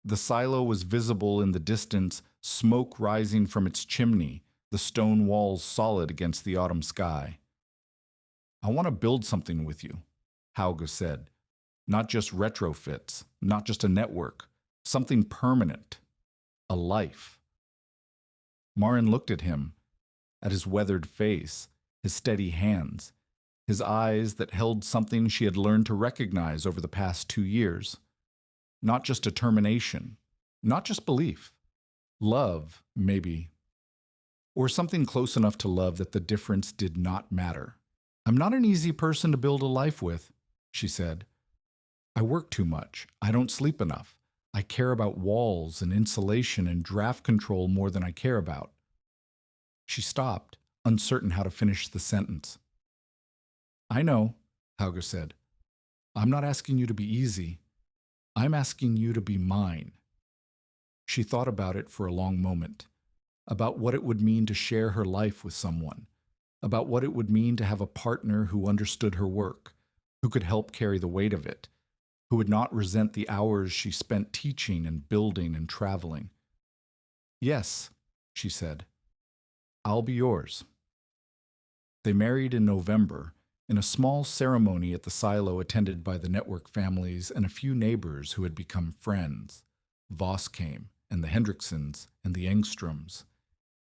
Speaker 1: The silo was visible in the distance, smoke rising from its chimney, the stone walls solid against the autumn sky. "I want to build something with you," Hauge said. "Not just retrofits, not just a network, something permanent, a life." Maren looked at him, at his weathered face, his steady hands, his eyes that held something she had learned to recognize over the past 2 years. Not just determination, not just belief. Love, maybe. Or something close enough to love that the difference did not matter. "I'm not an easy person to build a life with," she said. "I work too much. I don't sleep enough. I care about walls and insulation and draft control more than I care about." She stopped, uncertain how to finish the sentence. "I know," Hauge said. "I'm not asking you to be easy. I'm asking you to be mine." She thought about it for a long moment, about what it would mean to share her life with someone, about what it would mean to have a partner who understood her work, who could help carry the weight of it, who would not resent the hours she spent teaching and building and traveling. "Yes," she said, "I'll be yours." They married in November, in a small ceremony at the silo attended by the network families and a few neighbors who had become friends. Voss came, and the Hendricksons, and the Engstroms.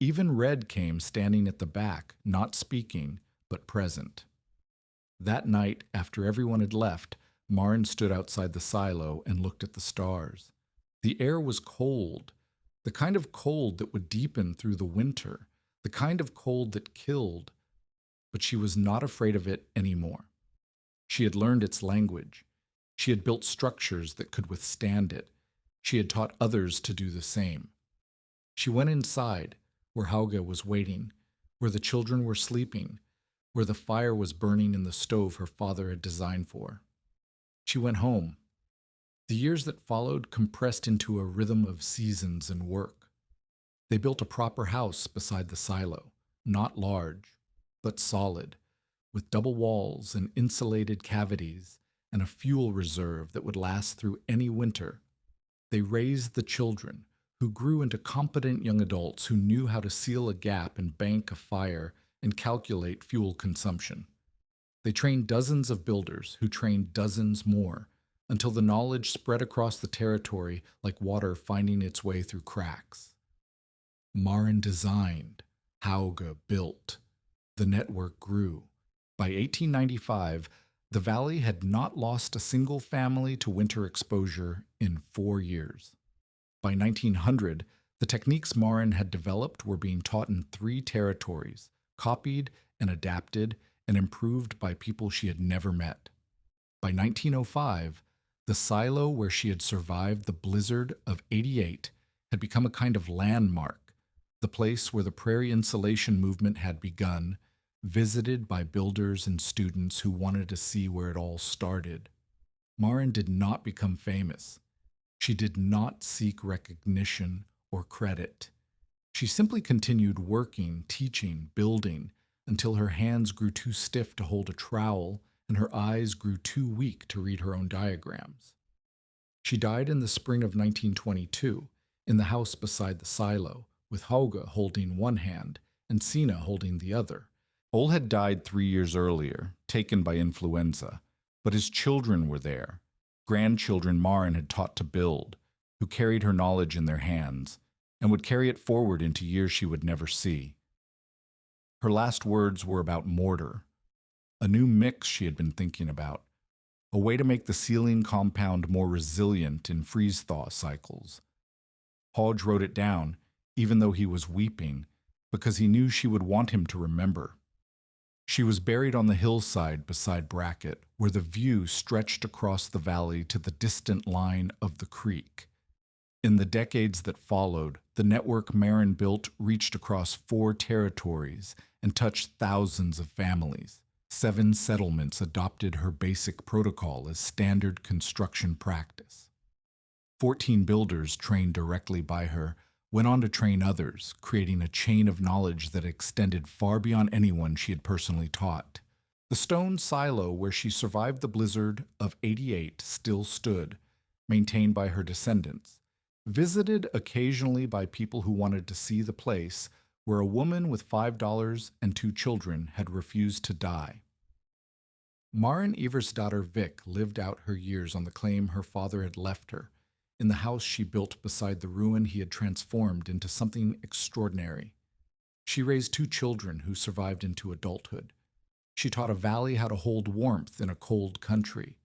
Speaker 1: Even Red came standing at the back, not speaking, but present. That night, after everyone had left, Maren stood outside the silo and looked at the stars. The air was cold, the kind of cold that would deepen through the winter, the kind of cold that killed, but she was not afraid of it anymore. She had learned its language. She had built structures that could withstand it. She had taught others to do the same. She went inside, where Hauge was waiting, where the children were sleeping, where the fire was burning in the stove her father had designed for. She went home. The years that followed compressed into a rhythm of seasons and work. They built a proper house beside the silo, not large, but solid, with double walls and insulated cavities and a fuel reserve that would last through any winter. They raised the children, who grew into competent young adults who knew how to seal a gap and bank a fire and calculate fuel consumption. They trained dozens of builders who trained dozens more, until the knowledge spread across the territory like water finding its way through cracks. Maren designed, Hauge built. The network grew. By 1895, the valley had not lost a single family to winter exposure in 4 years. By 1900, the techniques Maren had developed were being taught in 3 territories, copied and adapted and improved by people she had never met. By 1905, the silo where she had survived the blizzard of '88 had become a kind of landmark, the place where the prairie insulation movement had begun, visited by builders and students who wanted to see where it all started. Maren did not become famous. She did not seek recognition or credit. She simply continued working, teaching, building, until her hands grew too stiff to hold a trowel and her eyes grew too weak to read her own diagrams. She died in the spring of 1922 in the house beside the silo, with Hauge holding one hand and Sina holding the other.
Speaker 2: Ole had died 3 years earlier, taken by influenza, but his children were there, grandchildren Maren had taught to build, who carried her knowledge in their hands, and would carry it forward into years she would never see. Her last words were about mortar, a new mix she had been thinking about, a way to make the ceiling compound more resilient in freeze-thaw cycles. Hodge wrote it down, even though he was weeping, because he knew she would want him to remember. She was buried on the hillside beside Brackett, where the view stretched across the valley to the distant line of the creek. In the decades that followed, the network Maren built reached across 4 territories and touched thousands of families. 7 settlements adopted her basic protocol as standard construction practice. 14 builders trained directly by her went on to train others, creating a chain of knowledge that extended far beyond anyone she had personally taught. The stone silo where she survived the blizzard of '88 still stood, maintained by her descendants, visited occasionally by people who wanted to see the place where a woman with $5 and 2 children had refused to die. Maren Eversdatter Vick lived out her years on the claim her father had left her, in the house she built beside the ruin he had transformed into something extraordinary. She raised 2 children who survived into adulthood. She taught a valley how to hold warmth in a cold country.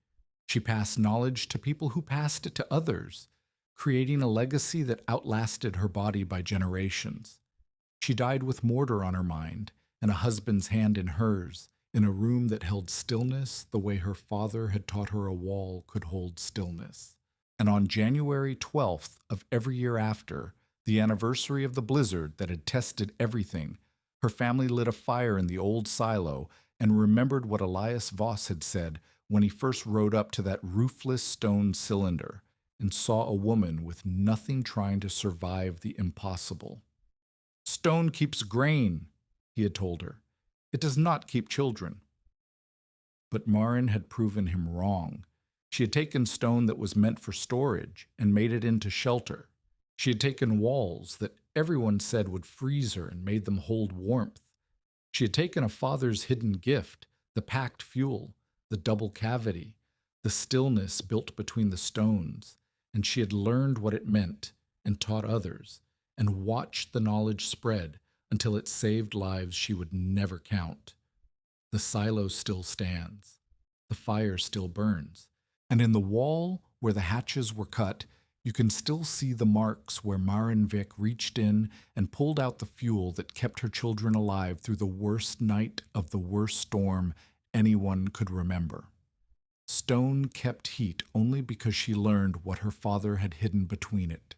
Speaker 2: She passed knowledge to people who passed it to others, creating a legacy that outlasted her body by generations. She died with mortar on her mind and a husband's hand in hers, in a room that held stillness the way her father had taught her a wall could hold stillness. And on January 12th of every year after, the anniversary of the blizzard that had tested everything, her family lit a fire in the old silo and remembered what Elias Voss had said when he first rode up to that roofless stone cylinder and saw a woman with nothing trying to survive the impossible. "Stone keeps grain," he had told her. "It does not keep children." But Maren had proven him wrong. She had taken stone that was meant for storage and made it into shelter. She had taken walls that everyone said would freeze her and made them hold warmth. She had taken a father's hidden gift, the packed fuel, the double cavity, the stillness built between the stones, and she had learned what it meant and taught others, and watched the knowledge spread until it saved lives she would never count. The silo still stands. The fire still burns. And in the wall where the hatches were cut, you can still see the marks where Maren Vick reached in and pulled out the fuel that kept her children alive through the worst night of the worst storm anyone could remember. Stone kept heat only because she learned what her father had hidden between it.